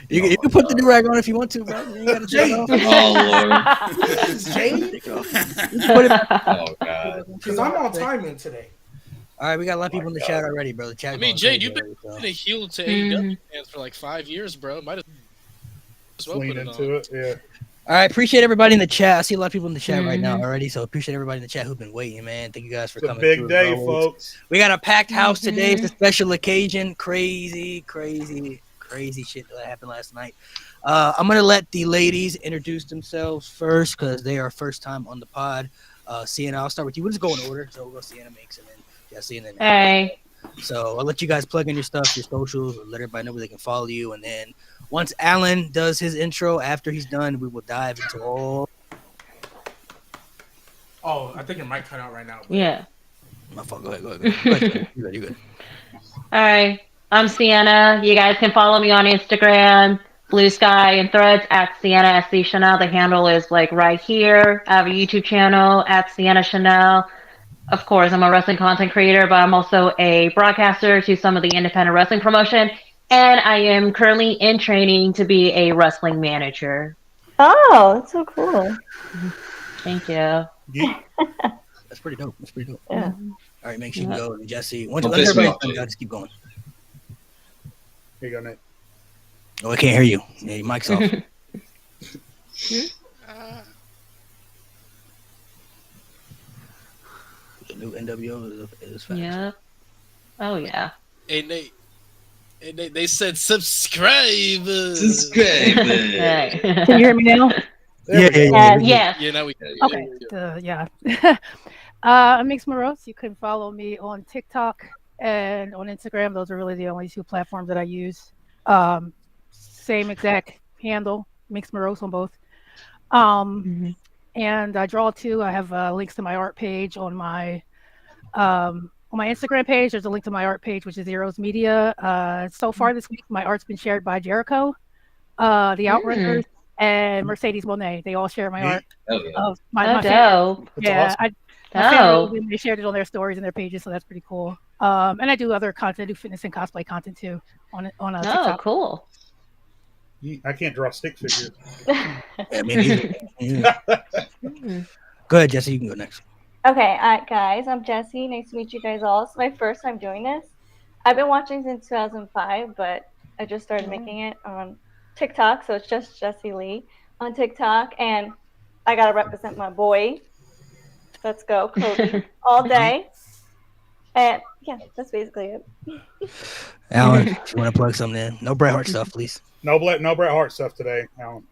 You can put the new rag on if you want to, bro. You ain't gotta take it off. Oh Lord. Jade? Oh God. Because I'm on timing today. All right, we got a lot of people in the chat already, bro. The chat. I mean, Jade, you've been a heel to AEW fans for like 5 years, bro. Might as well Lean put it into on. it, yeah. All right, appreciate everybody in the chat. I see a lot of people in the chat right now already, so appreciate everybody in the chat who've been waiting, man. Thank you guys for It's a coming. big through, day, bro. folks. We got a packed house today. It's a special occasion. Crazy shit that happened last night. I'm gonna let the ladies introduce themselves first because they are first time on the pod. Sienna, I'll start with you. We'll just go in order. So we'll go Sienna Minx and then Jesse and then. Hey. So I'll let you guys plug in your stuff, your socials, let everybody know where they can follow you. And then once Alan does his intro, after he's done, we will dive into all. Oh, I think your mic cut out right now. Yeah. My fault. Go ahead. You're good. All right. I'm Sienna. You guys can follow me on Instagram, Blue Sky, and Threads at Sienna SC Chanel. The handle is like right here. I have a YouTube channel at Sienna Chanel. Of course, I'm a wrestling content creator, but I'm also a broadcaster to some of the independent wrestling promotion. And I am currently in training to be a wrestling manager. Oh, that's so cool. Thank you. That's pretty dope. Yeah. All right, make sure you go. And Jesse, once Don't you piss me everybody off, done, just keep going. Here you go, Nate. Oh, I can't hear you. Yeah, your mic's off. The new NWO is fast. Yeah. Oh, yeah. Hey, Nate. They said subscribe. Hey. Can you hear me now? Yeah. Yes. Now we Okay. Yeah. I'm Mix Morose. You can follow me on TikTok and on Instagram. Those are really the only two platforms that I use. Same exact handle, Mix Morose on both. And I draw too. I have links to my art page on my Instagram page. There's a link to my art page, which is Zeros Media. So far this week, my art's been shared by Jericho, the Outrunners, and Mercedes Monet. They all share my art. Oh, my dope. Yeah, Awesome. they shared it on their stories and their pages, so that's pretty cool. And I do other content. I do fitness and cosplay content too on TikTok. Oh, cool. I can't draw stick figures. Yeah, me neither. Go ahead, Jesse. You can go next. Okay, guys, I'm Jessie. Nice to meet you guys all. It's my first time doing this. I've been watching since 2005, but I just started making it on TikTok, so it's just Jessie Lee on TikTok, and I gotta represent my boy. Let's go, Cody, all day. And yeah, that's basically it. Alan, if you want to plug something in, no Bret Hart stuff, please. No Bret Hart stuff today, Alan.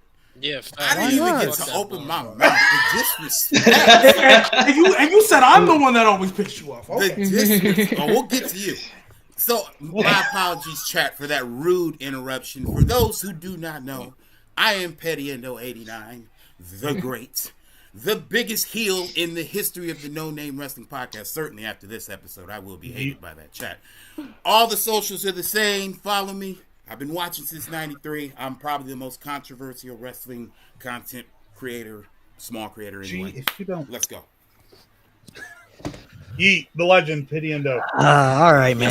Yeah, I didn't even get to open my mouth. The disrespect. and you said I'm the one that always pissed you off. Okay. The disrespect. Oh, we'll get to you. So, my apologies, chat, for that rude interruption. For those who do not know, I am Petty-Endo89, the great, the biggest heel in the history of the No Name Wrestling Podcast. Certainly after this episode, I will be hated by that chat. All the socials are the same. Follow me. I've been watching since 93. I'm probably the most controversial wrestling content creator, small creator anyway. If you don't... Let's go. Yeet, the legend, Pity Endo. All right, man.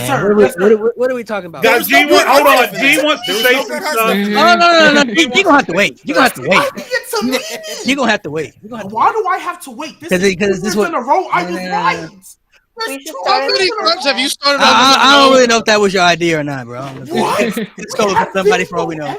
What are we talking about? Guys, hold on. G wants to say some stuff. No. You're going to have to wait. You're going to have to wait. You're going to have to wait. Why do I have to wait? This is in a row. I was right. How many times have you started on I don't really know if that was your idea or not, bro. What? Stole it from somebody for all we know.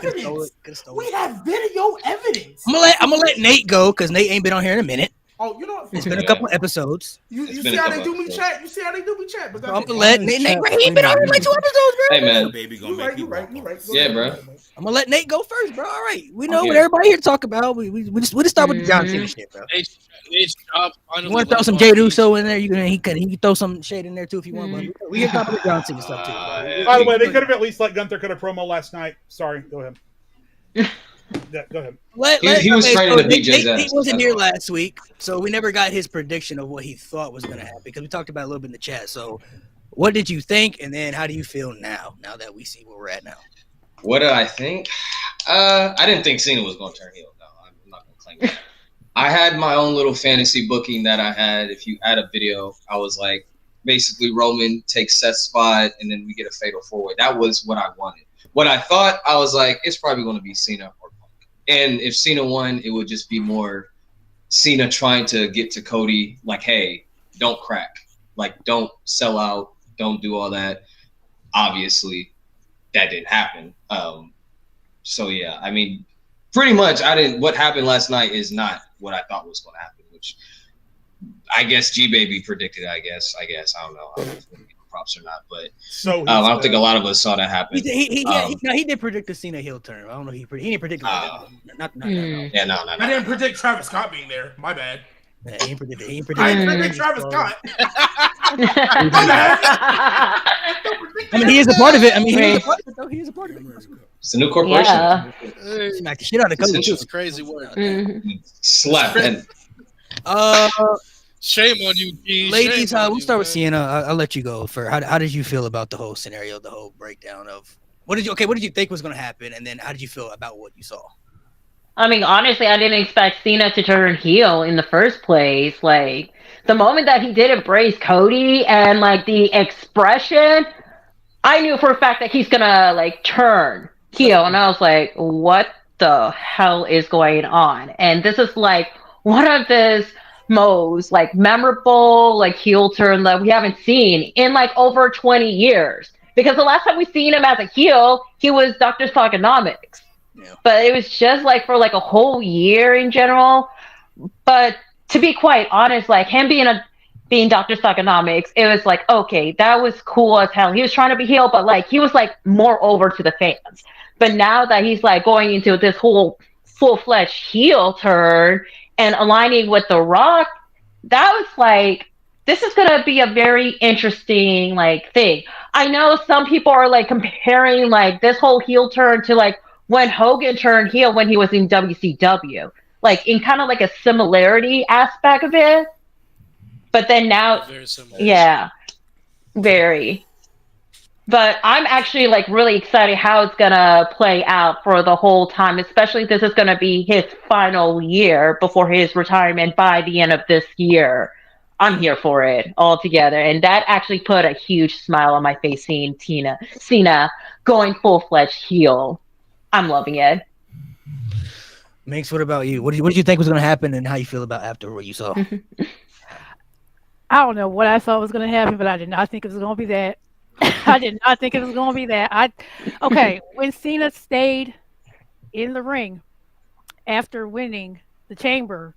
We have video evidence. I'm gonna let Nate go because Nate ain't been on here in a minute. Oh, you know, it's been a couple episodes. You see how they do me chat? You see how they do me chat? But I'm gonna let Nate. He ain't been on here like 2 episodes, bro. Hey, man. Baby, you right. Yeah, bro. I'm gonna let Nate go first, bro. All right, we know what everybody here to talk about. We just start with the John Cena shit, bro. You want to throw some Jey Uso in there? He can throw some shade in there too if you want. But we can talk about the John Cena stuff too. By the way, they could have at least let Gunther cut a promo last night. Sorry, go ahead. Yeah, go ahead. He was trying to beat Jay's ass. He wasn't here last week, so we never got his prediction of what he thought was going to happen because we talked about it a little bit in the chat. So, what did you think, and then how do you feel now that we see where we're at now? What did I think? I didn't think Cena was going to turn heel. No, I'm not going to claim that. I had my own little fantasy booking that I had. If you add a video, I was like, basically Roman takes Seth's spot, and then we get a fatal 4-way. That was what I wanted. what I thought, I was like, it's probably going to be Cena or Punk. And if Cena won, it would just be more Cena trying to get to Cody, like, hey, don't crack. Like, don't sell out. Don't do all that. Obviously, that didn't happen. So, yeah, I mean, pretty much, what happened last night is not what I thought was going to happen, which I guess G Baby predicted. I guess I don't know. I don't know if give props or not, but So I don't think a lot of us saw that happen. He did predict the Cena heel turn. I don't know. He didn't predict no. Yeah, no. I didn't predict Travis Scott being there. My bad. Yeah, he didn't predict. I didn't predict Travis Scott. I mean, he is a part of it. I mean, he is a part of it. It's a new corporation. Yeah. Smack the shit out of Cody. It's crazy work. Slap and shame on you, G. Ladies. We'll start with Sienna. I'll let you go for how did you feel about the whole scenario, the whole breakdown of what did you think was going to happen, and then how did you feel about what you saw? I mean, honestly, I didn't expect Cena to turn heel in the first place. Like, the moment that he did embrace Cody and, like, the expression, I knew for a fact that he's gonna, like, turn heel. And I was like, what the hell is going on? And this is, like, one of the most, like, memorable, like, heel turn that we haven't seen in, like, over 20 years. Because the last time we seen him as a heel, he was Dr. Thugonomics. Yeah. But it was just like for like a whole year in general. But to be quite honest, like him being Dr. Thugonomics, it was like, okay, that was cool as hell. He was trying to be heel, but like he was like more over to the fans. But now that he's like going into this whole full-fledged heel turn and aligning with The Rock, that was like, this is gonna be a very interesting like thing. I know some people are like comparing like this whole heel turn to like when Hogan turned heel when he was in WCW, like in kind of like a similarity aspect of it. But then now, very similar. Yeah, very. But I'm actually like really excited how it's gonna play out for the whole time, especially this is gonna be his final year before his retirement by the end of this year. I'm here for it altogether, and that actually put a huge smile on my face seeing Cena going full-fledged heel. I'm loving it. Minx, what about you? What did you think was going to happen, and how you feel about after what you saw? I don't know what I thought was going to happen, but I did not think it was going to be that. I did not think it was going to be that. When Cena stayed in the ring after winning the Chamber,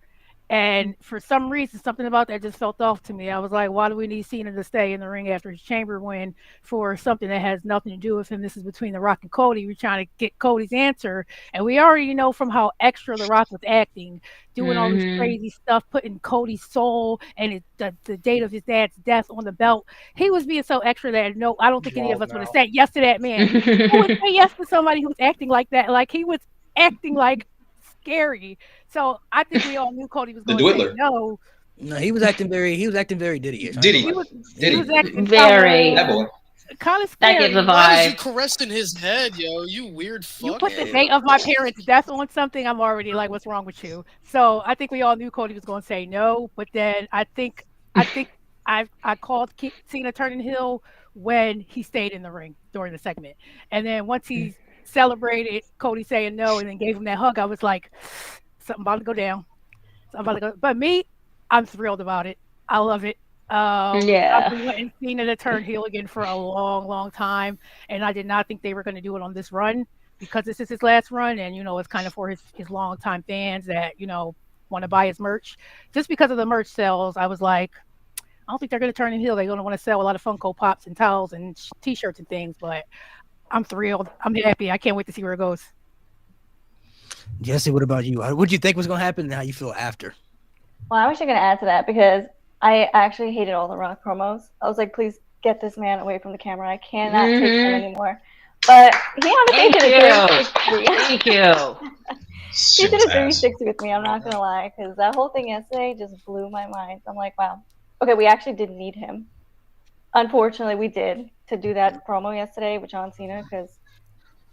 and for some reason, something about that just felt off to me. I was like, why do we need Cena to stay in the ring after his Chamber win for something that has nothing to do with him? This is between The Rock and Cody. We're trying to get Cody's answer. And we already know from how extra The Rock was acting, doing all this crazy stuff, putting Cody's soul and the date of his dad's death on the belt. He was being so extra that no, I don't think any of us would have said yes to that man. Who would say yes to somebody who's acting like that? Like he was acting like scary. So I think we all knew Cody was going to say no. No, he was acting very Diddy-ish. Diddy. He was acting very that boy. Kind of scary. That gives a vibe. Why is you caressing his head, yo? You weird fuck. You put the date of my parents' death on something, I'm already like, what's wrong with you? So I think we all knew Cody was going to say no, but then I think I called Cena turning heel when he stayed in the ring during the segment, and then once he celebrated Cody saying no and then gave him that hug, I was like, something about to go down. But me, I'm thrilled about it. I love it. I've been wanting Cena to turn heel again for a long, long time, and I did not think they were going to do it on this run because this is his last run, and it's kind of for his long-time fans that want to buy his merch. Just because of the merch sales, I was like, I don't think they're going to turn him heel. They're going to want to sell a lot of Funko Pops and towels and T-shirts and things, but I'm thrilled. I'm happy. I can't wait to see where it goes. Jesse, what about you? What did you think was going to happen and how you feel after? Well, I'm actually going to add to that because I actually hated all the Rock promos. I was like, please get this man away from the camera. I cannot take him anymore. But he honestly did a 360. Thank you. He did a 360 with me, I'm not going to lie, because that whole thing yesterday just blew my mind. I'm like, wow. Okay, we actually did need him. Unfortunately, we did to do that promo yesterday with John Cena because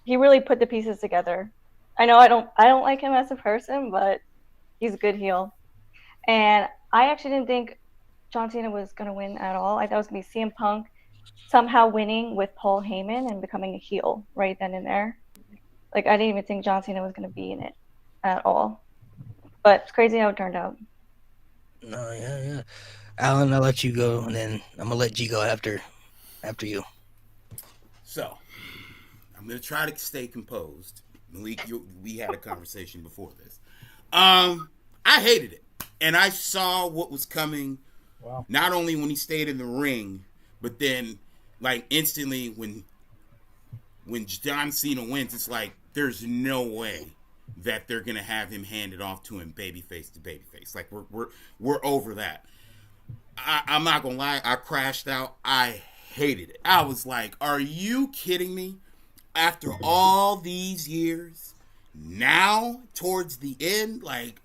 he really put the pieces together. I know I don't like him as a person, but he's a good heel. And I actually didn't think John Cena was going to win at all. I thought it was going to be CM Punk somehow winning with Paul Heyman and becoming a heel right then and there. Like, I didn't even think John Cena was going to be in it at all. But it's crazy how it turned out. No, yeah. Alan, I'll let you go, and then I'm gonna let G go after you. So, I'm gonna try to stay composed. Malik, we had a conversation before this. I hated it, and I saw what was coming. Wow. Not only when he stayed in the ring, but then, like, instantly when John Cena wins, it's like there's no way that they're gonna have him handed off to him babyface to babyface. Like we're over that. I'm not gonna lie, I crashed out. I hated it. I was like, are you kidding me? After all these years, now towards the end, like,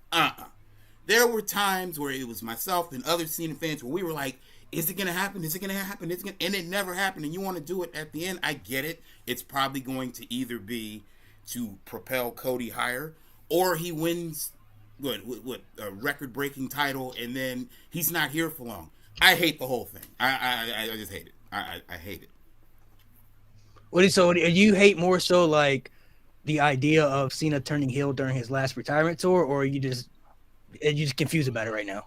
There were times where it was myself and other Cena fans where we were like, is it gonna happen? Is it gonna happen? And it never happened. And you want to do it at the end? I get it. It's probably going to either be to propel Cody higher, or he wins what a record-breaking title, and then he's not here for long. I hate the whole thing. I just hate it. I hate it. Do you hate more so like the idea of Cena turning heel during his last retirement tour, or are you just confused about it right now?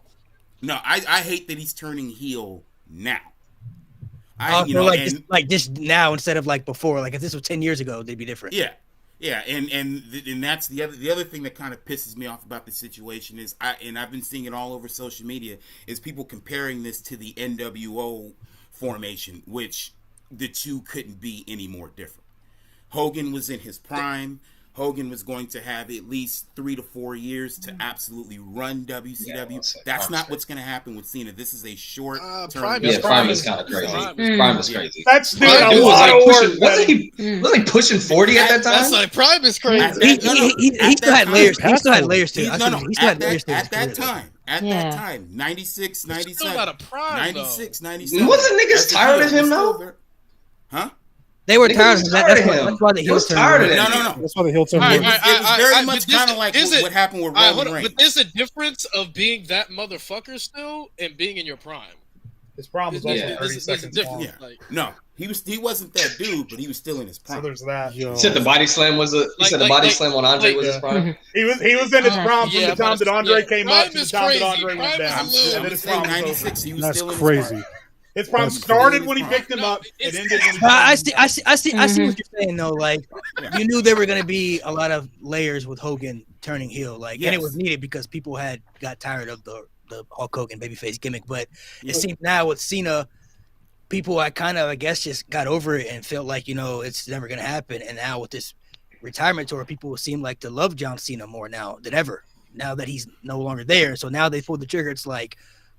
No, I hate that he's turning heel now. Just now instead of like before. Like if this was 10 years ago, they'd be different. Yeah, and that's the other thing that kind of pisses me off about the situation is I've been seeing it all over social media is people comparing this to the NWO formation, which the two couldn't be any more different. Hogan was in his prime. Hogan was going to have at least 3 to 4 years to absolutely run WCW. That's not what's going to happen with Cena. This is a short term. Prime is kind of crazy. Prime is crazy. That's doing a lot of work. Wasn't he pushing 40 at that time? That's like Prime is crazy. He still had layers. He still had layers too. At that time, 96, 97. Still not a Prime, 96, 97. Wasn't niggas tired of him though? Huh? They were tired of him. That's why the heel turned. No. That's why the heel turned. It was very much kind of like what happened with Roman Reigns. But there's a difference of being that motherfucker still and being in your prime. His prime was also 30 seconds long. Yeah. No, he wasn't that dude, but he was still in his prime. So there's that. You said the body slam was the body slam on Andre was his prime. He was in his prime from the time that Andre came up to the time that Andre went down. And then his prime was 96. He was That's still in crazy. his prime. His prime started when he picked him up. It ended when he I see what you're saying though. Like you knew there were going to be a lot of layers with Hogan turning heel, and it was needed because people got tired of the Hulk Hogan babyface gimmick. But it seems now with Cena, people I guess just got over it and felt like it's never going to happen. And now with this retirement tour, people seem like to love John Cena more now than ever. Now that he's no longer there, so now they pulled the trigger. It's like,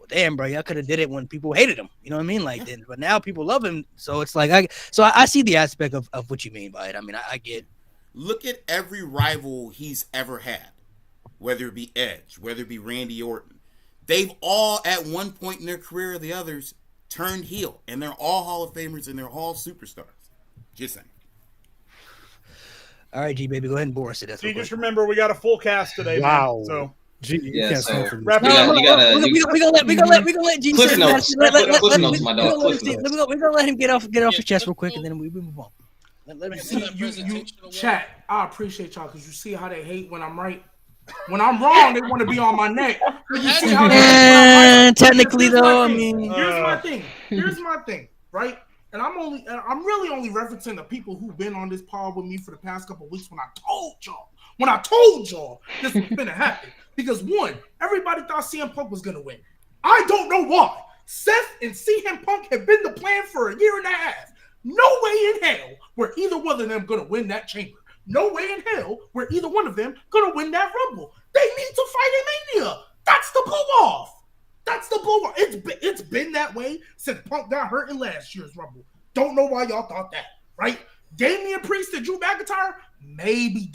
damn, bro, y'all could have did it when people hated him. You know what I mean? Like, but now people love him. So it's like, I see the aspect of what you mean by it. I mean, I get. Look at every rival he's ever had, whether it be Edge, whether it be Randy Orton. They've all, at one point in their career or the others, turned heel. And they're all Hall of Famers and they're all superstars. Just saying. All right, G, baby, go ahead and bore us to death. Just remember, we got a full cast today. Wow. Man, so. G, you can't stand for Wrap We gonna let G. Cliff notes, my dog. We're gonna let him get off his chest real quick, and then we move on. Let me see you chat. I appreciate y'all because you see how they hate when I'm right. When I'm wrong, they want to be on my neck. But you see how right. Technically, though, I mean, here's my thing, right? And I'm really only referencing the people who've been on this pod with me for the past couple of weeks when I told y'all this was gonna happen. Because one, everybody thought CM Punk was going to win. I don't know why. Seth and CM Punk have been the plan for a year and a half. No way in hell were either one of them going to win that chamber. No way in hell were either one of them going to win that Rumble. They need to fight in Mania. That's the blow-off. It's been that way since Punk got hurt in last year's Rumble. Don't know why y'all thought that, right? Damian Priest and Drew McIntyre? Maybe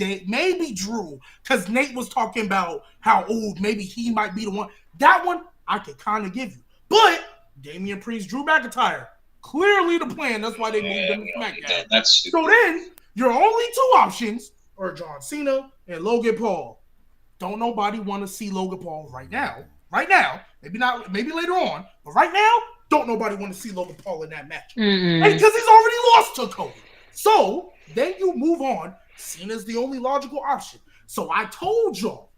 Drew, because Nate was talking about how maybe he might be the one. That one I could kind of give you, but Damian Priest, Drew McIntyre, clearly the plan. That's why they moved them to SmackDown. So then your only two options are John Cena and Logan Paul. Don't nobody want to see Logan Paul right now. Maybe not. Maybe later on, but right now don't nobody want to see Logan Paul in that match. Mm-mm. And because he's already lost to Cody. So then you move on. Cena's the only logical option. So I told y'all,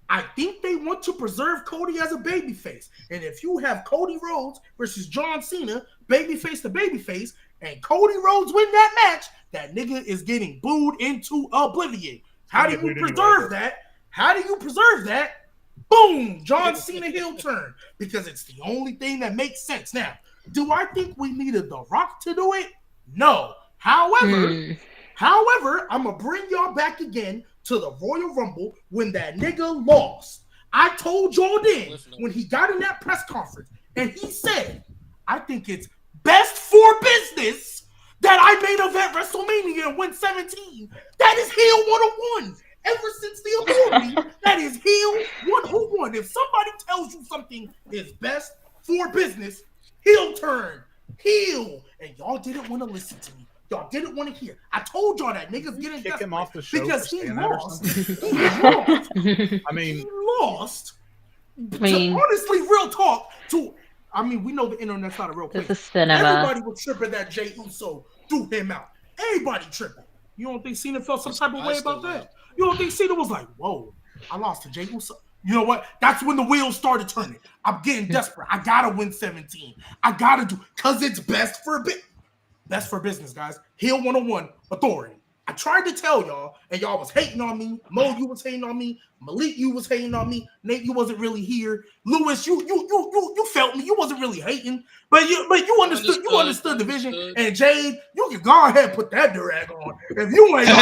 I think they want to preserve Cody as a babyface. And if you have Cody Rhodes versus John Cena, babyface to babyface, and Cody Rhodes win that match, that nigga is getting booed into oblivion. How do you preserve that? How do you preserve that? Boom! John Cena heel turn. Because it's the only thing that makes sense. Now, do I think we needed The Rock to do it? No. However, I'm going to bring y'all back again to the Royal Rumble when that nigga lost. I told y'all then, when he got in that press conference, and he said, I think it's best for business that I main event WrestleMania and win 17. That is heel 101. Ever since the authority, that is heel 101. If somebody tells you something is best for business, heel turn, heel. And y'all didn't want to listen to me. Y'all didn't want to hear. I told y'all that niggas getting kick him off the show because he saying that or lost. something? I mean, he lost. Honestly, real talk. We know the internet's not a real place. This is cinema. Everybody was tripping that Jey Uso threw him out. Everybody tripping. You don't think Cena felt some type of way about that? You don't think Cena was like, whoa, I lost to Jey Uso? You know what? That's when the wheels started turning. I'm getting desperate. I gotta win 17. I gotta do, because it's best for business, guys. Heel 101, authority. I tried to tell y'all, and y'all was hating on me. Mo, you was hating on me. Malik, you was hating on me. Nate, you wasn't really here. Lewis, you felt me. You wasn't really hating, but you understood. You understood the vision. And Jade, you can go ahead and put that durag on. If you ain't go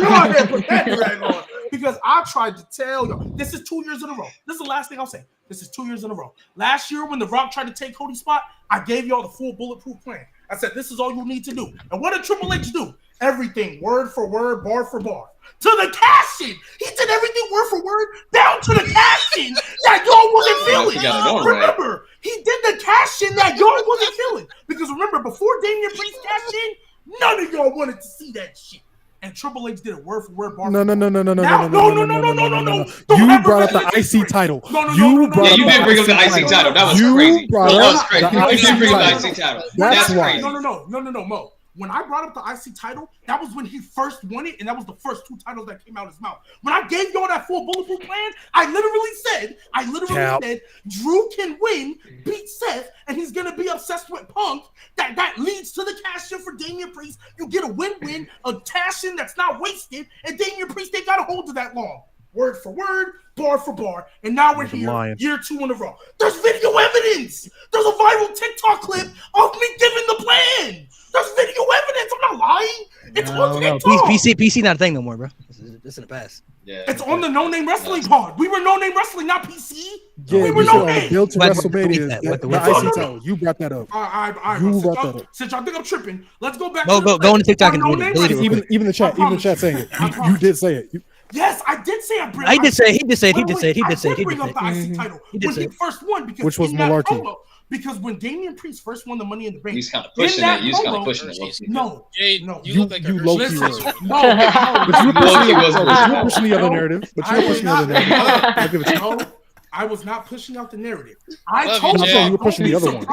ahead and put that durag on. Because I tried to tell y'all, this is 2 years in a row. This is the last thing I'll say. This is 2 years in a row. Last year, when The Rock tried to take Cody's spot, I gave y'all the full bulletproof plan. I said, this is all you need to do. And what did Triple H do? Everything, word for word, bar for bar. To the cash-in. He did everything word for word, down to the cash-in that y'all wasn't feeling. Remember, he did the cash-in that y'all wasn't feeling. Because remember, before Damian Priest cashed in, none of y'all wanted to see that shit. And Triple H did it word for word, bar for bar. No. No. You brought up the IC title. You did bring up the IC title. That was crazy. You did bring up the IC title. That's crazy. No, Mo. When I brought up the IC title, that was when he first won it, and that was the first two titles that came out of his mouth. When I gave y'all that full bulletproof plan, I literally said, Drew can win, beat Seth, and he's gonna be obsessed with Punk. That leads to the cash in for Damian Priest. You get a win-win, a cash in that's not wasted, and Damian Priest ain't got to hold to that long. Word for word, bar for bar, and now we're here, year 2 in a row. There's video evidence. There's a viral TikTok clip of me giving the plan. There's video evidence. I'm not lying. It's on TikTok. PC not a thing no more, bro. This in the past. Yeah, it's on the No Name Wrestling pod. We were No Name Wrestling, not PC. Yeah, we were No Name. Built to WrestleMania. The IC title. You brought that up. You brought that up. Since y'all think I'm tripping, let's go back. Go on to TikTok and delete it. Even the chat saying it. You did say it. Yes, I did say I He did say it. bring up the IC title when he first won because which was Malarkey. Because when Damian Priest first won the Money in the Bank, he's kind of pushing it. No, you look like you low key. No, you were pushing the other narrative. But you were pushing the other narrative. I was not pushing out the narrative. I told you were pushing the other one.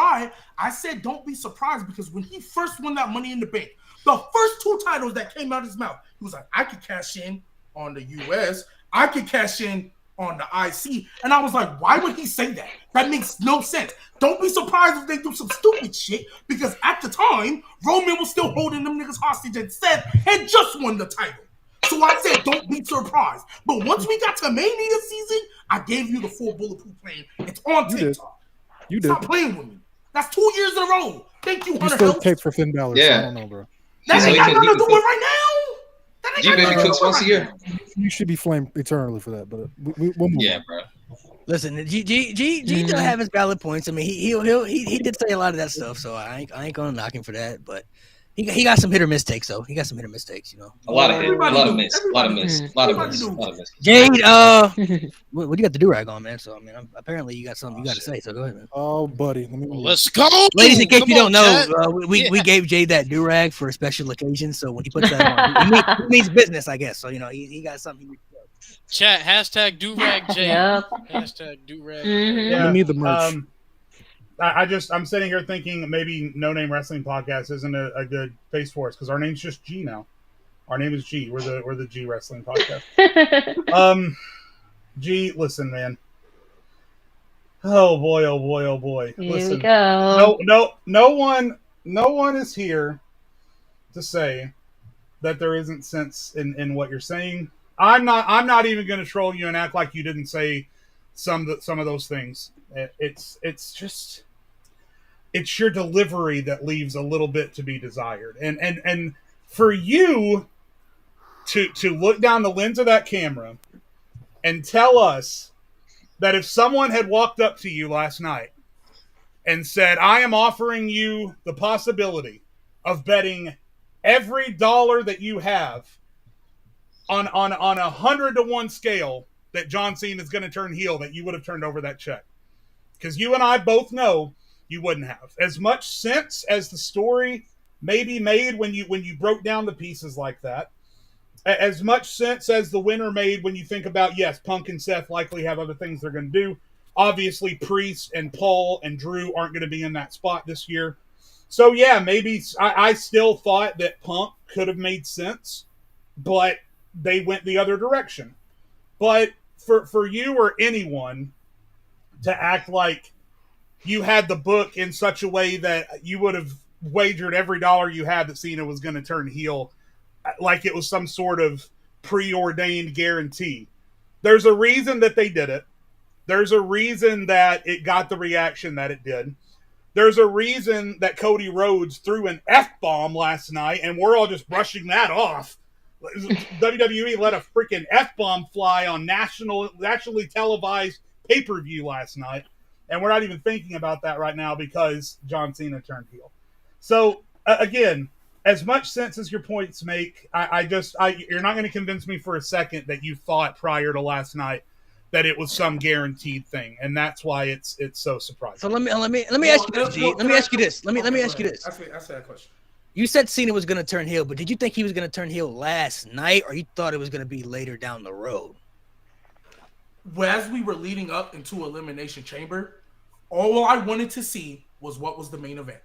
I said don't be surprised because when he first won that Money in the Bank, the first 2 titles that came out of his mouth, he was like, I could cash in on the US, I could cash in on the IC, and I was like, why would he say that? That makes no sense. Don't be surprised if they do some stupid shit, because at the time, Roman was still holding them niggas hostage and Seth had just won the title. So I said, don't be surprised. But once we got to Mania season, I gave you the full bulletproof plan. It's on TikTok. You did. Stop playing with me. That's 2 years in a row. Thank you, You Hunter still Helms. tape for Finn Balor. Yeah. So I don't know, bro. That ain't got nothing to do with right now. G-Baby cooks once a year. You should be flamed eternally for that, but we'll move on. Bro. Listen, G does have his valid points. I mean, he did say a lot of that stuff, so I ain't gonna knock him for that. But he got some hit or miss takes, though. He got some hit or miss takes, you know. A lot of miss. Jade, what do you got the do-rag on, man? So I mean, apparently you got something you got to say. So go ahead, man. Oh, buddy, let's go, ladies. In case you don't know, we gave Jade that do-rag for a special occasion. So when he puts that on, he means business, I guess. So you know, he got something. Chat hashtag do-rag Jade. Yep. Hashtag do-rag. You need the merch. I'm sitting here thinking maybe No Name Wrestling Podcast isn't a good face for us because our name's just G now. Our name is G. We're the G Wrestling Podcast. G, listen, man. Oh boy, oh boy, oh boy. Here Listen. we go. No one is here to say that there isn't sense in what you're saying. I'm not even going to troll you and act like you didn't say some of those things. It's just it's your delivery that leaves a little bit to be desired. And for you to look down the lens of that camera and tell us that if someone had walked up to you last night and said, I am offering you the possibility of betting every dollar that you have on 100-to-1 scale that John Cena is going to turn heel, that you would have turned over that check. Because you and I both know you wouldn't have. As much sense as the story maybe made when you broke down the pieces like that, as much sense as the winner made when you think about, yes, Punk and Seth likely have other things they're going to do. Obviously, Priest and Paul and Drew aren't going to be in that spot this year. So, yeah, maybe I still thought that Punk could have made sense, but they went the other direction. But for you or anyone to act like you had the book in such a way that you would have wagered every dollar you had that Cena was going to turn heel, like it was some sort of preordained guarantee. There's a reason that they did it. There's a reason that it got the reaction that it did. There's a reason that Cody Rhodes threw an F-bomb last night, and we're all just brushing that off. WWE let a freaking F-bomb fly on nationally televised pay-per-view last night, and we're not even thinking about that right now because John Cena turned heel. So, again, as much sense as your points make, you're not going to convince me for a second that you thought prior to last night that it was some guaranteed thing, and that's why it's so surprising. So let me ask you this, G. Let me ask you this. Let me ask you this. Ask that question. You said Cena was going to turn heel, but did you think he was going to turn heel last night, or you thought it was going to be later down the road? As we were leading up into Elimination Chamber, all I wanted to see was what was the main event.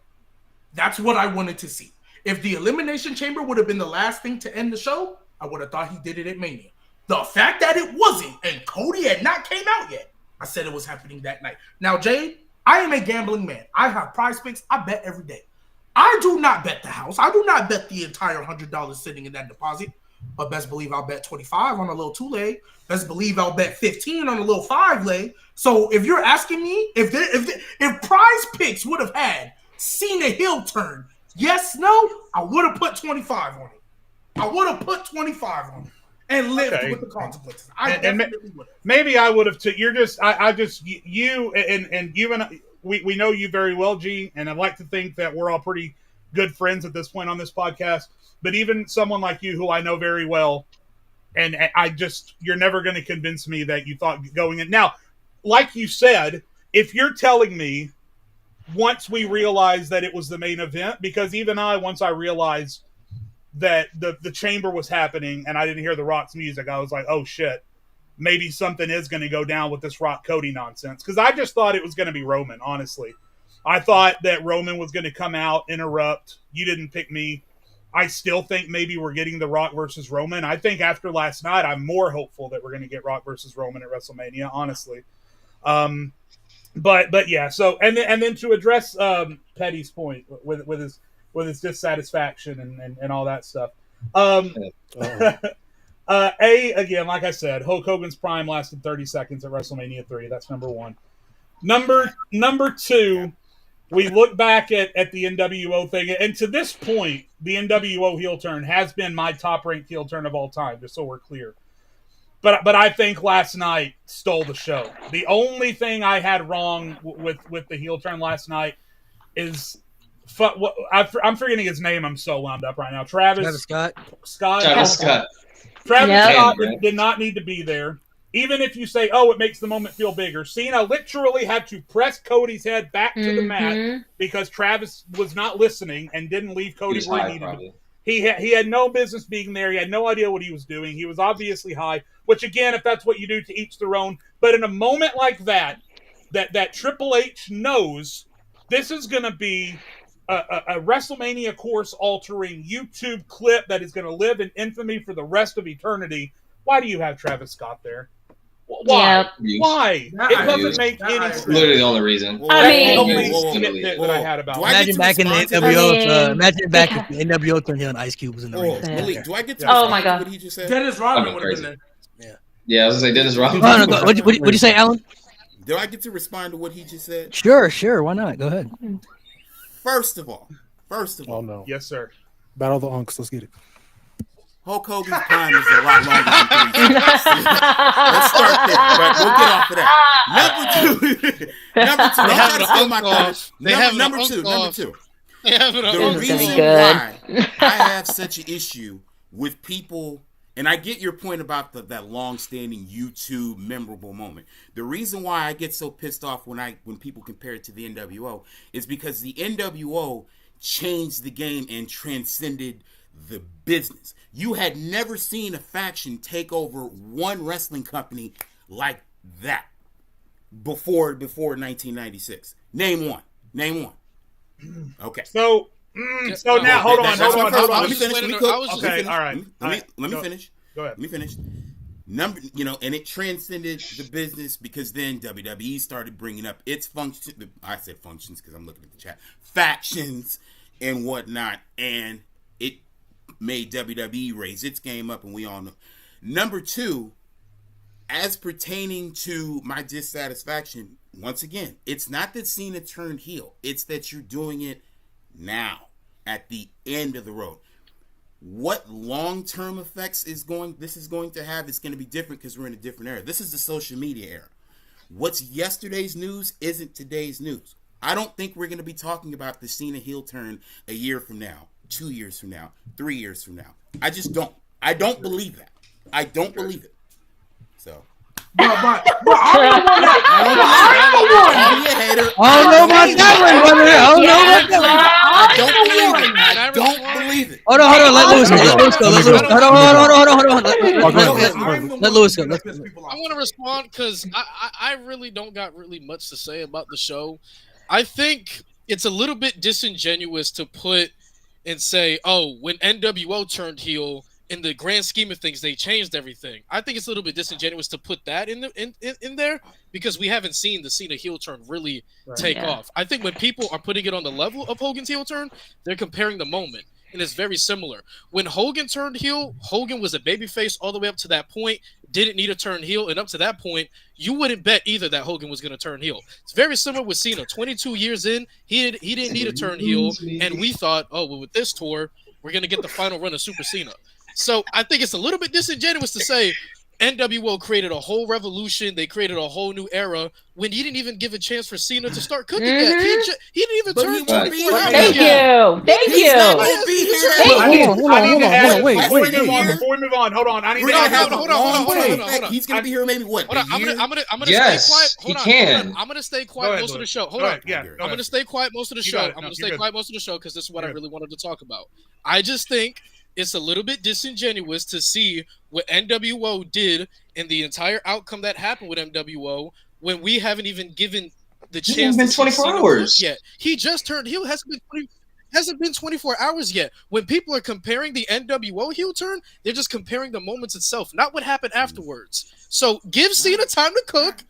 That's what I wanted to see. If the Elimination Chamber would have been the last thing to end the show, I would have thought he did it at Mania. The fact that it wasn't and Cody had not came out yet, I said it was happening that night. Now, Jade, I am a gambling man. I have Prize Picks. I bet every day. I do not bet the house. I do not bet the entire $100 sitting in that deposit. But best believe I'll bet 25 on a little 2-leg. Best believe I'll bet 15 on a little 5-leg. So if you're asking me, if Prize Picks would have had Cena heel turn, yes, no, I would have put 25 on it. I would have put 25 on it and lived with the consequences. I definitely would have. Maybe I would have too. You're just, you and you and we know you very well, G, and I'd like to think that we're all pretty good friends at this point on this podcast. But even someone like you, who I know very well, and you're never going to convince me that you thought going in. Now, like you said, if you're telling me once we realized that it was the main event, because even once I realized that the chamber was happening and I didn't hear The Rock's music, I was like, oh shit, maybe something is going to go down with this Rock Cody nonsense. Because I just thought it was going to be Roman, honestly. I thought that Roman was going to come out, interrupt. You didn't pick me. I still think maybe we're getting The Rock versus Roman. I think after last night, I'm more hopeful that we're going to get Rock versus Roman at WrestleMania, honestly. But yeah, so and then to address Petty's point with his dissatisfaction and all that stuff. Again, like I said, Hulk Hogan's prime lasted 30 seconds at WrestleMania 3. That's number one. Number two, we look back at the NWO thing, and to this point, the NWO heel turn has been my top-ranked heel turn of all time, just so we're clear. But I think last night stole the show. The only thing I had wrong with the heel turn last night is I'm forgetting his name. I'm so wound up right now. Travis Scott. Travis Scott did not need to be there. Even if you say, oh, it makes the moment feel bigger. Cena literally had to press Cody's head back to the mat because Travis was not listening and didn't leave Cody where he needed to. He had no business being there. He had no idea what he was doing. He was obviously high, which, again, if that's what you do, to each their own. But in a moment like that Triple H knows This is going to be a WrestleMania course altering YouTube clip that is going to live in infamy for the rest of eternity. Why do you have Travis Scott there? Why? Yep. Why? That It I doesn't agree. make That any I sense. agree. Literally the only reason. I That's the mean- only Whoa. nitpick that I had about Do it. I get Imagine to back in the respond to NWO. that? Imagine back if the NWO turned heel and Ice Cube was in the ring. Malik, do I get to Yeah. Oh respond my to God. what he just said? Dennis Rodman Fucking would have been crazy. there. Yeah, I was gonna say Dennis Rodman. Oh, no, go. What'd you say, Alan? Do I get to respond to what he just said? Sure. Why not? Go ahead. First of all, Oh no. Yes, sir. Battle of the Unks. Let's get it. Hulk Hogan's prime is a lot longer than 3 years. Let's start there, but we'll get off of that. Number two. Don't try to steal my thunder. Number two. They have it The This is gonna be reason good. why I have such an issue with people, and I get your point about that long-standing YouTube memorable moment. The reason why I get so pissed off when people compare it to the NWO is because the NWO changed the game and transcended the business. You had never seen a faction take over one wrestling company like that before 1996. Name one. Okay. So now hold on. Let me finish. Okay, all right. Let me finish. Go ahead. Let me finish. And it transcended the business because then WWE started bringing up its functions. I said functions because I'm looking at the chat. Factions and whatnot, and it made WWE raise its game up, and we all know. Number two, as pertaining to my dissatisfaction, once again, it's not that Cena turned heel. It's that you're doing it now, at the end of the road. What long-term effects this is going to have is going to be different because we're in a different era. This is the social media era. What's yesterday's news isn't today's news. I don't think we're going to be talking about the Cena heel turn a year from now, 2 years from now, 3 years from now. I just don't. I don't believe that. I don't believe it. So. But I'm the one that. I'm your hater. I don't know about that one, brother. I don't know about that one. I don't believe it. Hold on. Let Lewis go. Hold on. Let Lewis go. I want to respond because I really don't got really much to say about the show. I think it's a little bit disingenuous to put and say, oh, when NWO turned heel, in the grand scheme of things, they changed everything. I think it's a little bit disingenuous to put that in there because we haven't seen the Cena heel turn really take off. I think when people are putting it on the level of Hogan's heel turn, they're comparing the moment. And it's very similar. When Hogan turned heel, Hogan was a babyface all the way up to that point, didn't need to turn heel, and up to that point, you wouldn't bet either that Hogan was going to turn heel. It's very similar with Cena. 22 years in, he didn't need to turn heel, and we thought, oh, well, with this tour, we're going to get the final run of Super Cena. So I think it's a little bit disingenuous to say NWO created a whole revolution. They created a whole new era when he didn't even give a chance for Cena to start cooking yet. He didn't even turn 24 hours Thank yet. you. Before we move on, hold on. I need to Hold on. He's gonna be here maybe what? I'm gonna Yes, stay quiet. he Hold on. can. I'm gonna stay Go quiet ahead, most of the Louis. show. Hold Go on. ahead. Yeah, I'm gonna stay quiet most of the You show. got it. I'm No, gonna you're stay good. quiet most of the show because this is what I You're really wanted to talk about. I just think it's a little bit disingenuous to see what NWO did and the entire outcome that happened with NWO when we haven't even given the chance been to see 24 Cena hours cook yet. He just turned heel. Hasn't been 24 hours yet. When people are comparing the NWO heel turn, they're just comparing the moments itself, not what happened afterwards. So give Cena time to cook.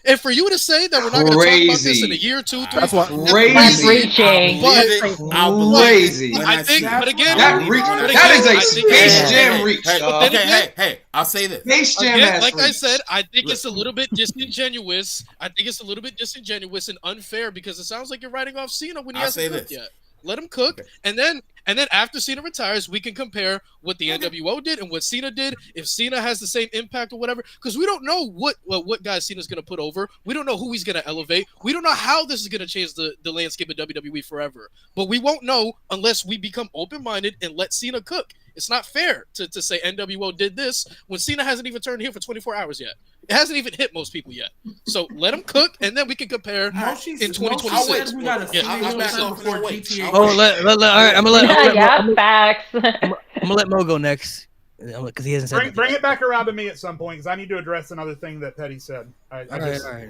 And for you to say that we're not going to talk about this in a year, 2, 3, That's what. Crazy. Reaching. Crazy. I think, but again, That is a Space Jam reach. Hey, I'll say this. Space Jam again, ass like I reach. said, I think it's a little bit disingenuous. I think it's a little bit disingenuous and unfair because it sounds like you're writing off Cena when he I'll hasn't say cooked this. yet. Let him cook, and then after Cena retires, we can compare what the NWO did and what Cena did. If Cena has the same impact or whatever, because we don't know what guy Cena's going to put over. We don't know who he's going to elevate. We don't know how this is going to change the landscape of WWE forever. But we won't know unless we become open-minded and let Cena cook. It's not fair to say NWO did this when Cena hasn't even turned heel for 24 hours yet. It hasn't even hit most people yet. So let him cook, and then we can compare in 2026. We got to see I'll back off before and wait. GTA. Oh, all right. I'm gonna Facts. let Mo go next because he hasn't said. bring it back around to me at some point because I need to address another thing that Petty said. All right.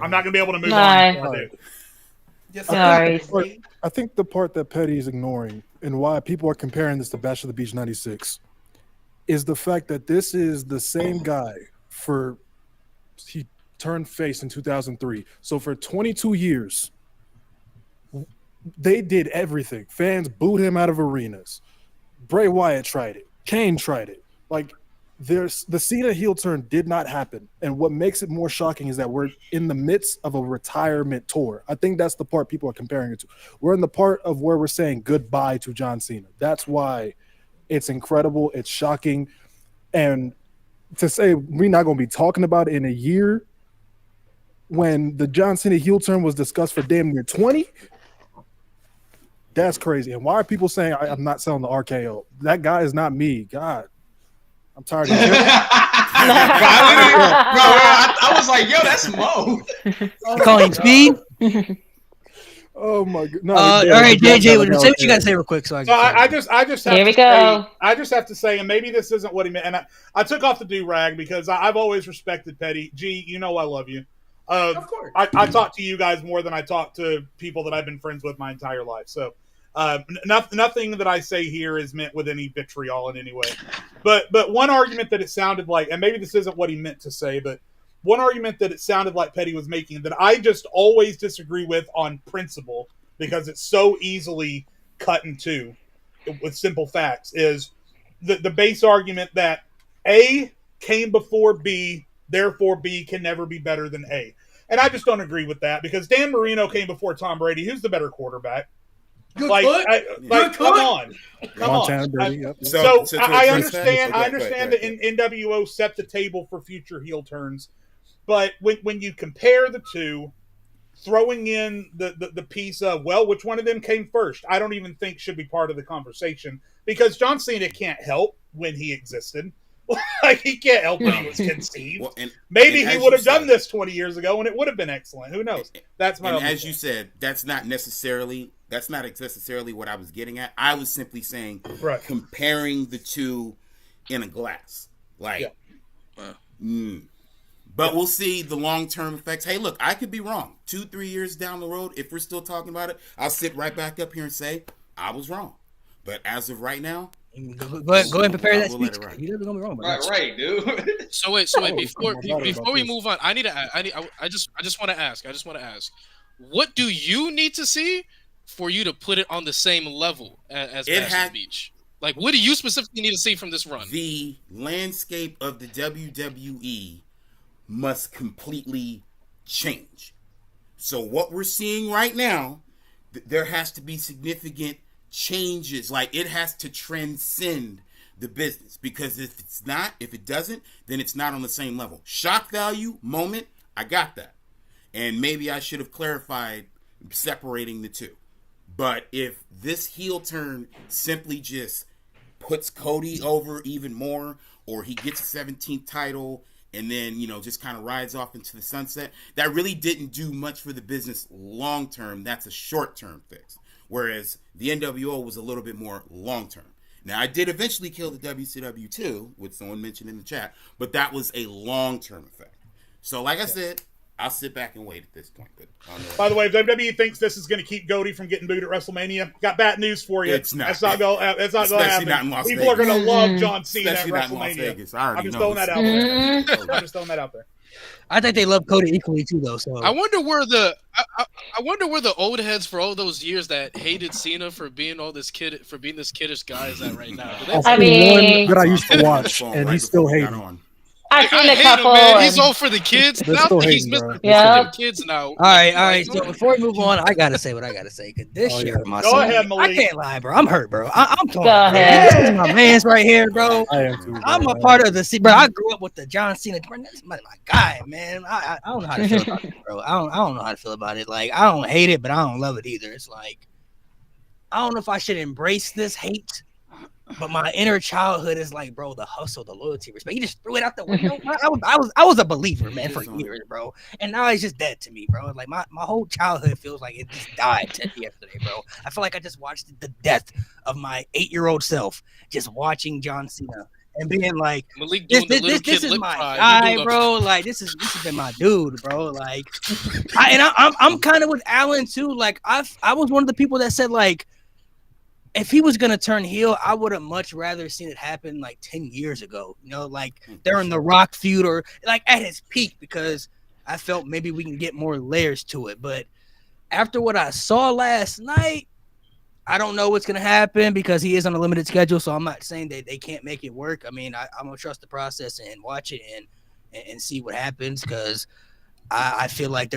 I'm not going to be able to move Bye. on. I do. Yes, Sorry. I think the part that Petty is ignoring and why people are comparing this to Bash of the Beach 96 is the fact that this is the same guy for he turned face in 2003. So for 22 years, they did everything. Fans booed him out of arenas. Bray Wyatt tried it. Kane tried it. Like, there's the Cena heel turn did not happen. And what makes it more shocking is that we're in the midst of a retirement tour. I think that's the part people are comparing it to. We're in the part of where we're saying goodbye to John Cena. That's why it's incredible. It's shocking. And to say we're not going to be talking about it in a year when the John Cena heel turn was discussed for damn near 20, that's crazy. And why are people saying I'm not selling the RKO? That guy is not me. God, I'm tired of it. I was like, yo, that's Mo. Calling speed. Oh my god! No, All right, JJ, say what you got to say real quick. So I just have Here we to go. say, I just have to say, and maybe this isn't what he meant. And I took off the do-rag because I've always respected Petty. G, you know I love you. Of course. I talk to you guys more than I talk to people that I've been friends with my entire life. So nothing that I say here is meant with any vitriol in any way. But one argument that it sounded like, and maybe this isn't what he meant to say, but one argument that it sounded like Petty was making that I just always disagree with on principle because it's so easily cut in two with simple facts is the base argument that A came before B, therefore B can never be better than A. And I just don't agree with that because Dan Marino came before Tom Brady. Who's the better quarterback? Good Like, foot. come on. Montana Brady, yep. So to I address understand. that- I understand that NWO set the table for future heel turns, but when you compare the two, throwing in the piece of which one of them came first, I don't even think should be part of the conversation because John Cena can't help when he existed. Like he can't help when he was conceived. Well, Maybe and he as would have you done said- this 20 years ago and it would have been excellent. Who knows? That's my. And as you said, that's not necessarily what I was getting at. I was simply saying comparing the two in a glass. Like, but we'll see the long-term effects. Hey, look, I could be wrong. 2-3 years down the road, if we're still talking about it, I'll sit right back up here and say I was wrong. But as of right now, go ahead and prepare that we'll let speech. it ride. You're never gonna be wrong, bro. Right, dude. So wait. Before we move on, I just want to ask. What do you need to see for you to put it on the same level as Bash at the Beach? Like, what do you specifically need to see from this run? The landscape of the WWE must completely change. So what we're seeing right now, there has to be significant changes. Like, it has to transcend the business, because if it doesn't, then it's not on the same level. Shock value moment, I got that. And maybe I should have clarified separating the two. But if this heel turn simply just puts Cody over even more, or he gets a 17th title and then, just kind of rides off into the sunset, that really didn't do much for the business long term. That's a short term fix. Whereas the NWO was a little bit more long term. Now, I did eventually kill the WCW too, which someone mentioned in the chat, but that was a long term effect. So, like I said, I'll sit back and wait at this point. But by the way, if WWE thinks this is going to keep Cody from getting booed at WrestleMania, got bad news for you. It's not. That's not going to happen. Not in Las People Vegas. are going to love John Cena Especially at not in Las WrestleMania. Vegas. I already I'm just know throwing that out there. I'm just throwing that out there. I think they love Cody equally too, though. So I wonder where the old heads for all those years that hated Cena for being this kiddish guy is at right now. I mean, one that I used to watch, and he still hates. I've seen a hate couple. him, man. He's all for the kids. They're Now still he's hating, missing bro. Yeah. kids now. all right. So before we move on, I gotta say what I gotta say because this year, my Go son, ahead, I Malik. can't lie, bro. I'm hurt, bro. I'm torn. Go ahead. This is my man's right here, bro. I am too. I'm a part of the bro. I grew up with the John Cena. Bro, that's my guy, man. I don't know how to feel about it, bro. I don't know how to feel about it. Like, I don't hate it, but I don't love it either. It's like, I don't know if I should embrace this hate, but my inner childhood is like, bro, the hustle, the loyalty, respect. He just threw it out the window. I was a believer, man, for years, bro. And now it's just dead to me, bro. Like my whole childhood feels like it just died yesterday, bro. I feel like I just watched the death of my 8-year-old self, just watching John Cena and being like, Malik this, doing the little this kid is lip my cry. guy, You do bro. Like this has been my dude, bro. Like, I'm kind of with Alan too. Like I was one of the people that said like, if he was gonna turn heel, I would have much rather seen it happen like 10 years ago. You know, like during the Rock feud or like at his peak, because I felt maybe we can get more layers to it. But after what I saw last night, I don't know what's going to happen because he is on a limited schedule. So I'm not saying that they can't make it work. I mean, I'm going to trust the process and watch it and see what happens, because I feel like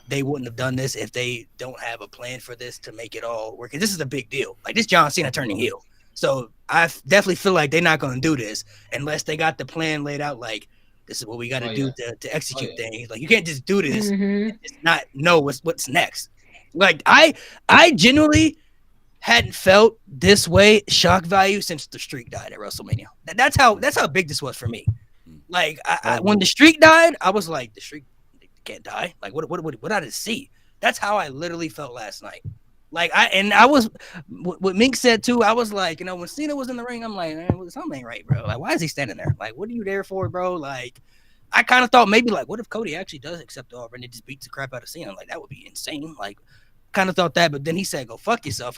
they wouldn't have done this if they don't have a plan for this to make it all work. And this is a big deal. Like, this John Cena turning heel. So I definitely feel like they're not going to do this unless they got the plan laid out. Like, this is what we got to do to execute things. Like, you can't just do this and just not know what's next. Like, I genuinely hadn't felt this way shock value since the Streak died at WrestleMania. That's how big this was for me. Like, when the Streak died, I was like, the Streak can't die. Like, what I just see? That's how I literally felt last night. Like, I was what Mink said too. I was like, when Cena was in the ring, I'm like, man, something ain't right, bro. Like, why is he standing there? Like, what are you there for, bro? Like, I kind of thought maybe like, what if Cody actually does accept the offer and it just beats the crap out of Cena? Like, that would be insane. Like, kind of thought that, but then he said, "Go fuck yourself."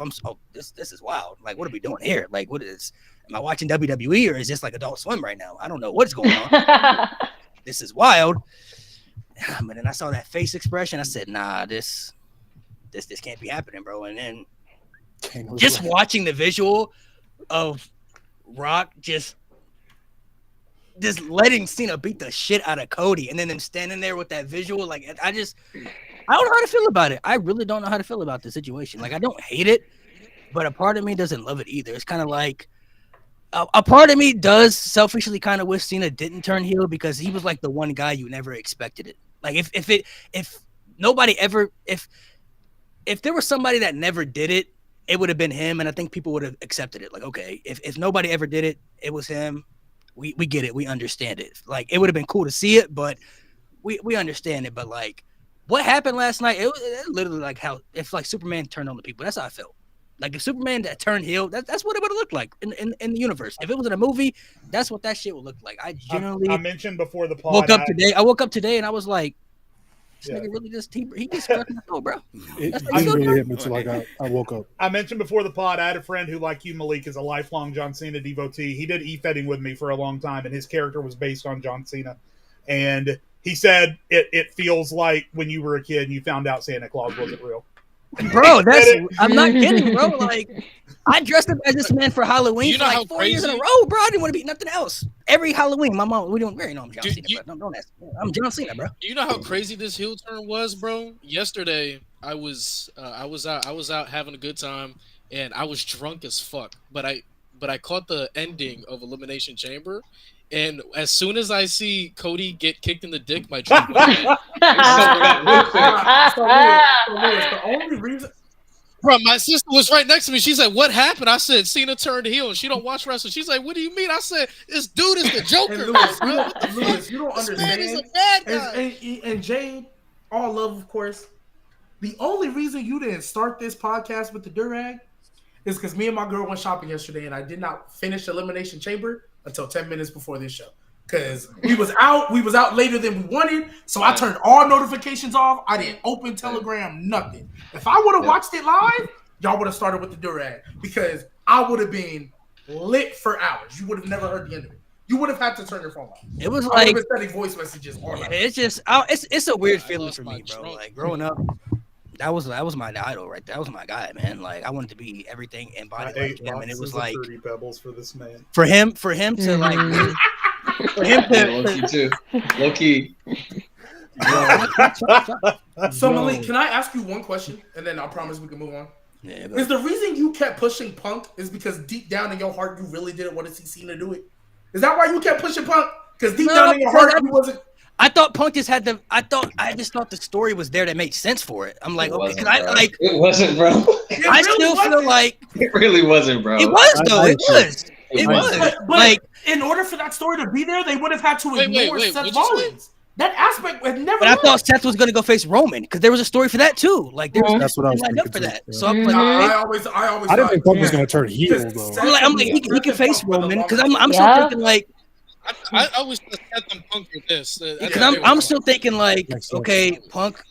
This is wild. Like, what are we doing here? Like, what is? Am I watching WWE or is this like Adult Swim right now? I don't know what's going on. This is wild. But then I saw that face expression. I said, "Nah, this can't be happening, bro." And then just watching the visual of Rock just letting Cena beat the shit out of Cody, and then them standing there with that visual, like I don't know how to feel about it. I really don't know how to feel about the situation. Like, I don't hate it, but a part of me doesn't love it either. It's kind of like a part of me does selfishly kind of wish Cena didn't turn heel, because he was like the one guy you never expected it. Like, if nobody ever, if there was somebody that never did it, it would have been him, and I think people would have accepted it. Like, okay, if nobody ever did it, it was him. We get it. We understand it. Like, it would have been cool to see it, but we understand it. But like, what happened last night, it literally like how if like Superman turned on the people. That's how I felt. Like, if Superman that turned heel, that's what it would have looked like in the universe. If it was in a movie, that's what that shit would look like. I generally I mentioned before the pod. I woke up today and I was like, this nigga really just he just fucking go, bro. It really hit me till I woke up. I mentioned before the pod, I had a friend who, like you, Malik, is a lifelong John Cena devotee. He did e-fetting with me for a long time, and his character was based on John Cena. And he said it feels like when you were a kid and you found out Santa Claus wasn't real. Bro, I'm not kidding, bro. Like, I dressed up as this man for Halloween for like 4 years in a row, bro. I didn't want to be nothing else. Every Halloween, my mom, we don't know I'm John Cena, bro. Don't ask me. I'm John Cena, bro. Do you know how crazy this heel turn was, bro? Yesterday, I was out having a good time, and I was drunk as fuck. But I caught the ending of Elimination Chamber, and as soon as I see Cody get kicked in the dick, my drink went down. So the only reason, bro, my sister was right next to me. She said, "What happened?" I said, "Cena turned heel, and she don't watch wrestling." She's like, "What do you mean?" I said, "This dude is the Joker." and Lewis, bro. What the Lewis, fuck? you don't This understand. man is a bad guy. And Jade, all love, of course. The only reason you didn't start this podcast with the durag is because me and my girl went shopping yesterday, and I did not finish Elimination Chamber until 10 minutes before this show. Because we was out later than we wanted, so I turned all notifications off. I didn't open Telegram, nothing. If I would have watched it live, y'all would have started with the durag, because I would have been lit for hours. You would have never heard the end of it. You would have had to turn your phone off. It was I like, would have been sending voice messages all night. it's just it's a weird feeling for me, bro. Like, growing up, that was my idol right there. That was my guy, man. Like, I wanted to be everything embodied like him, and it was like Fruity Pebbles for this man. for him to like. For him to, low key too. Low key. So Malik, can I ask you one question, and then I promise we can move on? Yeah, Is the reason you kept pushing Punk is because deep down in your heart you really didn't want to see Cena do it? Is that why you kept pushing Punk? Because deep down in your heart you wasn't. I thought Punk just had I just thought the story was there that made sense for it. I'm like, okay, because it wasn't, bro. I still feel like it really wasn't, bro. It was though. It was. But Like, in order for that story to be there, they would have had to ignore Seth Rollins. That aspect had never. But I thought Seth was gonna go face Roman because there was a story for that too. Like there was That's what I was lined up thinking for too. that. Yeah. So I'm like, I okay. always I didn't thought, think Punk was going to turn heel Because though. Seth I'm like, he can face Roman because I'm still thinking like, I always set them Punk with this. because I'm still thinking like, Makes sense. okay, Punk.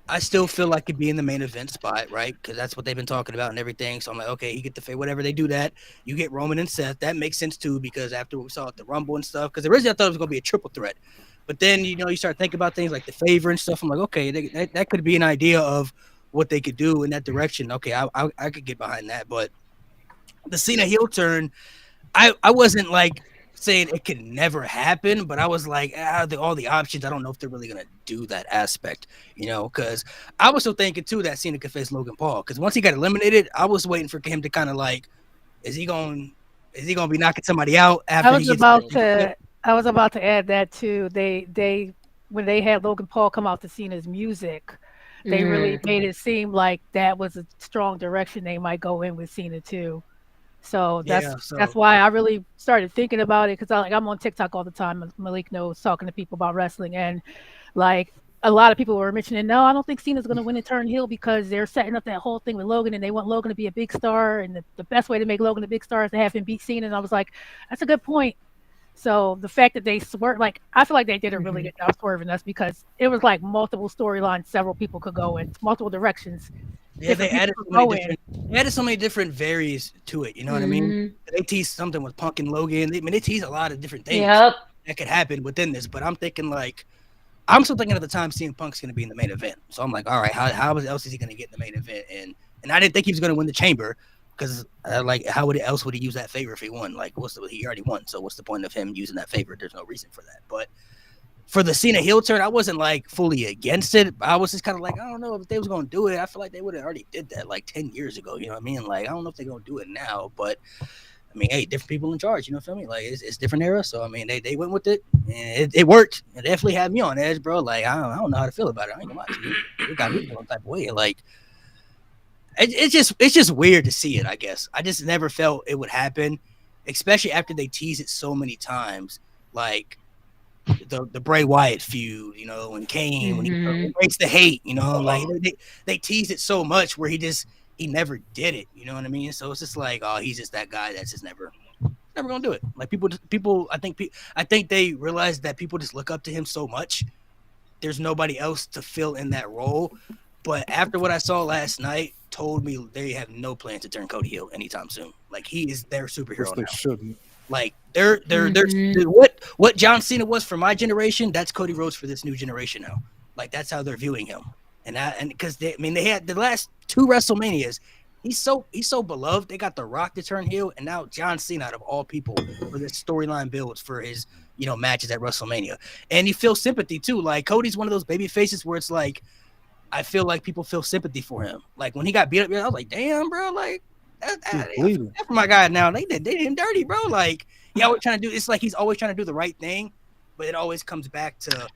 I still feel like he'd be in the main event spot, right? Because that's what they've been talking about and everything. So I'm like, okay, he get the face, whatever they do that. You get Roman and Seth. That makes sense too because after what we saw at the Rumble and stuff, because originally I thought it was gonna be a triple threat, but then you start thinking about things like the favor and stuff. I'm like, okay, that could be an idea of what they could do in that direction. Okay, I could get behind that, but the Cena heel turn, I wasn't like saying it could never happen, but I was like, all the options, I don't know if they're really gonna do that aspect, because I was still thinking too that Cena could face Logan Paul, because once he got eliminated, I was waiting for him to kind of like, is he gonna be knocking somebody out after I was about to add that too. They when they had Logan Paul come out to Cena's music, they really made it seem like that was a strong direction they might go in with Cena too. So that's why I really started thinking about it, because I'm on TikTok all the time. Malik knows, talking to people about wrestling, and like a lot of people were mentioning, no, I don't think Cena's going to win and turn heel because they're setting up that whole thing with Logan, and they want Logan to be a big star, and the best way to make Logan a big star is to have him beat Cena. And I was like, that's a good point. So the fact that they swerved, like I feel like they did a really good job swerving us, because it was like multiple storylines several people could go in, multiple directions. Yeah, they added so many different varies to it. You know what I mean? They teased something with Punk and Logan. They teased a lot of different things that could happen within this. But I'm thinking I'm still thinking at the time CM Punk's going to be in the main event. So I'm like, all right, how else is he going to get in the main event? And I didn't think he was going to win the Chamber, because how else would he use that favor if he won? Like, he already won. So what's the point of him using that favor? There's no reason for that. But for the Cena heel turn, I wasn't like fully against it. I was just kind of like, I don't know if they was going to do it. I feel like they would have already did that like 10 years ago. You know what I mean? Like, I don't know if they're going to do it now, but I mean, hey, different people in charge, you know what I mean? Like, it's different era. So, I mean, they went with it, and it worked. It definitely had me on edge, bro. Like, I don't know how to feel about it. I ain't gonna lie to you. It got me feeling type of way. Like, it's just weird to see it, I guess. I just never felt it would happen, especially after they tease it so many times. Like, the Bray Wyatt feud, and Kane when he breaks the hate, like they teased it so much where he never did it, you know what I mean? So it's just like, oh, he's just that guy that's just never gonna do it. Like people, I think they realize that people just look up to him so much. There's nobody else to fill in that role. But after what I saw last night, told me they have no plan to turn Cody heel anytime soon. Like, he is their superhero now. They shouldn't. Like, they're what John Cena was for my generation, that's Cody Rhodes for this new generation now. Like, that's how they're viewing him. And because they had the last 2 WrestleManias, he's so beloved. They got The Rock to turn heel, and now John Cena, out of all people, for this storyline builds for his matches at WrestleMania. And you feel sympathy too. Like, Cody's one of those baby faces where it's like, I feel like people feel sympathy for him. Like, when he got beat up, I was like, damn, bro, like, that's for my guy now. They did him dirty, bro. Like, it's like he's always trying to do the right thing, but it always comes back to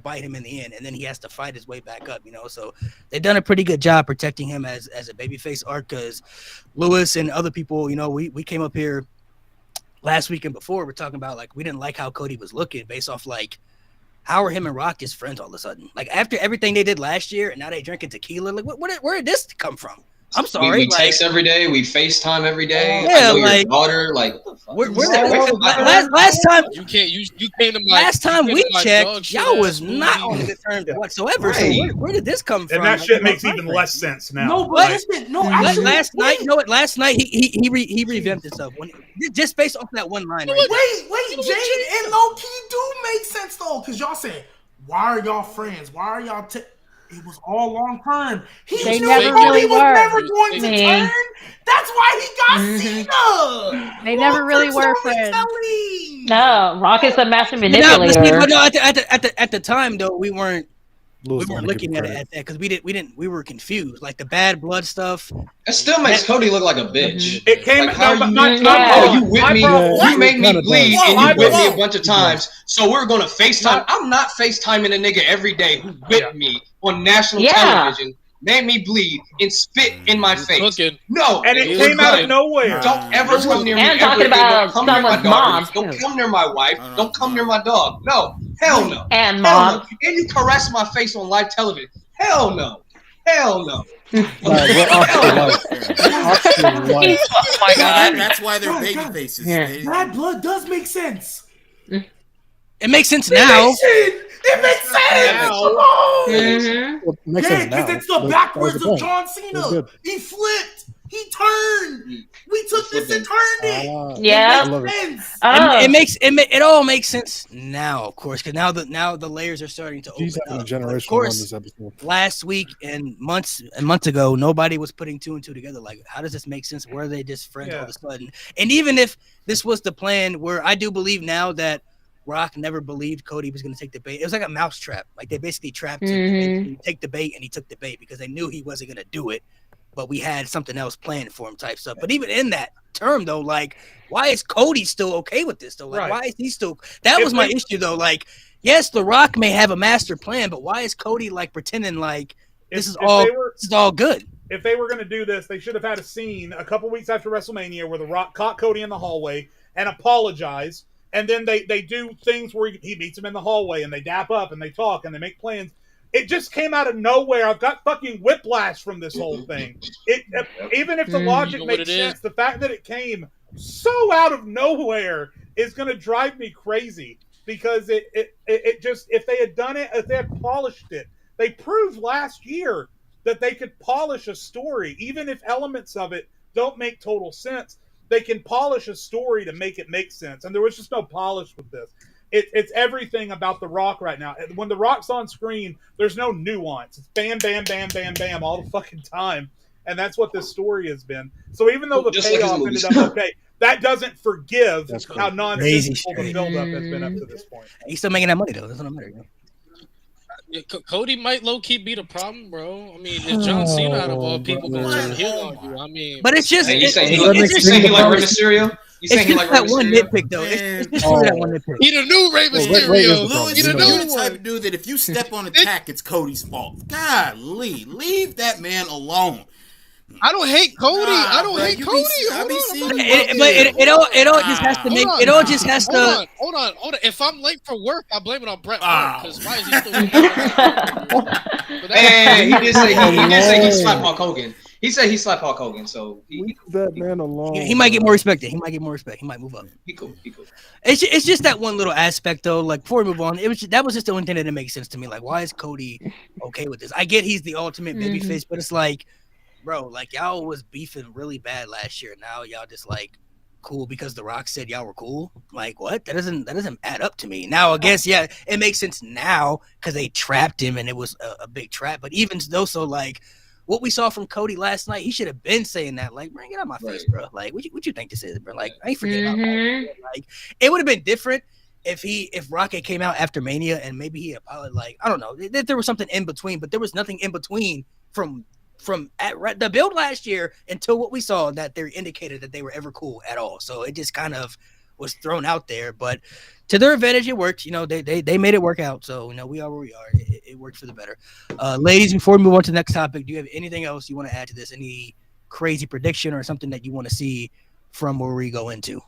bite him in the end, and then he has to fight his way back up, So they've done a pretty good job protecting him as a babyface arc, because Lewis and other people, we came up here last week and before, we're talking about, like, we didn't like how Cody was looking based off, like, how are him and Rock just friends all of a sudden? Like, after everything they did last year, and now they drinking tequila, like, where did this come from? I'm sorry. We text every day. We FaceTime every day. Yeah, I know like, your daughter. Like, last time you came to my last time we checked, y'all was not on good terms whatsoever. Right. So where did this come from? And that shit makes even less sense now. No, but actually, last night he revamped himself just based off that one line. Right wait, Jade and low key do make sense though, because y'all said, why are y'all friends? Why are y'all? It was all long term. He never really was never going to turn. That's why he got Cena. They never really were friends. No, Rock is a master manipulator. No, at the time though, we weren't looking at it at that, because we were confused. Like, the bad blood stuff. It still makes Cody look like a bitch. It came. Like, you whipped me. You made me bleed, and you whipped me a bunch of times. So we're gonna FaceTime. I'm not FaceTiming a nigga every day who whipped me on national television made me bleed, and spit in my face. Cooking. No, And it He came was out of cooking. nowhere. don't ever come near me And ever talking again. Don't about come near my someone's daughter. mom, Don't too. come near my wife. Don't come near my dog. No. Hell no. And Hell no. mom. And you caress my face on live television. Hell no. Hell no. Right, we're opposite life. Opposite life. Oh my god. That's why they're baby God. faces. Yeah. Bad blood does make sense. It makes sense It now. makes sense. It makes sense. Now. Come on. Mhm. Well, it makes Yeah, sense now. because it's the but that was backwards the of point. John We're Cena. good. He flipped. He turned. We took this and turned it. Ah, Yeah. I love it. Sense. It all makes sense now, of course, because now the layers are starting to He's open having a up. But of generational run course, this episode. last week and months ago, nobody was putting two and two together. Like, how does this make sense? Where are they just friends all of a sudden? And even if this was the plan, where I do believe now that Rock never believed Cody was going to take the bait. It was like a mousetrap. Like, they basically trapped him to basically take the bait, and he took the bait because they knew he wasn't going to do it. But we had something else planned for him type stuff. But even in that term, though, like, why is Cody still okay with this, though? Like, Right. why is he still – that was my issue, though. Like, yes, The Rock may have a master plan, but why is Cody, like, pretending like this is all good? If they were going to do this, they should have had a scene a couple weeks after WrestleMania where The Rock caught Cody in the hallway and apologized. And then they do things where he meets him in the hallway and they dap up and they talk and they make plans. It just came out of nowhere. I've got fucking whiplash from this whole thing. Even if the logic makes sense, the fact that it came so out of nowhere is going to drive me crazy because it just, if they had done it, if they had polished it, they proved last year that they could polish a story, even if elements of it don't make total sense. They can polish a story to make it make sense. And there was just no polish with this. It's everything about The Rock right now. When The Rock's on screen, there's no nuance. It's bam, bam, bam, bam, bam all the fucking time. And that's what this story has been. So even though the payoff ended up okay, that doesn't forgive how nonsensical the build-up has been up to this point. He's still making that money, though. That's what I'm matter. Yeah, Cody might low key be the problem, bro. I mean, if John Cena out of all people gonna turn heel on you, I mean, but it's just you saying he like Rey Mysterio? You saying he like Rey Mysterio? One nitpick though. It's just that one nitpick. He the new Rey Mysterio. Louis, you're the type of dude that if you step on a tack, it's Cody's fault. Golly, leave that man alone. I don't hate Cody. I don't hate Cody. It all just has to make. It all just has to. Hold on. If I'm late for work, I blame it on Bret Hart because why is he still? Hey, he did say he slapped Hulk Hogan. He said he slapped Hulk Hogan, so leave that man alone. He might get more respected. He might move up. He cool. It's just that one little aspect though. Like before we move on, that was just the only thing that didn't make sense to me. Like, why is Cody okay with this? I get he's the ultimate babyface, but it's like, bro, like y'all was beefing really bad last year. Now y'all just like cool because The Rock said y'all were cool. Like what? That doesn't add up to me. Now I guess it makes sense now because they trapped him and it was a big trap. But even though so like what we saw from Cody last night, he should have been saying that. Like, man, get out my face, bro. Like, what you think this is, bro? Like, I ain't forgetting. Like, it would have been different if Rocket came out after Mania and maybe he apologized. Like, I don't know, there was something in between, but there was nothing in between from at the build last year until what we saw that they indicated that they were ever cool at all. So it just kind of was thrown out there, but to their advantage, it worked. You know, they made it work out. So, you know, we are where we are. It worked for the better. Ladies, before we move on to the next topic, do you have anything else you want to add to this? Any crazy prediction or something that you want to see from where we go into?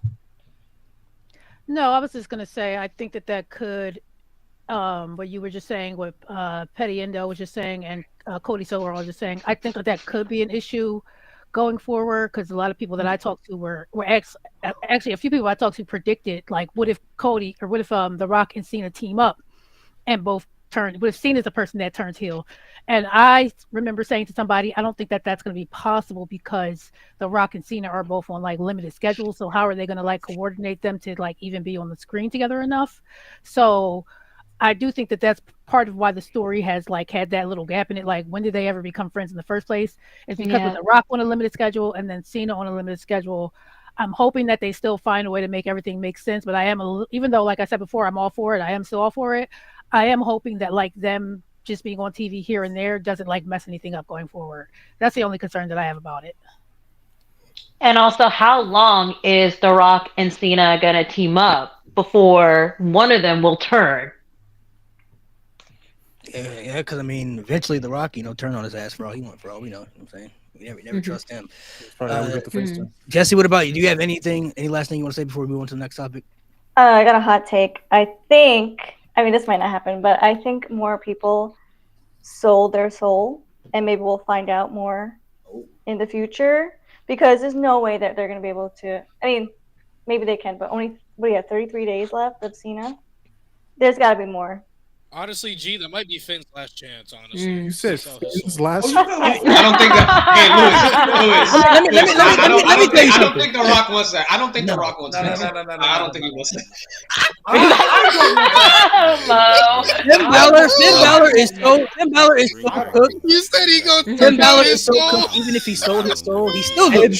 No, I was just going to say, I think that could, what you were just saying, what Petty Endo was just saying, and Cody Silver was just saying, I think that could be an issue going forward, because a lot of people that I talked to were actually a few people I talked to predicted, like, what if Cody or what if The Rock and Cena team up and both turn? What if Cena's the person that turns heel? And I remember saying to somebody, I don't think that's going to be possible because The Rock and Cena are both on like limited schedules. So how are they going to like coordinate them to like even be on the screen together enough? So I do think that's part of why the story has like had that little gap in it. Like, when did they ever become friends in the first place? It's because with The Rock on a limited schedule and then Cena on a limited schedule. I'm hoping that they still find a way to make everything make sense. But I am, even though, like I said before, I'm all for it. I am still all for it. I am hoping that like them just being on TV here and there doesn't like mess anything up going forward. That's the only concern that I have about it. And also, how long is The Rock and Cena going to team up before one of them will turn? Yeah, because I mean, eventually The Rock, turned on his ass for all he went for all we know. You know what I'm saying? We never trust him. That's probably how we got the face turn. Jesse, what about you? Do you have any last thing you want to say before we move on to the next topic? I got a hot take. I mean, this might not happen, but I think more people sold their soul, and maybe we'll find out more in the future, because there's no way that they're going to be able to. I mean, maybe they can, but only, 33 days left of Cena. There's got to be more. Honestly, G, that might be Finn's last chance. Honestly, You said Finn's last. I don't think that. Hey, Louis. Let me tell you I don't something. think The Rock wants that. I don't think The Rock wants that. No. I don't think he wants that. Finn Balor is so cooked. You said he gonna Finn Balor is so cooked. Even if he sold his soul, he's still good.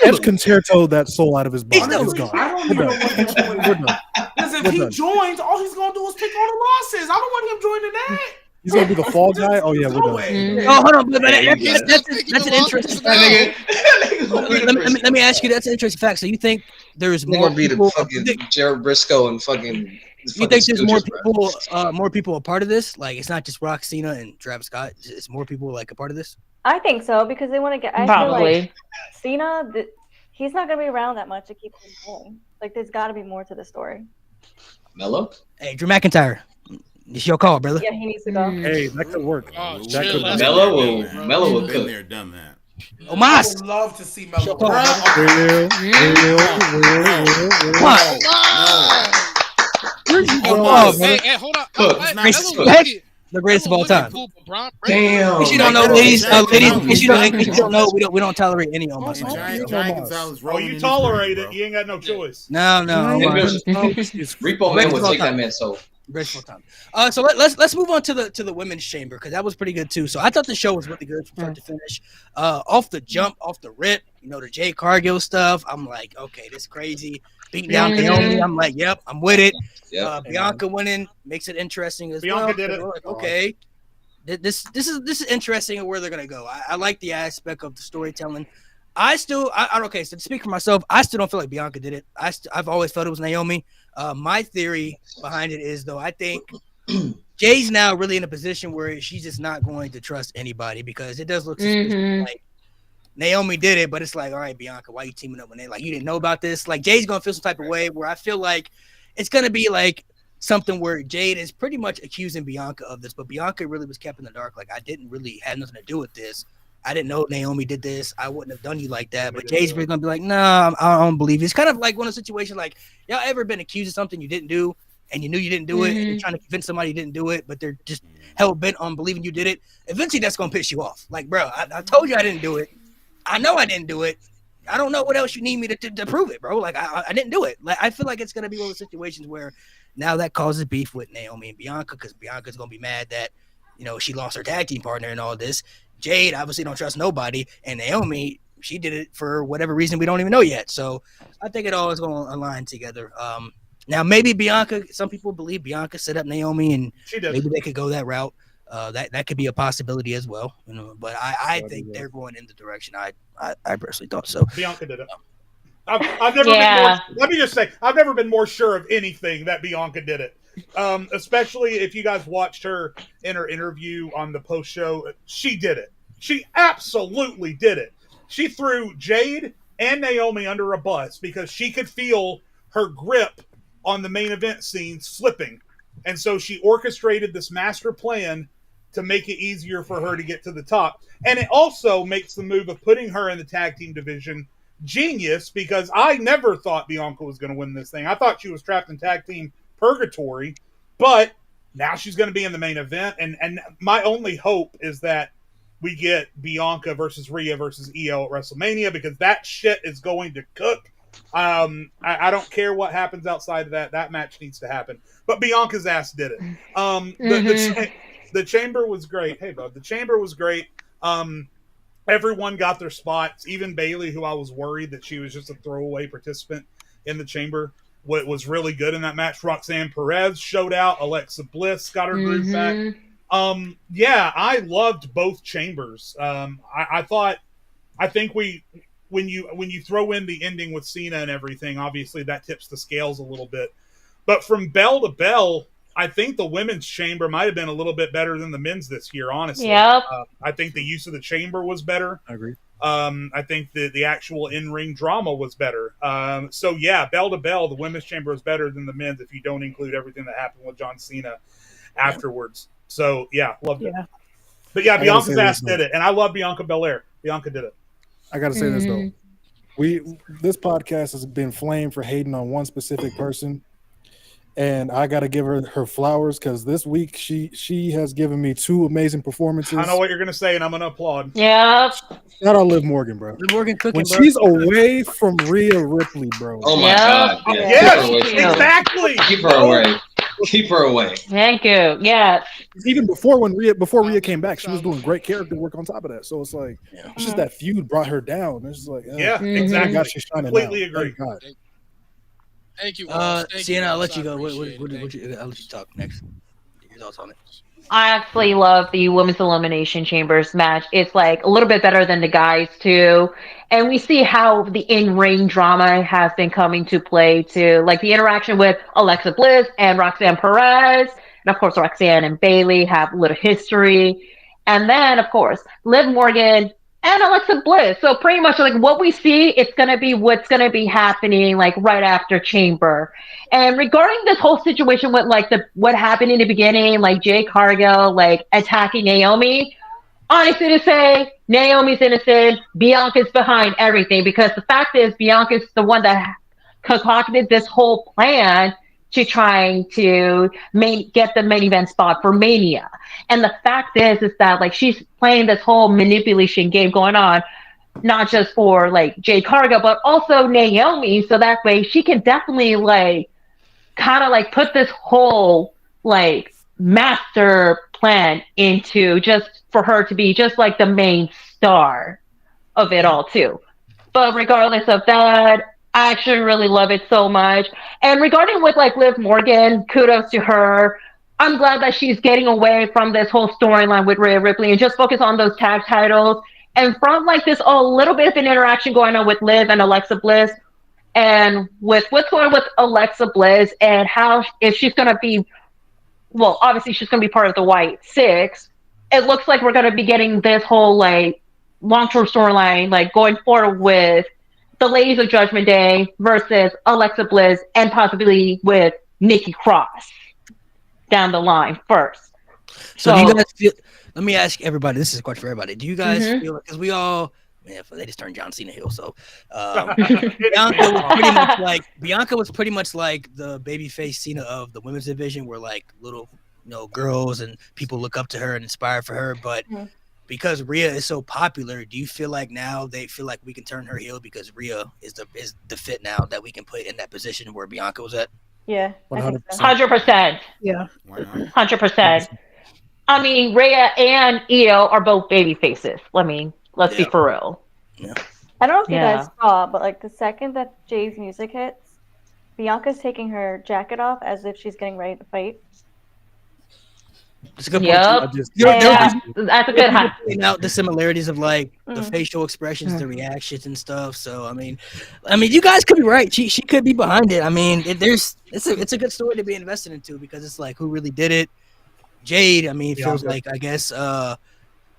Edge concertoed that soul out of his body. He's It's gone. I don't even know what he's doing. We're done. Because if We're he done. joins, all he's gonna do is take all the losses. I don't want him joining that. He's gonna be the fall guy. Oh yeah, we're No done. way. Oh, hold on, but He's that's an interesting fact. Let me ask you. That's an interesting fact. So you think there's They're more gonna be people? the fucking Jared Briscoe and fucking. You think there's more people a part of this? Like, it's not just Rock, Cena, and Travis Scott. It's more people like a part of this. I think so, because they want to get. I feel like Cena, he's not going to be around that much to keep him going. Like, there's got to be more to the story. Mello? Hey, Drew McIntyre, it's your call, brother. Yeah, he needs to go. Hey, that could work. Oh, That shit, could let's- Mello will Been cook. there, done that. Oh, I Mas. would love to see Melo. Come on. Oh, hey, hold on. Cook. Hey, Racist Melo cook. look- The greatest of all Melo look time. cool, but Braun- Damn. If you don't know, ladies, if you don't know, we don't tolerate any of And us. Giant Gonzalez Oh, rolling in you his tolerate grave, it. You ain't got no choice. No. Repo Man would take that man's soul. Graceful time. So let's move on to the women's chamber, because that was pretty good too. So I thought the show was really good from start to finish. Off the jump, off the rip, the Jay Cargill stuff. I'm like, okay, this is crazy. Beating down Naomi. I'm like, yep, I'm with it. Yep. Bianca winning makes it interesting as Bianca well. did it. We're like, okay, this is interesting and where they're gonna go. I like the aspect of the storytelling. Okay. So to speak for myself, I still don't feel like Bianca did it. I've always felt it was Naomi. My theory behind it is, though, I think Jay's now really in a position where she's just not going to trust anybody, because it does look suspicious. Like, Naomi did it, but it's like, all right, Bianca, why are you teaming up with Naomi? Like, you didn't know about this? Like, Jay's gonna feel some type of way, where I feel like it's gonna be like something where Jade is pretty much accusing Bianca of this, but Bianca really was kept in the dark. Like, I didn't really have nothing to do with this. I didn't know Naomi did this. I wouldn't have done you like that. But Jay's really gonna be like, no, I don't believe it. It's kind of like one of the situations, like, y'all ever been accused of something you didn't do, and you knew you didn't do it, and you're trying to convince somebody you didn't do it, but they're just hell bent on believing you did it. Eventually, that's gonna piss you off. Like, bro, I told you I didn't do it. I know I didn't do it. I don't know what else you need me to prove it, bro. Like, I didn't do it. Like, I feel like it's gonna be one of those situations where now that causes beef with Naomi and Bianca, because Bianca's gonna be mad that she lost her tag team partner and all this. Jade obviously don't trust nobody, and Naomi, she did it for whatever reason we don't even know yet. So I think it all is going to align together. Now maybe Bianca. Some people believe Bianca set up Naomi, and maybe they could go that route. That could be a possibility as well. But I think they're going in the direction I personally thought so. Bianca did it. I've never been more, let me just say, I've never been more sure of anything that Bianca did it. Especially if you guys watched her in her interview on the post show, she did it. She absolutely did it. She threw Jade and Naomi under a bus because she could feel her grip on the main event scene slipping. And so she orchestrated this master plan to make it easier for her to get to the top. And it also makes the move of putting her in the tag team division genius, because I never thought Bianca was going to win this thing. I thought she was trapped in tag team purgatory, but now she's going to be in the main event. And my only hope is that we get Bianca versus Rhea versus EO at WrestleMania, because that shit is going to cook. I don't care what happens outside of that. That match needs to happen. But Bianca's ass did it. The chamber was great. Hey, bud, the chamber was great. Everyone got their spots. Even Bayley, who I was worried that she was just a throwaway participant in the chamber, was really good in that match. Roxanne Perez showed out. Alexa Bliss got her groove back. Yeah, I loved both chambers. I think when you throw in the ending with Cena and everything, obviously that tips the scales a little bit. But from bell to bell, I think the women's chamber might have been a little bit better than the men's this year. Honestly, Yep. I think the use of the chamber was better. I agree. I think the actual in ring drama was better. So yeah, bell to bell, the women's chamber is better than the men's if you don't include everything that happened with John Cena afterwards. So yeah, loved it. Yeah. But yeah, I gotta Bianca's say ass this, did it, and I love Bianca Belair. Bianca did it. I got to say this though. Mhm. This podcast has been flamed for hating on one specific person, and I got to give her flowers because this week she has given me two amazing performances. I know what you're gonna say, and I'm gonna applaud. Yep. Shout out Liv Morgan, bro. Liv Morgan cooking, When bro. she's away from Rhea Ripley, bro. Oh my Yep. God! Yeah, Yes, keep her away from her. exactly. Keep her away. Keep her away. Thank you. Yeah. Even before Rhea came back, she was doing great character work on top of that. So it's like it's just that feud brought her down. It's just like Yeah, Mhm. exactly. God, she's shining Completely now. agree. Thank God. Thank you, Ross. Thank Sienna, you, I'll Ross. let you I go. appreciate it. I'll let you talk next. Your thoughts on it. I actually love the women's elimination chambers match. It's like a little bit better than the guys too. And we see how the in-ring drama has been coming to play too. Like the interaction with Alexa Bliss and Roxanne Perez. And of course Roxanne and Bailey have a little history. And then of course Liv Morgan and Alexa Bliss. So pretty much like what we see, it's gonna be what's gonna be happening like right after Chamber. And regarding this whole situation with like what happened in the beginning, like Jay Cargill like attacking Naomi, honestly to say, Naomi's innocent. Bianca's behind everything because the fact is Bianca's the one that concocted this whole plan to trying to get the main event spot for Mania. And the fact is that like she's playing this whole manipulation game going on, not just for like Jade Cargill, but also Naomi. So that way she can definitely like kind of like put this whole like master plan into just for her to be just like the main star of it all too. But regardless of that, I actually really love it so much. And regarding with like Liv Morgan, kudos to her. I'm glad that she's getting away from this whole storyline with Rhea Ripley and just focus on those tag titles. And from like this a little bit of an interaction going on with Liv and Alexa Bliss, and with what's going on with Alexa Bliss and how if she's going to be, well, obviously she's going to be part of the White Six. It looks like we're going to be getting this whole like long-term storyline like going forward with the Ladies of Judgment Day versus Alexa Bliss and possibly with Nikki Cross down the line first. So do you guys feel? Let me ask everybody. This is a question for everybody. Do you guys feel like because we all? Man, they just turned John Cena heel. So Bianca was pretty much like the babyface Cena of the women's division, where like little girls and people look up to her and inspire for her. But because Rhea is so popular, do you feel like now they feel like we can turn her heel because Rhea is the fit now that we can put in that position where Bianca was at? Yeah, I think so. 100%. Yeah. 100%. I mean, Rhea and Io are both baby faces. Let's be for real. Yeah. I don't know if you guys saw, but like the second that Jay's music hits, Bianca's taking her jacket off as if she's getting ready to fight. It's a good point. That's a good high. Out the similarities of like the facial expressions, the reactions and stuff. So I mean, you guys could be right. She could be behind it. I mean, it's a good story to be invested into because it's like who really did it. Jade, I mean, it feels like I guess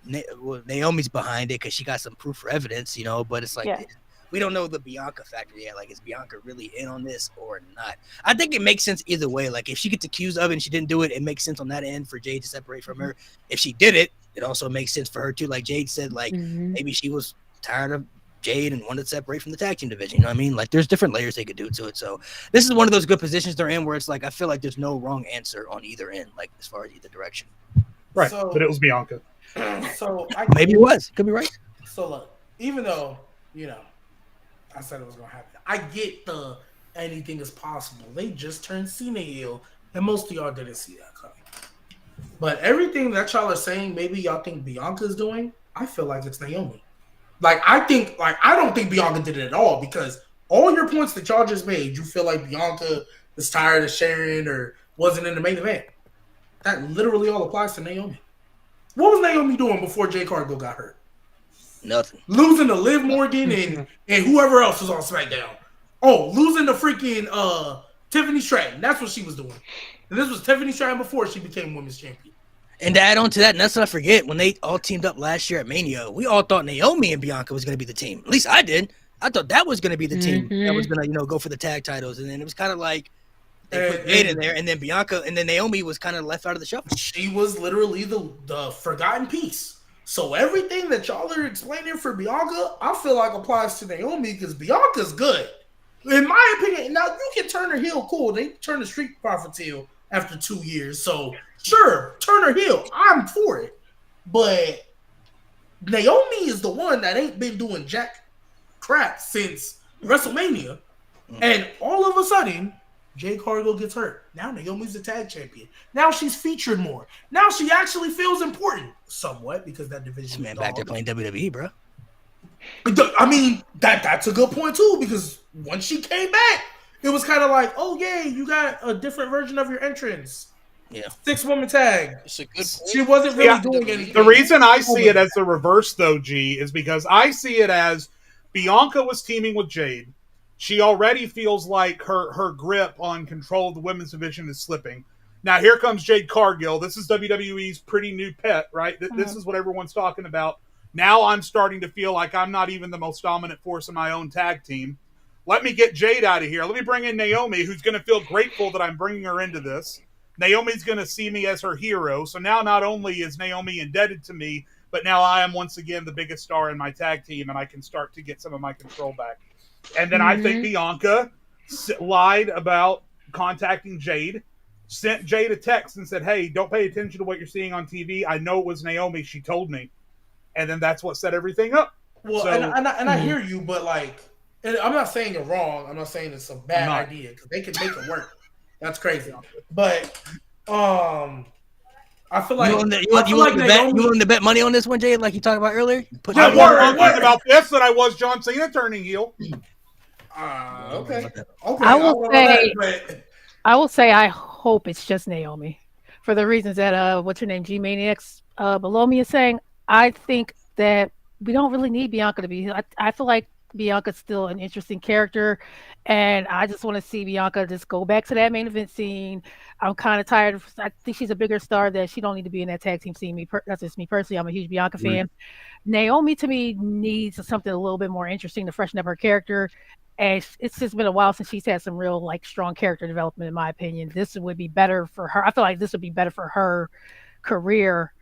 Naomi's behind it because she got some proof for evidence, But it's like we don't know the Bianca factor yet. Like, is Bianca really in on this or not? I think it makes sense either way. Like, if she gets accused of it and she didn't do it, it makes sense on that end for Jade to separate from her. If she did it, it also makes sense for her too. Like Jade said, like maybe she was tired of Jade and wanted to separate from the tag team division. You know what I mean? Like, there's different layers they could do to it. So this is one of those good positions they're in where it's like I feel like there's no wrong answer on either end, like as far as either direction. Right, So- but it was Bianca. So Maybe it was. Could be right. So look, even though I said it was gonna happen, I get the anything is possible. They just turned Cena heel, and most of y'all didn't see that coming. But everything that y'all are saying, maybe y'all think Bianca's doing. I feel like it's Naomi. I don't think Bianca did it at all because all your points that y'all just made, you feel like Bianca is tired of sharing or wasn't in the main event. That literally all applies to Naomi. What was Naomi doing before Jay Cargill got hurt? Nothing. Losing to Liv Morgan and whoever else was on SmackDown. Oh, losing to freaking Tiffany Stratton. That's what she was doing. And this was Tiffany Stratton before she became women's champion. And to add on to that, and let's not forget, when they all teamed up last year at Mania, we all thought Naomi and Bianca was going to be the team. At least I did. I thought that was going to be the team that was going to, go for the tag titles. And then it was kind of like they put Jade in there, and then Bianca, and then Naomi was kind of left out of the shuffle. She was literally the forgotten piece. So everything that y'all are explaining for Bianca, I feel like applies to Naomi because Bianca's good. In my opinion, now you can turn her heel, cool. They turned the Street Profits heel after 2 years. So sure, turn her heel. I'm for it. But Naomi is the one that ain't been doing jack crap since WrestleMania. And all of a sudden, Jade Cargill gets hurt. Now Naomi's the tag champion. Now she's featured more. Now she actually feels important somewhat because that division. Man, back there playing WWE, bro. I mean, that's a good point too, because once she came back, it was kind of like, oh yeah, you got a different version of your entrance. Yeah. 6-woman tag. It's a good point. She wasn't really doing anything. The reason I see it as the reverse, though, G, is because I see it as Bianca was teaming with Jade. She already feels like her grip on control of the women's division is slipping. Now here comes Jade Cargill. This is WWE's pretty new pet, right? This is what everyone's talking about. Now I'm starting to feel like I'm not even the most dominant force in my own tag team. Let me get Jade out of here. Let me bring in Naomi, who's going to feel grateful that I'm bringing her into this. Naomi's going to see me as her hero. So now not only is Naomi indebted to me, but now I am once again the biggest star in my tag team, and I can start to get some of my control back. And then I think Bianca lied about contacting Jade, sent Jade a text and said, hey, don't pay attention to what you're seeing on TV. I know it was Naomi. She told me. And then that's what set everything up. Well, so, and I hear you, but like, and I'm not saying you're wrong. I'm not saying it's a bad idea because they can make it work. That's crazy. But I feel like you willing to bet money on this one, Jay? Like you talked about earlier. I'm more confident about this than I was John Cena turning heel. Okay. I will say I hope it's just Naomi, for the reasons that what's her name, G Maniacs below me is saying. I think that we don't really need Bianca to be. I feel like Bianca's still an interesting character, and I just want to see Bianca just go back to that main event scene. I'm kind of tired. I think she's a bigger star that she don't need to be in that tag team scene. That's just me personally. I'm a huge Bianca fan. Naomi to me needs something a little bit more interesting to freshen up her character. And it's just been a while since she's had some real like strong character development, in my opinion. This would be better for her. I feel like this would be better for her career.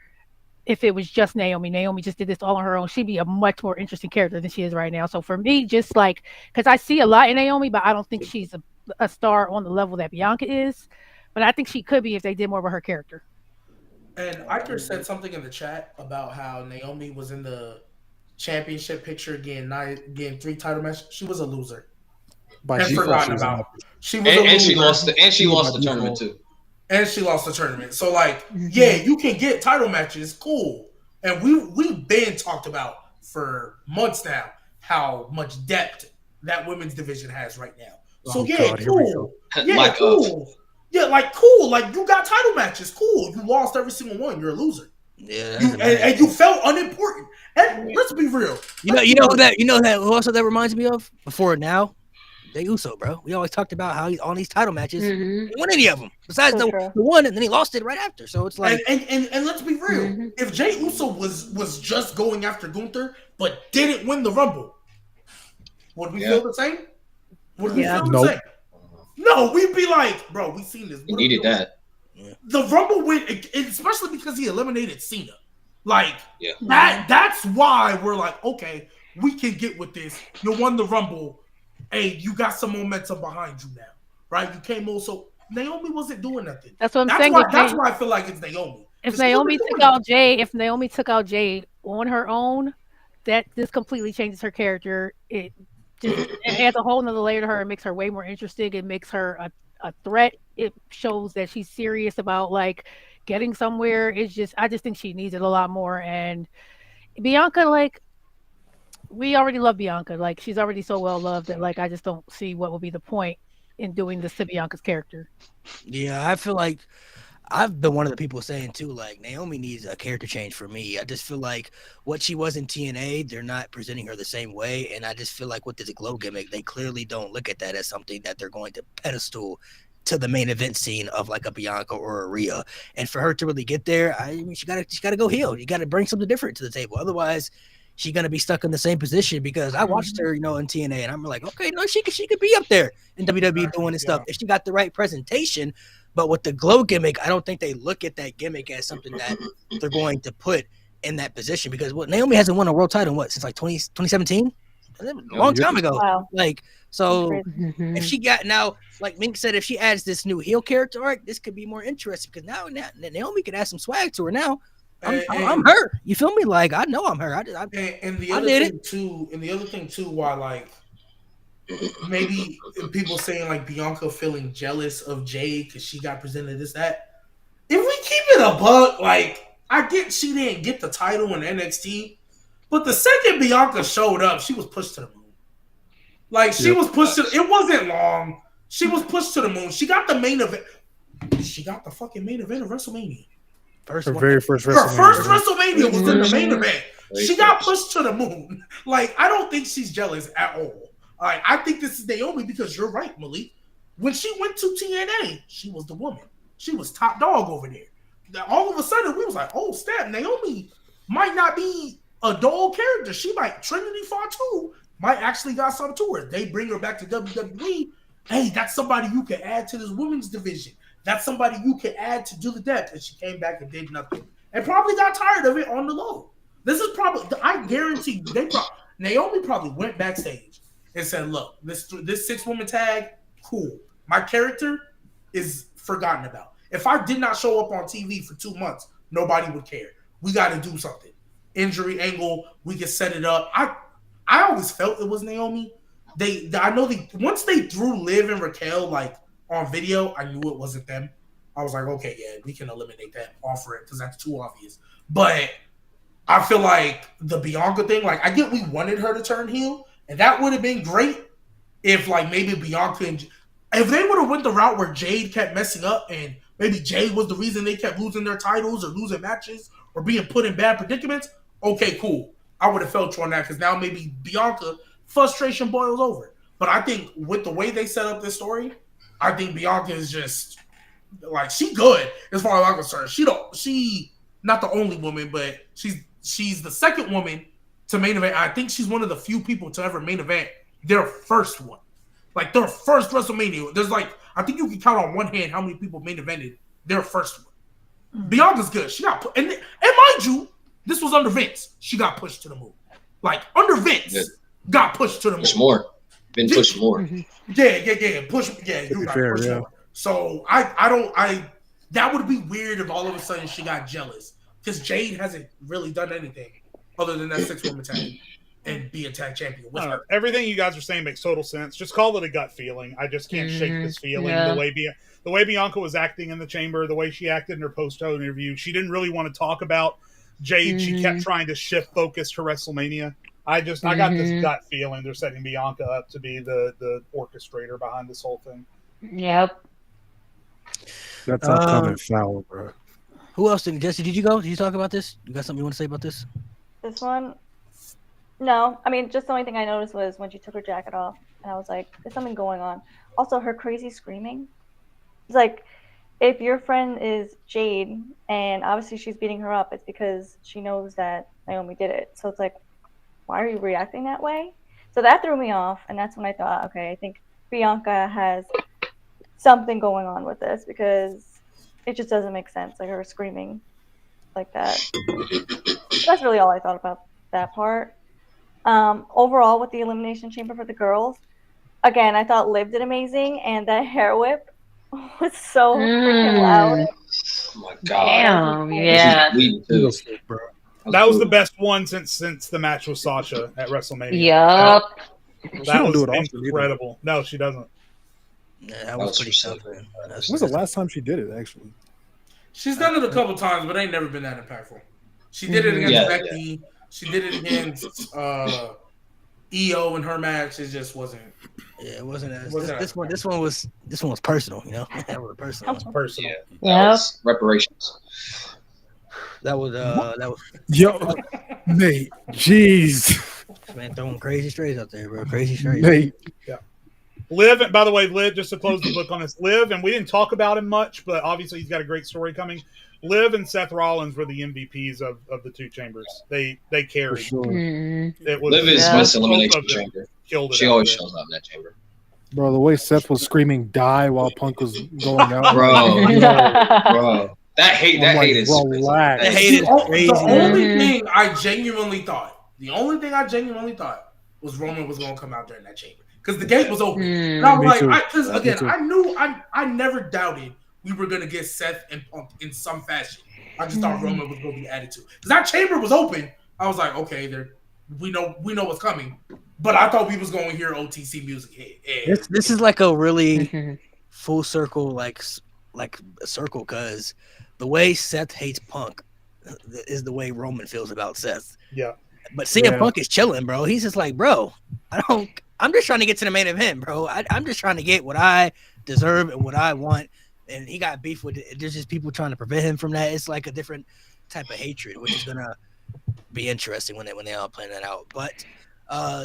If it was just Naomi just did this all on her own, she'd be a much more interesting character than she is right now. So for me, just like, because I see a lot in Naomi, but I don't think she's a star on the level that Bianca is. But I think she could be if they did more with her character. And Iker said something in the chat about how Naomi was in the championship picture getting 3 title matches. She was a loser. And forgotten about. She was a loser. She lost the tournament too. And she lost the tournament. So, like, yeah, you can get title matches, cool. And we've been talked about for months now how much depth that women's division has right now. So, cool. Yeah, cool. Yeah, like, cool. Like, you got title matches, cool. You lost every single one. You're a loser. Yeah, and you felt unimportant. And let's be real. Who also that reminds me of before now? Jey Uso, bro. We always talked about how on these title matches, he didn't win any of them besides the one, and then he lost it right after. So it's like, and let's be real. If Jey Uso was just going after Gunther but didn't win the Rumble, would we feel the same? Would we feel the same? No, we'd be like, bro, we seen this. He needed that. The Rumble win, especially because he eliminated Cena. Like that's why we're like, okay, we can get with this. You won the Rumble. Hey, you got some momentum behind you now, right? You came also. Naomi wasn't doing nothing. That's what I'm saying. That's why I feel like it's Naomi. If Naomi took out Jade on her own, this completely changes her character. It adds a whole nother layer to her. It makes her way more interesting. It makes her a threat. It shows that she's serious about like getting somewhere. I just think she needs it a lot more. And Bianca, like, we already love Bianca. Like, she's already so well loved that like I just don't see what would be the point in doing this to Bianca's character. Yeah, I feel like I've been one of the people saying too, like Naomi needs a character change for me. I just feel like what she was in TNA, they're not presenting her the same way, and I just feel like with this glow gimmick, they clearly don't look at that as something that they're going to pedestal to the main event scene of like a Bianca or a Rhea. And for her to really get there, I mean, she gotta go heel. You gotta bring something different to the table. Otherwise, she's gonna be stuck in the same position. Because I watched her, in TNA, and I'm like, okay, no, she could be up there in WWE doing this stuff if she got the right presentation. But with the glow gimmick, I don't think they look at that gimmick as something that they're going to put in that position. Because Naomi hasn't won a world title since like 2017, a long time ago. Wow. Like, so Mhm. if she got now, like Mink said, if she adds this new heel character arc, this could be more interesting because now Naomi could add some swag to her. Now I'm her. You feel me? Like I know I'm her. And the I other did thing too, why like maybe people saying like Bianca feeling jealous of Jade because she got presented this that. If we keep it a buck, like I get she didn't get the title in NXT, but the second Bianca showed up, she was pushed to the moon. Like she was pushed to. It wasn't long. She was pushed to the moon. She got the main event. She got the fucking main event of WrestleMania. Her very first Her WrestleMania. first WrestleMania was in the main event. Very She got first. pushed to the moon. Like I don't think she's jealous at all. Like I think this is Naomi because you're right, Malik. When she went to TNA, she was the woman. She was top dog over there. All of a sudden, we was like, oh, snap, Naomi might not be a dull character. She might, Trinity Fatu might actually got something to her. They bring her back to WWE. Hey, that's somebody you can add to this women's division. That's somebody you can add to do the depth. And she came back and did nothing. And probably got tired of it on the low. This is probably, I guarantee you, Naomi probably went backstage and said, look, this 6-woman tag, cool. My character is forgotten about. If I did not show up on TV for 2 months, nobody would care. We got to do something. Injury angle, we can set it up. I always felt it was Naomi. I know once they threw Liv and Raquel like on video, I knew it wasn't them. I was like, okay, yeah, we can eliminate that, offer it because that's too obvious. But I feel like the Bianca thing, like I get we wanted her to turn heel, and that would have been great if like maybe Bianca and if they would have went the route where Jade kept messing up and maybe Jade was the reason they kept losing their titles or losing matches or being put in bad predicaments, okay, cool. I would have felt you on that because now maybe Bianca frustration boils over. But I think with the way they set up this story, I think Bianca is just like she good as far as I'm concerned. She not the only woman, but she's the second woman to main event. I think she's one of the few people to ever main event their first one. Like their first WrestleMania. There's like, I think you can count on one hand how many people main evented their first one. Bianca's good. She got put, and mind you, this was under Vince. She got pushed to the moon. Like under Vince, got pushed to the moon. Push more. Been pushed more. Yeah. Push. Yeah, you got pushed more. So that would be weird if all of a sudden she got jealous because Jade hasn't really done anything other than that 6-woman tag and be a tag champion with her. Everything you guys are saying makes total sense. Just call it a gut feeling. I just can't shake this feeling. Yeah. The way Bianca was acting in the chamber, the way she acted in her post-show interview, she didn't really want to talk about Jade. She kept trying to shift focus to WrestleMania. I got this gut feeling they're setting Bianca up to be the orchestrator behind this whole thing. Yep. That's coming foul, bro. Who else Jesse, did you go? Did you talk about this? You got something you want to say about this? This one? No. I mean, just the only thing I noticed was when she took her jacket off, and I was like, there's something going on. Also, her crazy screaming. It's like, if your friend is Jade, and obviously she's beating her up, it's because she knows that Naomi did it. So it's like, why are you reacting that way? So that threw me off, and that's when I thought, okay, I think Bianca has something going on with this, because it just doesn't make sense, like her screaming like that. That's really all I thought about that part. Overall, with the Elimination Chamber for the girls, again, I thought Liv did amazing, and that hair whip was so freaking loud. Oh my god! Damn, yeah. That was the best one since the match with Sasha at WrestleMania. Yup. That was incredible. No, she doesn't. Yeah, that was pretty tough. When was the last time she did it? Actually, she's done it a couple times, but ain't never been that impactful. She did it against Becky. She did it against EO and her match, it just wasn't. Yeah, it wasn't as Wasn't this as one. This one was personal. You know, that was a personal. It's personal. Yeah, that Yep. was reparations. That was Yo, Nate, jeez, man throwing crazy strays out there, bro. Crazy strays. Nate. Liv, by the way, Liv, just to close the book on this, Liv, and we didn't talk about him much, but obviously he's got a great story coming. Liv and Seth Rollins were the MVPs of the two chambers. They For carried. sure. It was Liv is Yeah. Miss Elimination both of them Chamber. killed it She out always there. shows up in that chamber. Bro, the way Seth was screaming "die" while Punk was going out, Bro, I'm like, yo, Bro, that hate I'm like, is relax. That hate is crazy. The only Mhm. thing I genuinely thought, was Roman was gonna come out during that chamber because the gate was open. Mm. And I was Me like, too. because Me again, too. I knew I never doubted we were gonna get Seth and Punk in some fashion. I just thought Roman was gonna be added to because that chamber was open. I was like, okay, we know what's coming, but I thought we was going to hear OTC music hit. This is like a really Mhm. full circle, like a circle, because the way Seth hates Punk is the way Roman feels about Seth. Yeah. But CM Yeah. Punk is chilling, bro. He's just like, bro, I'm just trying to get to the main event, bro. I'm just trying to get what I deserve and what I want. And he got beef with it. There's just people trying to prevent him from that. It's like a different type of hatred, which is gonna be interesting when they all plan that out. But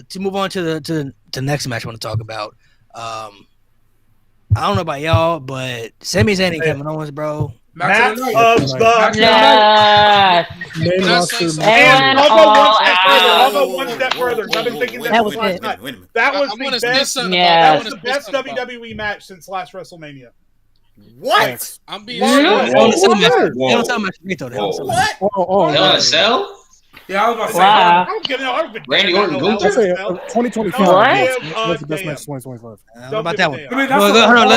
to move on to the next match I want to talk about. I don't know about y'all, but Sami Zayn and Kevin Owens, bro. Match of Match the night. of the Yes. Main Can I roster say match. something? And Went I'll go one all step further. I'll out. go one step further. I've been thinking That was last it. night. Wait a minute. That was I want the to say best. something Yeah. That about was that. the best WWE match since last WrestleMania. What? I'm being What? serious. They don't sell match. Whoa. They don't sell match great though. They don't sell match. What? Oh, Hell in yeah. a Cell? Yeah, I was about to say. Wow. I don't give no. I don't give a Randy damn Orton, about no Gunther? I say Hell in a Cell. 2025. What? That's Give the best a match damn. 2025. I don't know about that one. I mean, that's Hold a on, hard-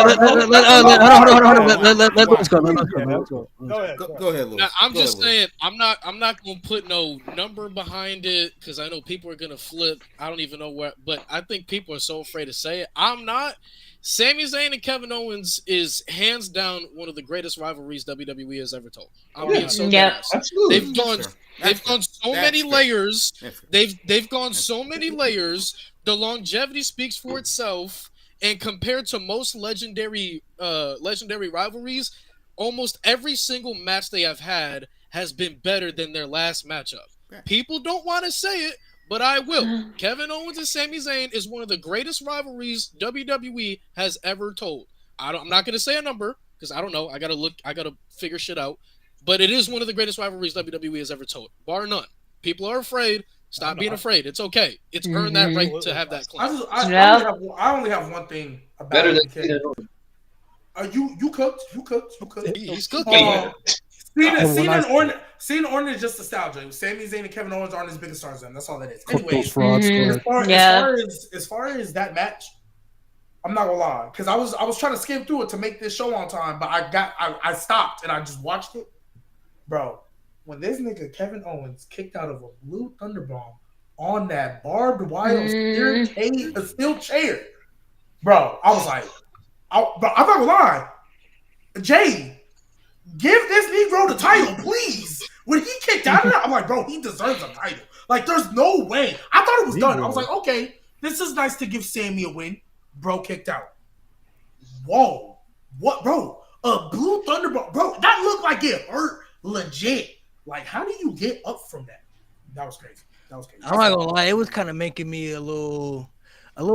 let Lewis go. Let Lewis go. Go ahead. Go ahead, Louis. Now, I'm Go just ahead, Louis. saying, I'm not gonna put no number behind it because I know people are gonna flip. I don't even know what, but I think people are so afraid to say it. I'm not. Sami Zayn and Kevin Owens is hands down one of the greatest rivalries WWE has ever told. I'm being so Yep. honest. Absolutely. They've gone That's fair. they've That's gone fair. so That's many fair. layers. That's fair. They've gone so many layers. The longevity speaks for itself. And compared to most legendary rivalries, almost every single match they have had has been better than their last matchup. People don't want to say it, but I will. Kevin Owens and Sami Zayn is one of the greatest rivalries WWE has ever told. I'm not going to say a number because I don't know. I got to figure shit out. But it is one of the greatest rivalries WWE has ever told, bar none. People are afraid. Stop being afraid. It's okay. It's earned that right to have that claim. I only have one thing about Better it. than because- Cena and Orton. You cooked. He's cooking. Cena and Orton is just nostalgia. Sami Zayn and Kevin Owens aren't as big of stars than that's all that is. Cook those Anyways, frauds. Mhm. Correct. as far as that match, I'm not gonna lie, because I was trying to skim through it to make this show on time, but I stopped and I just watched it, bro. When this nigga Kevin Owens kicked out of a blue thunderbomb on that barbed wire steel chair, bro, I was like, but I'm not gonna lie, Jay, give this Negro the title, please. When he kicked out of that, I'm like, bro, he deserves a title. Like, there's no way. I thought it was done. I was like, okay, this is nice to give Sammy a win. Bro kicked out. Whoa. What, bro? A blue thunderball. Bro, that looked like it hurt legit. Like, how do you get up from that? That was crazy. I'm not gonna lie, it was kind of making me a little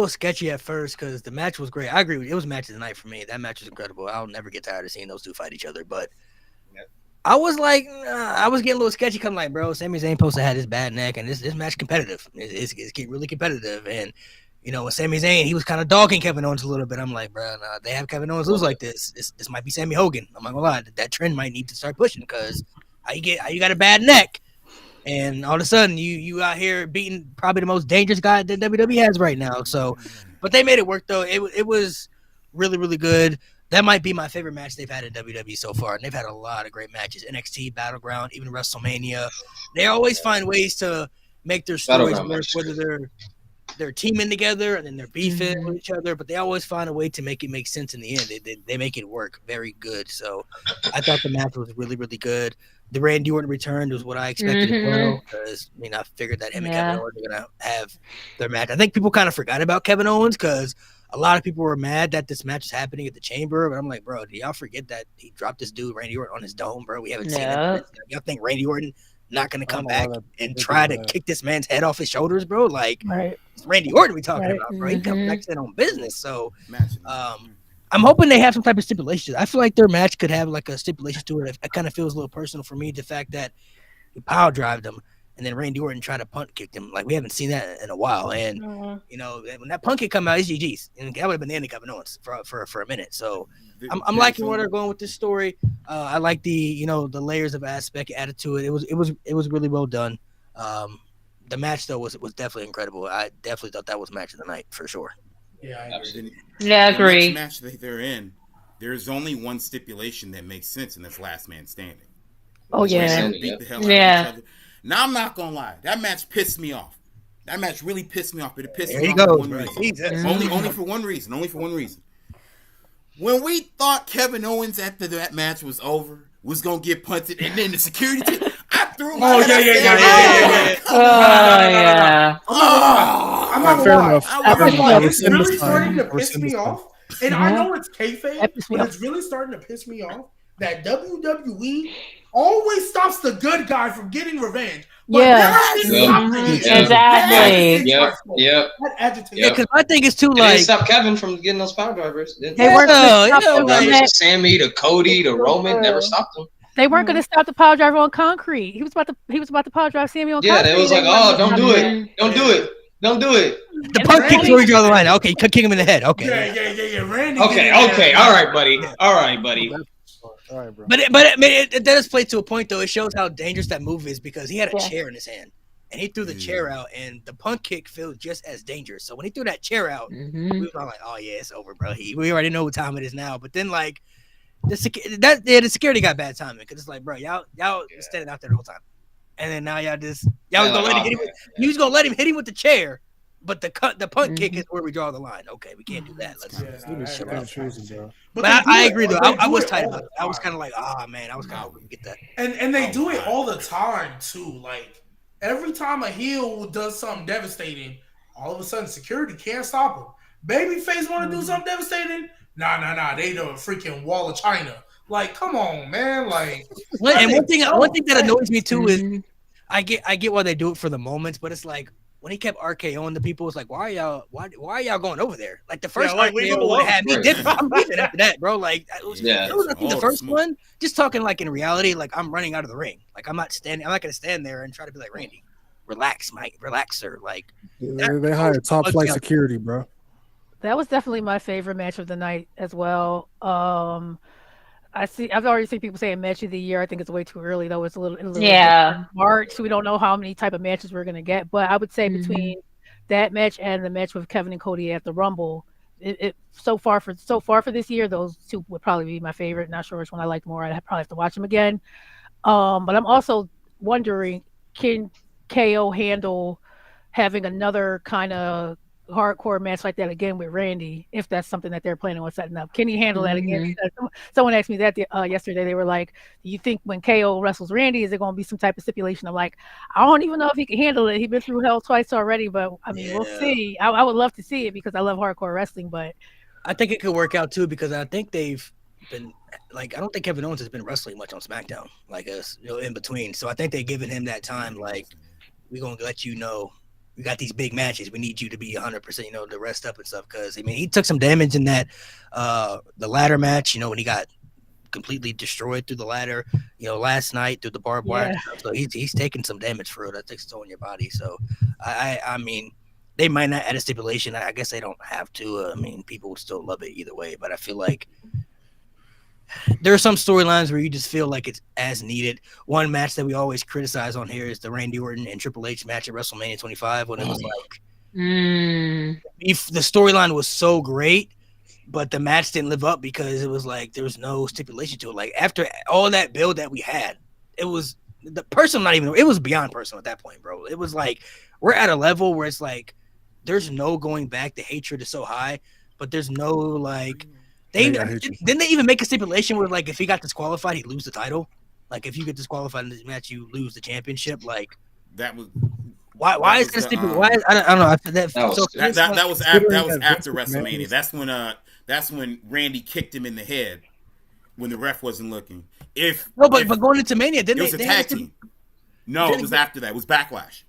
sketchy at first because the match was great. I agree with you. It was match of the night for me. That match was incredible. I'll never get tired of seeing those two fight each other. But I was like, I was getting a little sketchy. Cause I'm like, bro, Sami Zayn supposed to have his bad neck, and this match competitive. It's getting really competitive. And you know, with Sami Zayn, he was kind of dogging Kevin Owens a little bit. I'm like, bro, nah, they have Kevin Owens lose like this. This might be Sammy Hogan. I'm not gonna lie, that trend might need to start pushing because how you got a bad neck. And all of a sudden, you out here beating probably the most dangerous guy that WWE has right now. So, but they made it work though. It was really, really good. That might be my favorite match they've had in WWE so far. And they've had a lot of great matches. NXT, Battleground, even WrestleMania. They always find ways to make their stories work, whether they're teaming together and then they're beefing with each other. But they always find a way to make it make sense in the end. They make it work very good. So I thought the match was really, really good. the Randy Orton return was what I expected as Mhm. well. Because I mean, I figured that him and Kevin Yeah. Owens were gonna have their match. I think people kind of forgot about Kevin Owens because a lot of people were mad that this match is happening at the Chamber. But I'm like, bro, do y'all forget that he dropped this dude Randy Orton on his dome, bro? We haven't seen that. Yeah. Y'all think Randy Orton not gonna I don't come know why back they and did try to that. kick this man's head off his shoulders, bro? Like Right. it's Randy Orton we talking Right. about, bro. He coming back Mhm. to stand on business. So Imagine. I'm hoping they have some type of stipulation. I feel like their match could have like a stipulation to it. It kind of feels a little personal for me. The fact that he power drived him and then Randy Orton tried to punt kick him. Like we haven't seen that in a while. And you know when that punt kick come out, it's GG's, and that would have been the end of Kevin Owens for a minute. So I'm liking where they're going with this story. I like the the layers of aspect added to it. It was really well done. The match though was definitely incredible. I definitely thought that was match of the night for sure. Yeah, I agree. Yeah, I The agree. next match that they're in, there's only one stipulation that makes sense, and that's last man standing. Oh Where yeah. they beat the hell out of Yeah. each other. Now I'm not gonna lie, that match pissed me off. That match really pissed me off, but it pissed There me you off go, for one bro. reason. Jesus. Only for one reason. Only for one reason. When we thought Kevin Owens after that match was over was gonna get punted, and then the security team, I threw my Oh, head yeah, up yeah, there. yeah, yeah, yeah, yeah. Come Oh on. yeah. I'm not Fair gonna lie. enough. I I'm was not gonna lie. like, It's rescind really this time. starting to piss Rescind me this time. off. And I know it's kayfabe, That pissed me but off. it's really starting to piss me off that WWE always stops the good guy from getting revenge. But Yeah. they Yep. stop the Mhm. heel. Yep. Exactly. That agitates my Yep. soul. Yep. That agitates Yeah, Yep. because my thing is too It didn't like stop Kevin from getting those power drivers. They weren't gonna yeah, stop Power them from drivers to that. Sammy to Cody to Roman never stopped them. They weren't gonna stop the power driver on concrete. He was about to power drive Sammy on Yeah, concrete. they was They like, weren't oh, gonna don't stop do that. it, don't do it, don't do it. the And punt then kick's Randy- where we draw the line. Okay, kick him in the head. Okay, Yeah. Randy. Okay, get in there. okay, all right, buddy, all right, buddy. All right, bro. But it does play to a point though. It shows how dangerous that move is because he had a Yeah. chair in his hand and he threw the chair out, and the punt kick feels just as dangerous. So when he threw that chair out, Mhm. we were like, "Oh yeah, it's over, bro." We already know what time it is now. But then like the security got bad timing because it's like, bro, y'all standing out there the whole time, and then now y'all was gonna let him hit him. You was gonna let him hit him with the chair, but the punt kick is where we draw the line. Okay, we can't do that. Let's. But I agree though. I was tight about it. I was kind of like, man, I was kind of hoping to get that. And they do it all the time too. Like every time a heel does something devastating, all of a sudden security can't stop him. Babyface want to do something devastating? Nah. They do a freaking wall of China. Like, come on, man. Like, And one thing that annoys me too is Mhm. I get why they do it for the moments, but it's like when he kept RKOing the people, it's like why are y'all going over there? Like the first like, leave him RKO would alone. have me Right. dipping. I'm leaving after that, bro. Like Yeah. it was nothing the All first smoke. one. Just talking like in reality, like I'm running out of the ring. Like I'm not gonna stand there and try to be like Randy. Relax, Mike. Relax, sir. Like They hired top flight security, bro. That was definitely my favorite match of the night as well. I've already seen people saying match of the year. I think it's way too early though. It's a little Yeah. March. We don't know how many type of matches we're gonna get, but I would say between that match and the match with Kevin and Cody at the Rumble, it so far for this year, those two would probably be my favorite. Not sure which one I like more. I'd probably have to watch them again. But I'm also wondering, can KO handle having another kind of hardcore match like that again with Randy, if that's something that they're planning on setting up? Can he handle that again? Because someone asked me that yesterday. They were like, do you think when KO wrestles Randy, is there going to be some type of stipulation? I'm like, I don't even know if he can handle it. He's been through hell twice already, but I mean, we'll see. I would love to see it because I love hardcore wrestling, but I think it could work out too because I think they've been like I don't think Kevin Owens has been wrestling much on SmackDown, like us, in between. So I think they've given him that time. Like we're gonna let you know we got these big matches. We need you to be 100%, to rest up and stuff. Because I mean, he took some damage in that the ladder match. When he got completely destroyed through the ladder. Last night through the barbed wire. So he's taking some damage for it. That takes a toll on your body. So I mean. They might not add a stipulation. I guess they don't have to. I mean, people would still love it either way. But I feel like there are some storylines where you just feel like it's as needed. One match that we always criticize on here is the Randy Orton and Triple H match at WrestleMania 25 when it was like if the storyline was so great, but the match didn't live up because it was like there was no stipulation to it. Like after all that build that we had, it was the person it was beyond personal at that point, bro. It was like we're at a level where it's like there's no going back. The hatred is so high, but there's no like didn't they even make a stipulation where like if he got disqualified, he'd lose the title? Like if you get disqualified in this match, you lose the championship. Like That was why is that stupid? Why I don't know. After that, That was that was after WrestleMania. That's when Randy kicked him in the head when the ref wasn't looking. But going into Mania, didn't it was they? A tag team. No, it was after that. It was Backlash.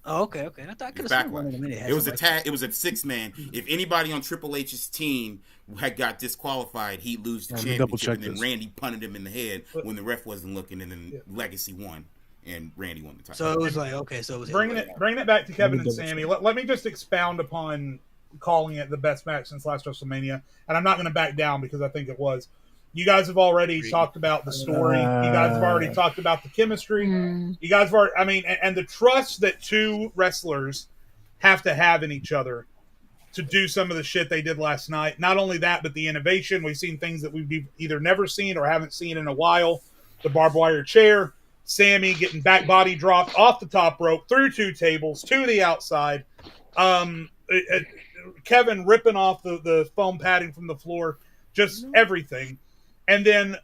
Oh, okay. I thought I could have sworn it was a tag. It was a 6-man. If anybody on Triple H's team had got disqualified, he'd lose the championship. And then Randy punted him in the head when the ref wasn't looking, and then Legacy won, and Randy won the title. So it was like, okay, so it was bringing it back to Kevin and Sammy. Let me just expound upon calling it the best match since last WrestleMania, and I'm not going to back down because I think it was. You guys have already talked about the story. You guys have already talked about the chemistry. You guys have already, and the trust that two wrestlers have to have in each other to do some of the shit they did last night. Not only that, but the innovation. We've seen things that we've either never seen or haven't seen in a while. The barbed wire chair, Sammy getting back body dropped off the top rope, through 2 tables, to the outside. Kevin ripping off the foam padding from the floor. Just everything. And then,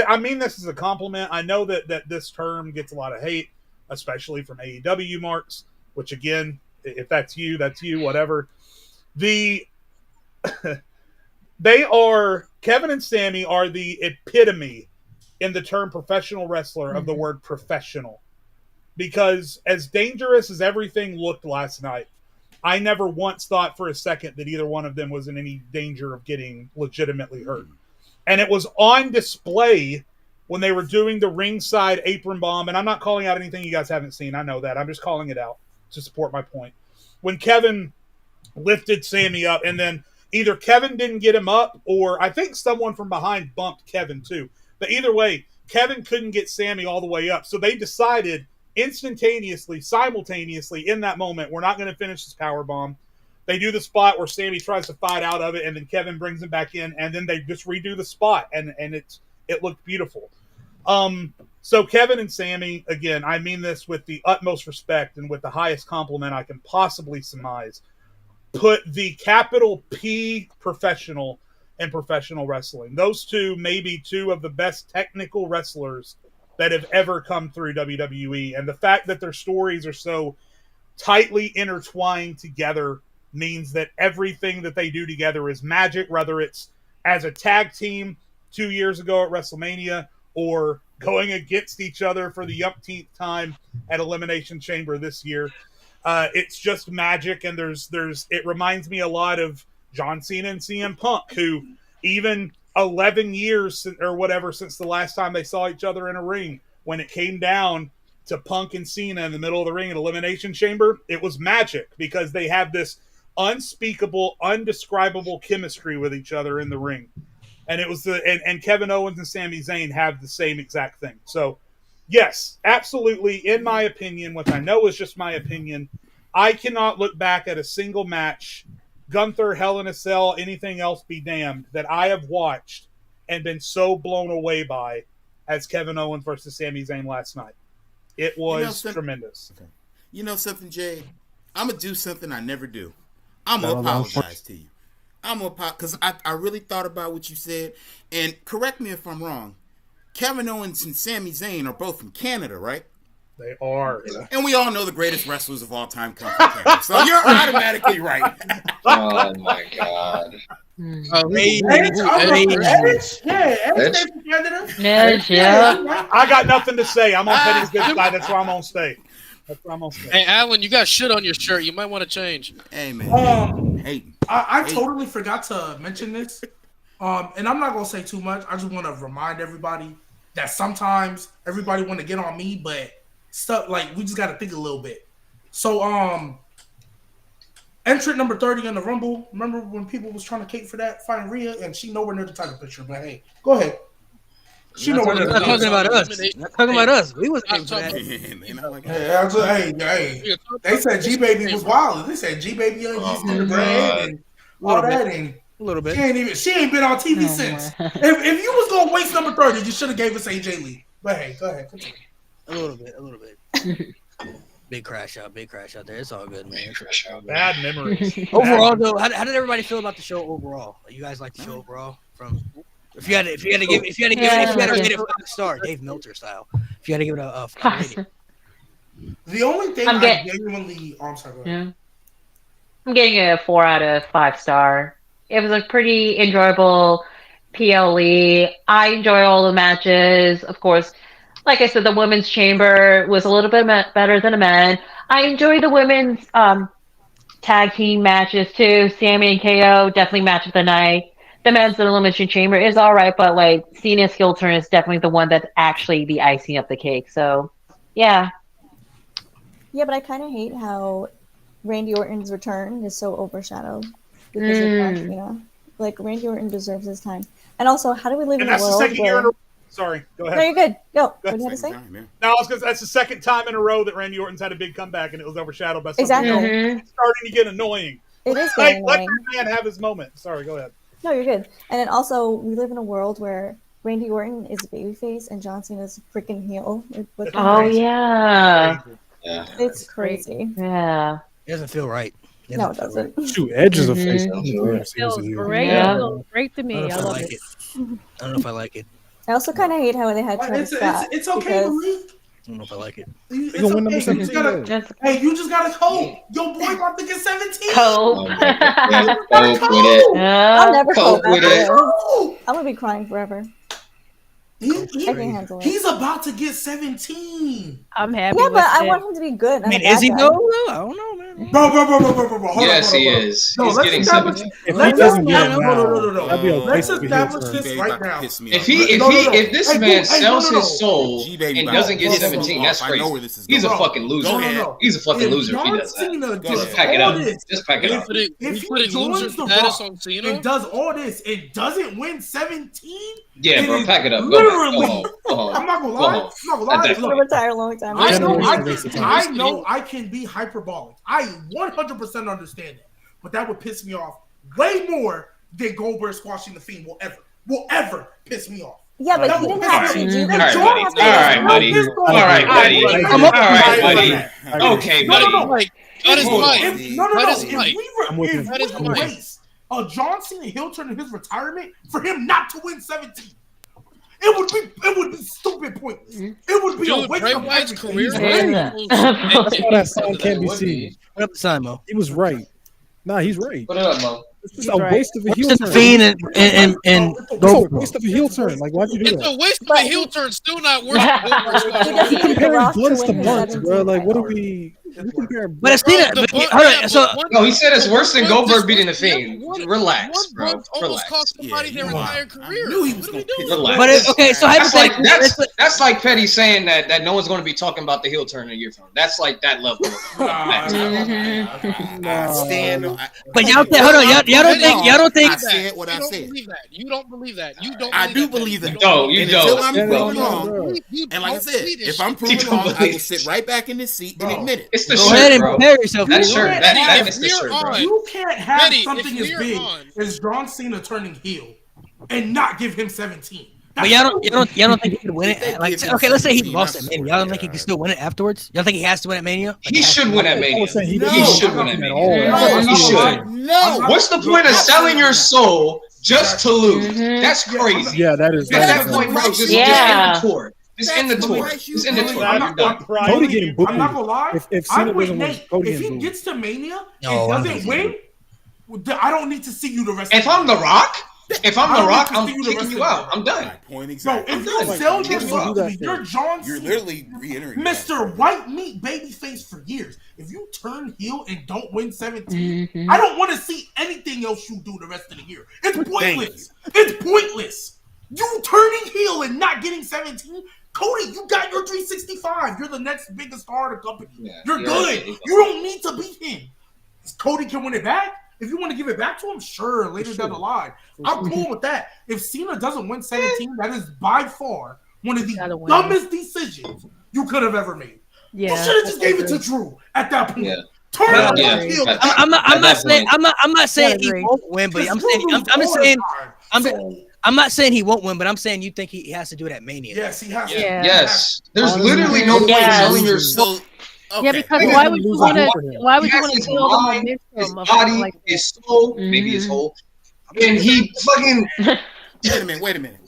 I mean this is a compliment. I know that this term gets a lot of hate, especially from AEW marks, which again, if that's you, whatever. They are, Kevin and Sammy are the epitome in the term professional wrestler of the word professional. Because as dangerous as everything looked last night, I never once thought for a second that either one of them was in any danger of getting legitimately hurt. And it was on display when they were doing the ringside apron bomb. And I'm not calling out anything you guys haven't seen. I know that. I'm just calling it out to support my point. When Kevin lifted Sammy up, and then either Kevin didn't get him up, or I think someone from behind bumped Kevin too. But either way, Kevin couldn't get Sammy all the way up. So they decided instantaneously, simultaneously, in that moment, we're not going to finish this power bomb. They do the spot where Sammy tries to fight out of it, and then Kevin brings him back in, and then they just redo the spot, and it looked beautiful. So Kevin and Sammy, again, I mean this with the utmost respect and with the highest compliment I can possibly surmise, put the capital P professional in professional wrestling. Those two may be two of the best technical wrestlers that have ever come through WWE, and the fact that their stories are so tightly intertwined together means that everything that they do together is magic, whether it's as a tag team 2 years ago at WrestleMania or going against each other for the umpteenth time at Elimination Chamber this year. It's just magic, and it reminds me a lot of John Cena and CM Punk, who even 11 years or whatever since the last time they saw each other in a ring, when it came down to Punk and Cena in the middle of the ring at Elimination Chamber, it was magic because they have this unspeakable, undescribable chemistry with each other in the ring. And it was and Kevin Owens and Sami Zayn have the same exact thing. So, yes, absolutely, in my opinion, which I know is just my opinion, I cannot look back at a single match, Gunther, Hell in a Cell, anything else be damned, that I have watched and been so blown away by as Kevin Owens versus Sami Zayn last night. It was tremendous. Okay. You know something, Jay? I'm going to do something I never do. I'm going to apologize to you. I'm going to apologize because I really thought about what you said. And correct me if I'm wrong. Kevin Owens and Sami Zayn are both from Canada, right? They are. And we all know the greatest wrestlers of all time come from Canada. So you're automatically right. Oh, my God. Edge? Yeah. I got nothing to say. I'm on Petty's good side. That's where I'm going to stay. Hey, Alan, you got shit on your shirt. You might want to change. Hey, man. I totally forgot to mention this. And I'm not going to say too much. I just want to remind everybody that sometimes everybody want to get on me, but stuff like we just got to think a little bit. So, entrant number 30 in the Rumble. Remember when people was trying to cape for that, fighting Rhea, and she nowhere near the title picture. But hey, go ahead. She not nowhere near the talking about us. Not talking about us. We was Hey, they said G Baby was wild. They said G Baby and the brand and all that, and a little bit. She ain't been on TV since. If you was gonna waste number 30, you should have gave us AJ Lee. But hey, go ahead. Continue. A little bit. Big crash out there. It's all good, man. Bad memories. Overall, though, how did everybody feel about the show overall? You guys like the show overall? If you had to give it, rate it 5-star, Dave Milter style. If you had to give it a 5 rating. The only thing I genuinely, I'm sorry. Go ahead. I'm getting it a 4 out of 5-star. It was a pretty enjoyable PLE. I enjoy all the matches. Of course, like I said, the women's chamber was a little bit better than the men. I enjoy the women's tag team matches too. Sammy and KO, definitely match of the night. The men's elimination chamber is all right, but like Cena's heel turn is definitely the one that's actually the icing of the cake. So, yeah. Yeah, but I kind of hate how Randy Orton's return is so overshadowed because of John Cena. Like, Randy Orton deserves his time. And also, how do we live in a world the second year in a row. Sorry, go ahead. No, you're good. Go. What do you have to say? No, because that's the second time in a row that Randy Orton's had a big comeback, and it was overshadowed by something Exactly. else. It's starting to get annoying. It is Like, getting let annoying. that man have his moment. Sorry, go ahead. No, you're good. And then also, we live in a world where Randy Orton is babyface and John Cena's freaking heel. Oh, yeah. Yeah. It's crazy. Yeah. It doesn't feel right. No, it doesn't. Shoot, Edge is a face. It feels great. Yeah. It feels great to me. I love like it. I don't know if I like it. I also kind of hate how they had Travis Scott. It's okay, because- Malik. I don't know if I like it. It's gonna win okay. number You 17. just gotta, hey, you just gotta cope. Your boy about to get 17. Cope. Yeah, cope with it. I'll never Cope cope with after it. this. I'm gonna be crying forever. He- I can't handle it. he's about to get 17. I'm happy. Yeah, with but I it. want him to be good. I mean, is he though? I don't know, man. Bro. Hold Yes, on, he hold on. is. No, He's let's getting establish- 17. If Let's he doesn't get establish- it now, no. that'd be a Let's waste of a heel establish turn. this G-Baby right about to now. piss me If off. he No. if this Hey, man hey, sells no. his soul G-Baby and about doesn't to get piss me 17, off. that's I know crazy. where this is He's a going. fucking loser. Go man. ahead. He's a fucking If loser if he John does that. Cena Go does ahead. Pack it all up. this, Just pack it up. if put he it loser joins the status Rock on Cena. and does all this and doesn't win 17, Yeah, bro, is pack it up. Go literally- home. Go home. I'm not gonna Go lie. home. I'm not gonna At lie. that I'm Look, gonna retire a long time. I know Generation waste of time. I know I can be hyperbolic. I 100% understand that. But that would piss me off way more than Goldberg squashing the Fiend will ever piss me off. Yeah, but That he will didn't piss have me to do off. that. All right, buddy. All right, buddy. All right, buddy. All right, buddy. Okay, buddy. Like, cut his mic. No. Cut his If mic. we Cut his mic. erase a John Cena heel turn in his retirement for him not to win 17, it would be stupid pointless. It would be a Dude, waste Bray of Wyatt's everything. career. That's why that sign can't be Would seen. Put up the sign, Mo. He was right. Nah, he's right. Put it up, Mo. It's just a waste of a heel Just the turn. Fiend and It's a Goldberg. waste of a heel turn. Like, why'd you do It's that? a waste of But a heel turn. Still not worth He doesn't need The Comparing Rock to blunts to win his blunts, 17 bro. Like, what are title. we comparing? But it's Cena. Bro, the But, bun- hold yeah, on. So but one- No, he said it's worse than one Goldberg just- beating the one- Fiend. one- Relax, one bro. almost Relax. cost somebody their Yeah, entire I career. knew he was What are gonna we doing? piss me Relax. but it, okay, so That's like hypothetically, that's like Petty saying that no one's going to be talking about the heel turn in a year from now. That's like that level. I stand. but y'all think, hold on, y'all don't think I said what I You don't said. believe that. You don't believe that. You don't. I do believe that. No, you And don't. until I'm Yeah, proven no, wrong, bro. and like I said, if I'm proven don't wrong, I believe will sit right back in this seat and Bro. admit it. It's the go shirt, ahead and bro. prepare yourself. That You shirt, know? that If is the we're shirt, bro. on- You can't have Betty, something if as we're big on- as John Cena turning heel and not give him 17. But y'all don't think he could win They it? Like, give him okay, let's say he 17, lost I at swear Mania. Y'all don't to think he God. can still win it afterwards? Y'all think he has to win at Mania? Like, He should win at I Mania. was saying he No. He should win didn't at at Mania. all. No, He should. No. What's the point of selling your soul just to lose? That's crazy. Yeah, that is. At that That's point, bro, just Yeah. end the tour. Just end the That's tour. the price you Just end the pay. tour. I'm You're not, done. Cody getting booed. I'm not gonna lie. If Cena I'm with doesn't win, Nate. Cody If he getting booed. gets to Mania No, and I'm doesn't win, I don't need to see you the rest If of I'm The Rock, I'm see you the kicking rest you of out. the I'm done. My point Bro, exactly. if you done. sell Like, yourself do to me, that you're thing. John You're Cena. literally reiterating Mr. White Meat Babyface for years. If you turn heel and don't win 17, Mhm. I don't want to see anything else you do the rest of the year. It's pointless. It's pointless. You turning heel and not getting 17, Cody, you got your 365. You're the next biggest star of the company. Yeah, You're you're good. right. You don't need to beat him. Cody can win it back. If you want to give it back to him, sure, later down the line. I'm cool with that. If Cena doesn't win 17, that is by far one of the Gotta win. dumbest decisions you could have ever made. Yeah. You should have just gave it to Drew at that point. Yeah. Turn Yeah. him Yeah. heel. I'm not saying he agree. won't win, but I'm not saying he won't win, but I'm saying you think he has to do it at Mania. Yes, he has to. Yeah. Yes. There's Honestly, literally no point in Yes. selling your soul. So, okay. Yeah, because Nigga, why would you lose want to? like Why would He you has want to his kill the mind, his momentum of body, something like that? his soul, maybe his whole, and he fucking Wait a minute.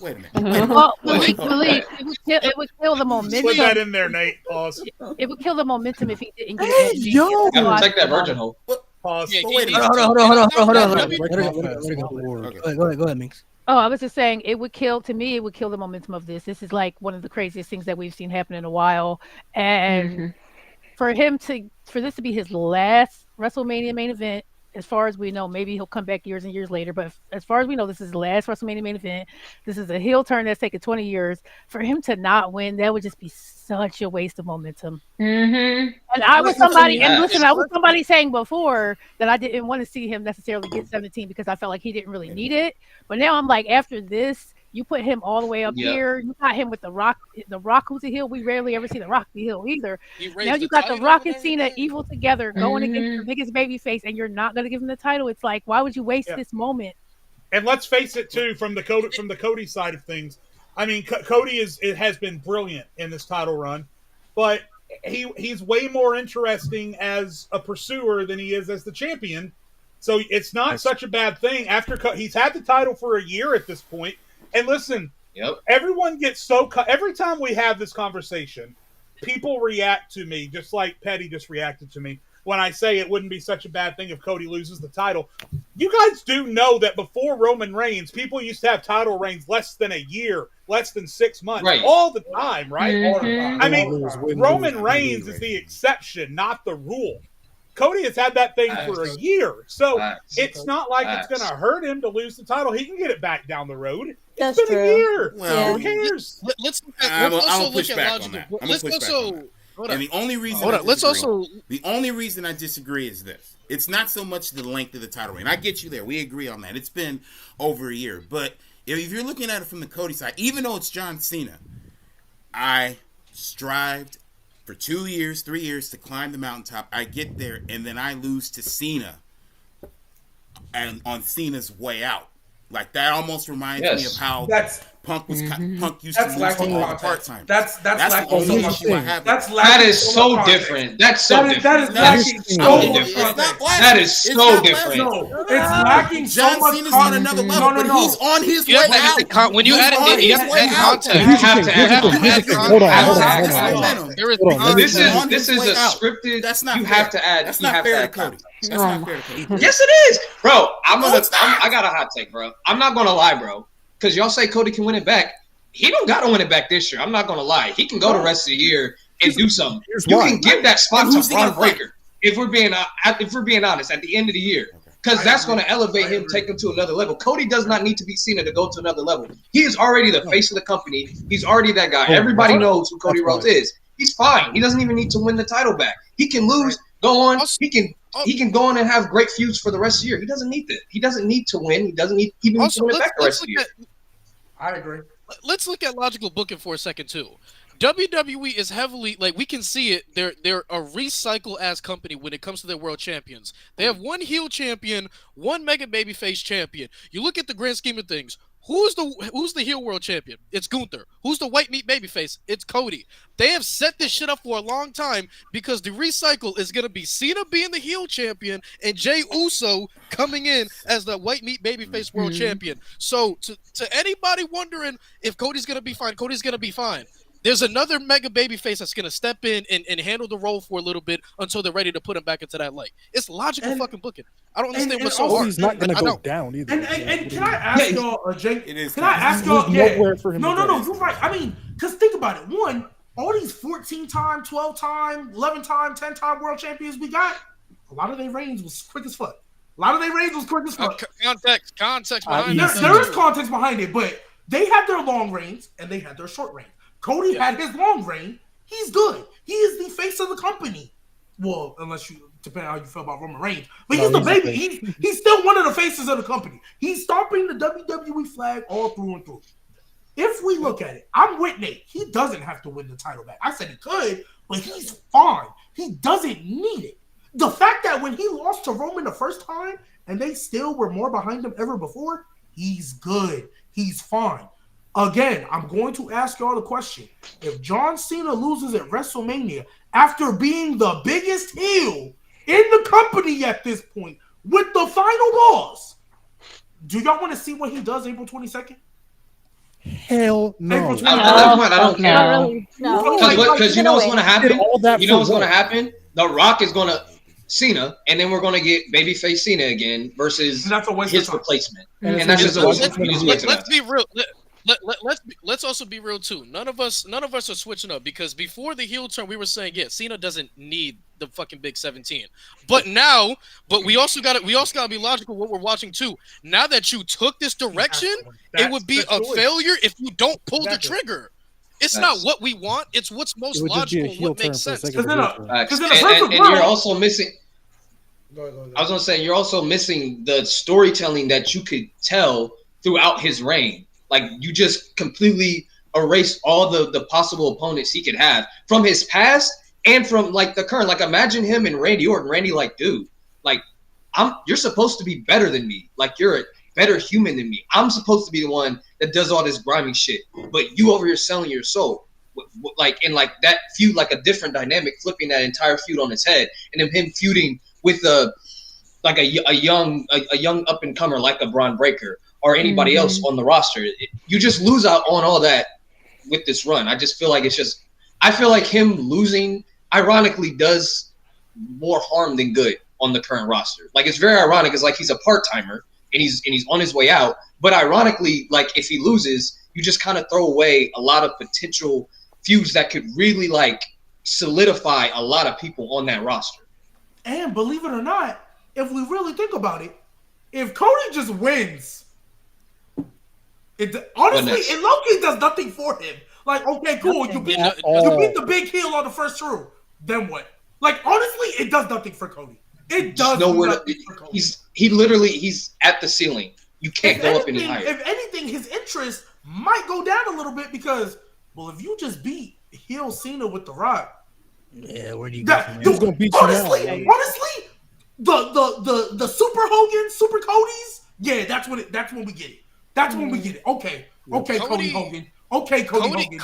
Well, Wait, Malik, it would kill the momentum. Put that in there, Nate. Pause. It would kill the momentum if he didn't get it. yo! gotta protect that virgin hole. Pause. Yeah, But wait a he- minute. Hold on. W- Let her go. Go ahead, Minx. Oh, I was just saying it would kill. To me, it would kill the momentum of this. This is like one of the craziest things that we've seen happen in a while, and for this to be his last WrestleMania main event, as far as we know, maybe he'll come back years and years later, but as far as we know, this is the last WrestleMania main event. This is a heel turn that's taken 20 years. For him to not win, that would just be such a waste of momentum. And I was somebody, and listen, I was somebody saying before that I didn't want to see him necessarily get 17 because I felt like he didn't really need it. But now I'm like, after this, you put him all the way up here. You got him with the Rock. The Rock who's a heel. We rarely ever see the Rock be heel either. Now you got the Rock and Cena evil together going against the biggest baby face, and you're not going to give him the title. It's like, why would you waste this moment? And let's face it, too, from the Cody side of things. I mean, Cody has been brilliant in this title run, but he's way more interesting as a pursuer than he is as the champion. So it's not such a bad thing. He's had the title for a year at this point. And listen, everyone gets every time we have this conversation, people react to me just like Petty just reacted to me when I say it wouldn't be such a bad thing if Cody loses the title. You guys do know that before Roman Reigns, people used to have title reigns less than a year, less than 6 months, all the time, right? I mean, Roman Reigns is the exception, not the rule. Cody has had that thing for a year, so it's not like it's going to hurt him to lose the title. He can get it back down the road. It's been a year. Well, who cares? Let's I'm also gonna look push at back on logical. that. I'm gonna Let's push back also. on that. Hold And on. the only reason Hold on. Let's also. The only reason I disagree is this. It's not so much the length of the title reign. I get you there. We agree on that. It's been over a year. But if you're looking at it from the Cody side, even though it's John Cena, I strived for 2 years, 3 years to climb the mountaintop. I get there, and then I lose to Cena and on Cena's way out. Like, that almost reminds me of how Punk used to lose to all the part-timers. That's the only issue I have. That is so different. That's so different. That is lacking so much context. That is so different. No, it's lacking so John much Cena's on another level, but he's on his way out. When you add it, you have to add context. You have to add Hold on. This is a scripted. That's not you fair. have to add. That's you not have fair to to add Cody. context. That's not fair to Cody. Yes, it is, bro. I got a hot take, bro. I'm not gonna lie, bro. Because y'all say Cody can win it back. He don't got to win it back this year. I'm not gonna lie. He can go the rest of the year and do something. You can give that spot to Braun Breaker if we're being honest at the end of the year. Because that's going to elevate him, take him to another level. Cody does not need to be Cena to go to another level. He is already the face of the company. He's already that guy. Everybody knows who Cody Rhodes is. He's fine. He doesn't even need to win the title back. He can lose, go on. He can go on and have great feuds for the rest of the year. He doesn't need that. He doesn't need to win. He doesn't need even to win it back the rest of the year. I agree. Let's look at logical booking for a second too. WWE is heavily, like, we can see it. They're a recycle ass company when it comes to their world champions. They have one heel champion, one mega babyface champion. You look at the grand scheme of things. Who's the heel world champion? It's Gunther. Who's the white meat babyface? It's Cody. They have set this shit up for a long time because the recycle is gonna be Cena being the heel champion and Jey Uso coming in as the white meat babyface world champion. So to anybody wondering if Cody's gonna be fine, Cody's gonna be fine. There's another mega babyface that's going to step in and handle the role for a little bit until they're ready to put him back into that light. It's logical fucking booking. I don't understand what's so hard. He's not going to go down either. And can I ask y'all, Jake? It is. Can I ask y'all? Nowhere for him. No, you're right. I mean, because think about it. One, all these 14-time, 12-time, 11-time, 10-time world champions we got, a lot of their reigns was quick as fuck. Context behind it. There is context behind it, but they had their long reigns and they had their short reigns. Cody had his long reign. He's good. He is the face of the company. Well, depending on how you feel about Roman Reigns. But he's the baby. He's still one of the faces of the company. He's stomping the WWE flag all through and through. If we look at it, I'm with Nate. He doesn't have to win the title back. I said he could, but he's fine. He doesn't need it. The fact that when he lost to Roman the first time and they still were more behind him ever before, he's good. He's fine. Again, I'm going to ask y'all the question. If John Cena loses at WrestleMania after being the biggest heel in the company at this point with the final loss, do y'all want to see what he does April 22nd? Hell no. April At that 20th. point, I don't care. Not No. really. No. Because you know what's going to Did happen? all that You know for what's going to what? happen? The Rock is going to Cena, and then we're going to get babyface Cena again versus And that's a waste his of time. replacement. And And that's it's just a gonna waste be of time. You just wait till Let's that. be real. Let's also be real too. None of us are switching up because before the heel turn, we were saying, yeah, Cena doesn't need the fucking big 17. But we also got to be logical what we're watching too. Now that you took this direction, it would be a failure if you don't pull the trigger. It's not Facts. what we want. It's what's most It would just be a logical. heel What turn makes for the sense. sake of a heel turn. Facts. in a perfect And you're world- also missing. Go ahead. I was gonna say you're also missing the storytelling that you could tell throughout his reign. Like you just completely erased all the possible opponents he could have from his past and from like the current. Like imagine him and Randy Orton. Randy, like, dude, like you're supposed to be better than me. Like you're a better human than me. I'm supposed to be the one that does all this grimy shit, but you over here selling your soul. Like in like that feud, like a different dynamic, flipping that entire feud on its head, and then him feuding with a young up and comer like a Braun Breaker or anybody else on the roster. You just lose out on all that with this run. I just feel like I feel like him losing ironically does more harm than good on the current roster. Like it's very ironic. It's like he's a part timer and he's on his way out. But ironically, like if he loses, you just kind of throw away a lot of potential feuds that could really like solidify a lot of people on that roster. And believe it or not, if we really think about it, if Cody just wins, honestly, next? it low-key does nothing for him. Like, okay, cool, you beat the big heel on the first row. Then what? Like, honestly, it does nothing for Cody. It does nothing for Cody. He's at the ceiling. You can't go up any higher. If anything, his interest might go down a little bit because, well, if you just beat heel Cena with The Rock, yeah, where do you go from there? Who's gonna beat you honestly, now? honestly, the Super Hogan, Super Cody's, yeah, that's when we get it. That's when we get it. Okay, Cody Hogan. Okay, Cody Hogan.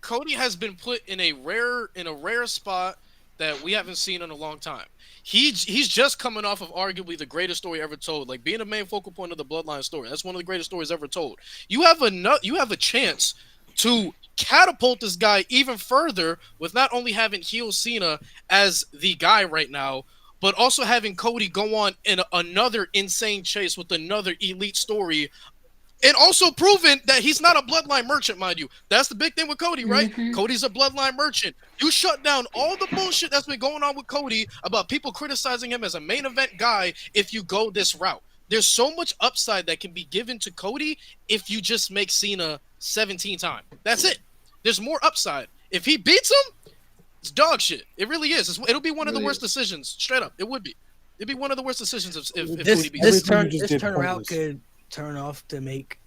Cody has been put in a rare spot that we haven't seen in a long time. He's just coming off of arguably the greatest story ever told, like being a main focal point of the Bloodline story. That's one of the greatest stories ever told. You have a chance to catapult this guy even further with not only having heel Cena as the guy right now, but also having Cody go on in another insane chase with another elite story. And also proven that he's not a bloodline merchant, mind you. That's the big thing with Cody, right? Cody's a bloodline merchant. You shut down all the bullshit that's been going on with Cody about people criticizing him as a main event guy if you go this route. There's so much upside that can be given to Cody if you just make Cena 17 times. That's it. There's more upside. If he beats him, it's dog shit. It really is. It'll be one of the worst decisions. Straight up. It would be. It'd be one of the worst decisions if Cody beats him. This turnaround could turn off to make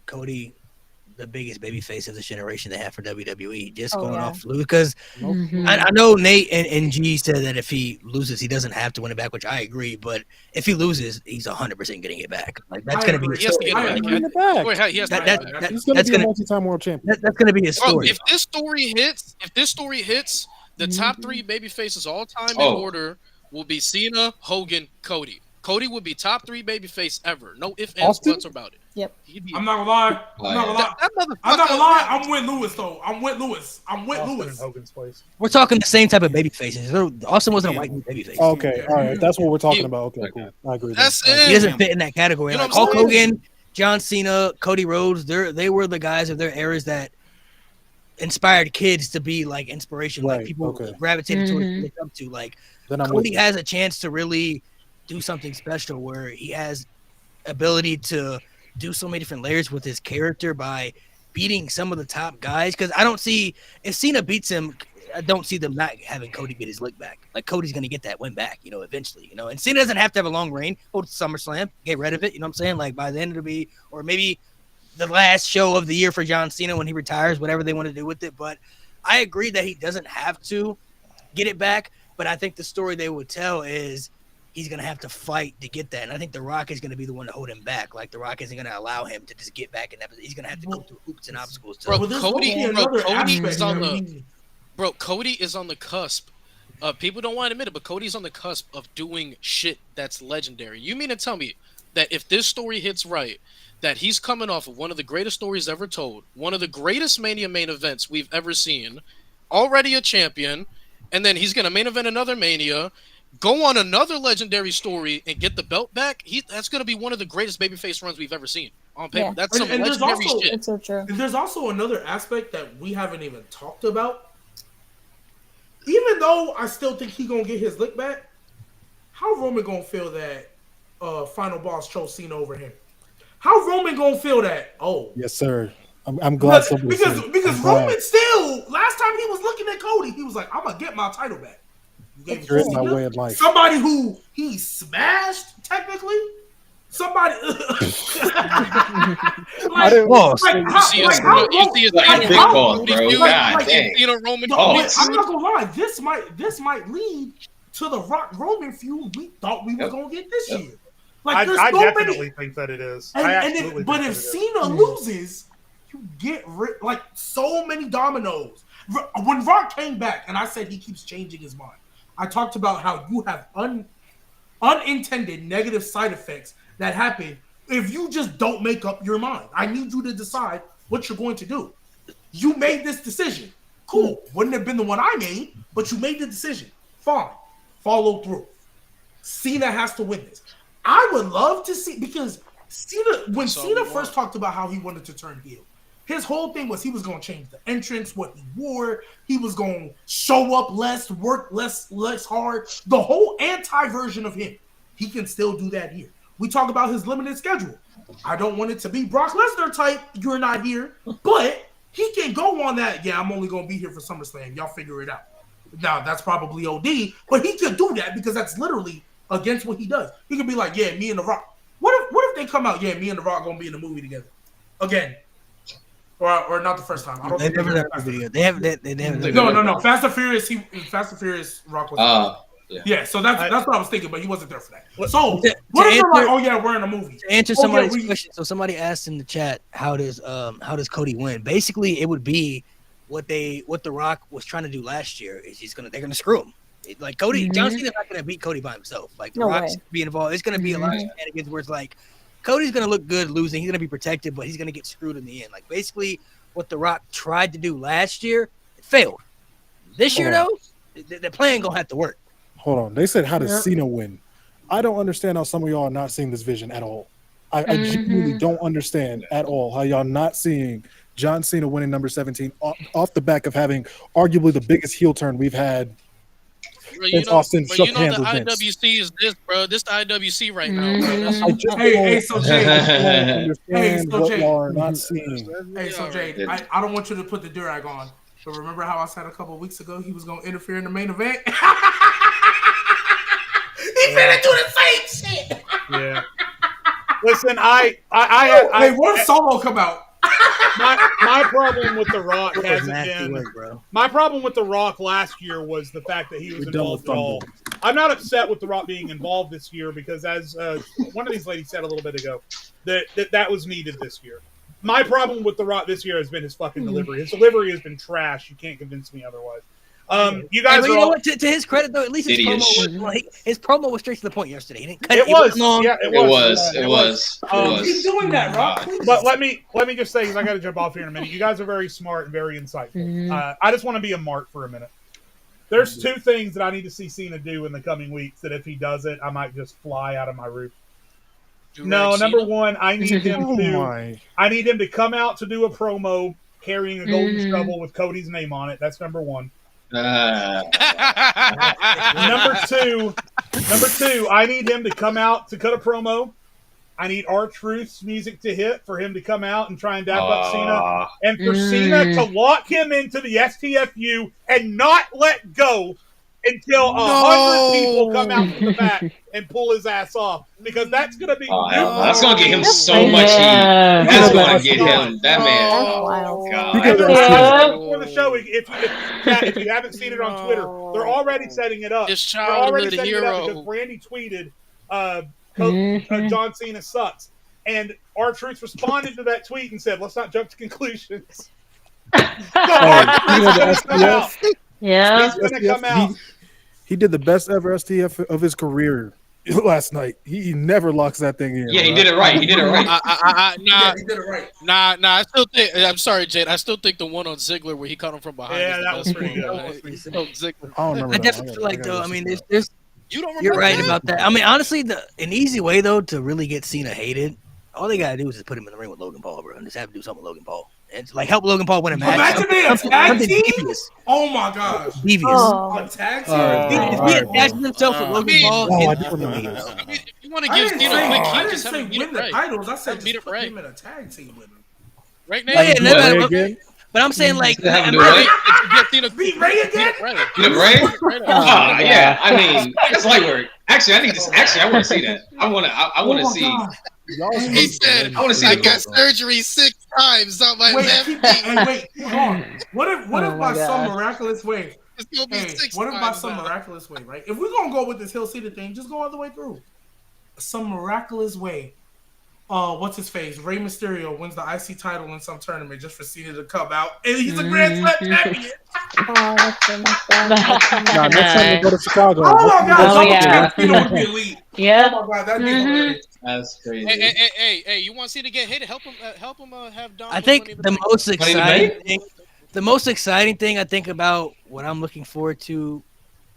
Cody the biggest babyface of this generation they have for WWE. Just going off because I know Nate and G said that if he loses, he doesn't have to win it back, which I agree. But if he loses, he's 100% getting it back. Like that's going to be. He has to get it back. He's going to be a multi-time world champion. That's going to be his story. If this story hits, the top three baby faces all time in order will be Cena, Hogan, Cody. Cody would be top three babyface ever. No ifs, ands, buts about it. Yep. I'm not gonna lie. I'm not gonna lie. I'm with Lewis though. I'm with Lewis. In Hogan's place. We're talking the same type of baby faces. Austin wasn't a white baby face. Okay, all right. That's what we're talking about. Okay, cool. I agree. That's it. He doesn't fit in that category. You know like Hulk Hogan, John Cena, Cody Rhodes, they were the guys of their eras that inspired kids to be like inspiration. Like people gravitated towards what they look up to. Like Cody has a chance to really do something special where he has ability to do so many different layers with his character by beating some of the top guys. Because I don't see if Cena beats him, I don't see them not having Cody get his lick back. Like Cody's gonna get that win back, eventually. And Cena doesn't have to have a long reign. Hold SummerSlam, get rid of it. You know what I'm saying? Like by the end it'll be, or maybe the last show of the year for John Cena when he retires, whatever they want to do with it. But I agree that he doesn't have to get it back. But I think the story they would tell is he's going to have to fight to get that. And I think The Rock is going to be the one to hold him back. Like, The Rock isn't going to allow him to just get back in that position. He's going to have to go through hoops and obstacles. Cody is on the cusp. People don't want to admit it, but Cody's on the cusp of doing shit that's legendary. You mean to tell me that if this story hits right, that he's coming off of one of the greatest stories ever told, one of the greatest Mania main events we've ever seen, already a champion, and then he's going to main event another Mania, go on another legendary story, and get the belt back. That's going to be one of the greatest babyface runs we've ever seen on paper. Yeah. That's some And there's legendary also- shit. It's so true. And there's also another aspect that we haven't even talked about. Even though I still think he gonna get his lick back, how Roman gonna feel that Final Boss chose Cena over him? How Roman gonna feel that? Oh, Yes, sir. I'm glad somebody because said it. because I'm glad. Roman still last time he was looking at Cody, he was like, "I'm gonna get my title back." You gave it You're to in my Cena? way of life. Somebody who he smashed technically. Somebody. I didn't Pause. like, You see a like, Cena- how you see a like, Cena big how- pause, Cody bro. feud, God like, dang. you seen a Roman No, Oh. Cody but I'm feud? not gonna lie. This might lead to the Rock Roman feud we thought we were Yep. gonna get this Yep. year. Like I there's so definitely many. think that it is. And, I and absolutely if, but think if that it is. Cena loses, you get like so many dominoes. When Rock came back, and I said he keeps changing his mind. I talked about how you have unintended negative side effects that happen if you just don't make up your mind. I need you to decide what you're going to do. You made this decision. Cool. Wouldn't have been the one I made, but you made the decision. Fine. Follow through. Cena has to win this. I would love to see, because when That's all Cena we first want. talked about how he wanted to turn heel, his whole thing was he was going to change the entrance, what he wore. He was going to show up less, work less hard. The whole anti-version of him. He can still do that here. We talk about his limited schedule. I don't want it to be Brock Lesnar type, you're not here, but he can go on that, yeah, I'm only going to be here for SummerSlam. Y'all figure it out. Now, that's probably OD, but he could do that because that's literally against what he does. He could be like, yeah, me and The Rock. What if they come out, yeah, me and The Rock going to be in a movie together? Again. Or not the first time. I don't They've think never done a video. They haven't. No. Fast and Furious, Rock was yeah, so that's what I was thinking, but he wasn't there for that. So what if they're like, oh yeah, we're in a movie? To answer Oh, somebody's yeah, question, so somebody asked in the chat, how does Cody win? Basically, it would be what The Rock was trying to do last year. Is they're gonna screw him. Like Cody, John Cena's not gonna beat Cody by himself. Like The No Rock's way. being involved. It's gonna be a lot of shenanigans where it's like Cody's gonna look good losing. He's gonna be protected, but he's gonna get screwed in the end. Like basically, what The Rock tried to do last year, it failed. This year though, the plan gonna have to work. Hold on. They said, how does Cena win? I don't understand how some of y'all are not seeing this vision at all. I genuinely don't understand at all how y'all not seeing John Cena winning number 17 off the back of having arguably the biggest heel turn we've had Bro, since Austin bro, shook you know hands the with Vince. IWC is this, bro. This the IWC right now, bro. That's, I just Hey, so Jay, don't understand so what Jay. y'all are not seeing. hey, so Jay, I don't want you to put the durag on. But remember how I said a couple of weeks ago he was gonna interfere in the main event? He finna do the same shit. Yeah. Listen, I Hey, what if Solo come out? my problem with The Rock That was hasn't nasty been. work, bro. My problem with The Rock last year was the fact that he was We're done involved with at all. I'm not upset with The Rock being involved this year because, as one of these ladies said a little bit ago, that was needed this year. My problem with The Rock this year has been his fucking delivery. His delivery has been trash. You can't convince me otherwise. You guys Hey, but are you know all, what? To his credit, though, at least his promo was straight to the point yesterday. He didn't cut It it. was. Long. Yeah, It was. Keep doing that, Rock. But let me just say, because I got to jump off here in a minute. You guys are very smart and very insightful. I just want to be a mark for a minute. There's two things that I need to see Cena do in the coming weeks. That if he does it, I might just fly out of my roof. No, number one, I need him I need him to come out to do a promo carrying a golden shovel with Cody's name on it. That's number one. Number two, I need him to come out to cut a promo. I need R-Truth's music to hit for him to come out and try and dap up Cena. And for Cena to lock him into the STFU and not let go until 100 people come out from the back and pull his ass off. Because that's going to be... that's going to get him so much heat. That's going to get him... That man... Oh, God. Before the show, if you haven't seen it on Twitter, they're already setting it up. His They're already childhood setting it up hero. because Brandy tweeted, John Cena sucks. And R-Truth responded to that tweet and said, let's not jump to conclusions. Yeah. He's going to come out. He did the best ever STF of his career last night. He never locks that thing in. Yeah, he bro. did it right. He did it right. Yeah, he did it right. Nah. I still think. I'm sorry, Jade. I still think the one on Ziggler where he caught him from behind. Yeah, is the that was best pretty one. good. That was pretty sick. Ziggler. I don't remember. I that. definitely feel like gotta though. I listen mean, to that. there's You don't remember you're right that? about that. I mean, honestly, an easy way though to really get Cena hated, all they gotta do is just put him in the ring with Logan Paul, bro, and just have to do something with Logan Paul, and like help Logan Paul win a match. Imagine they a tag Something team. devious. Oh my gosh. Devious. Oh. A tag team. If he attaches himself with Logan Paul, Oh, I it's do remember devious. that. If you want to I give didn't Cena say, a quick I heat, didn't just have say him beat win him the right. titles. I said Have him beat just it put right. him in a tag team with him. Right now. Yeah, no, Ray no, again? but I'm saying like, Have him do Right, what? Cena Beat Ray again? right. Beat him right? Right. Oh, yeah. I mean, that's light work. Actually, I need to. Actually, I want to see that. I want to. I want to Oh my see. God. Y'all He supposed to said, win I wanna see this the game, got bro. surgery 6 times on my Wait, left keep, knee. hey, wait, hold on. What if Oh by my some gosh. miraculous way, It's gonna be hey, 6 what if by times some now. miraculous way, right? If we're gonna go with this Hill Cedar thing, just go all the way through. Some miraculous way. What's his face? Rey Mysterio wins the IC title in some tournament just for Cena to come out, and he's a Grand Slam champion. Oh, that's so messed up. Nah, next time they go to Chicago. Oh my let's God, do Oh, double yeah. champ Cena would be elite. Yep. Oh my God, that'd be Mhm. hilarious. That's crazy. Hey, you want Cena to get hit? Help him have Dom. I win think Money in the Bank. most Money in the exciting Bank? thing, the most exciting thing I think about what I'm looking forward to,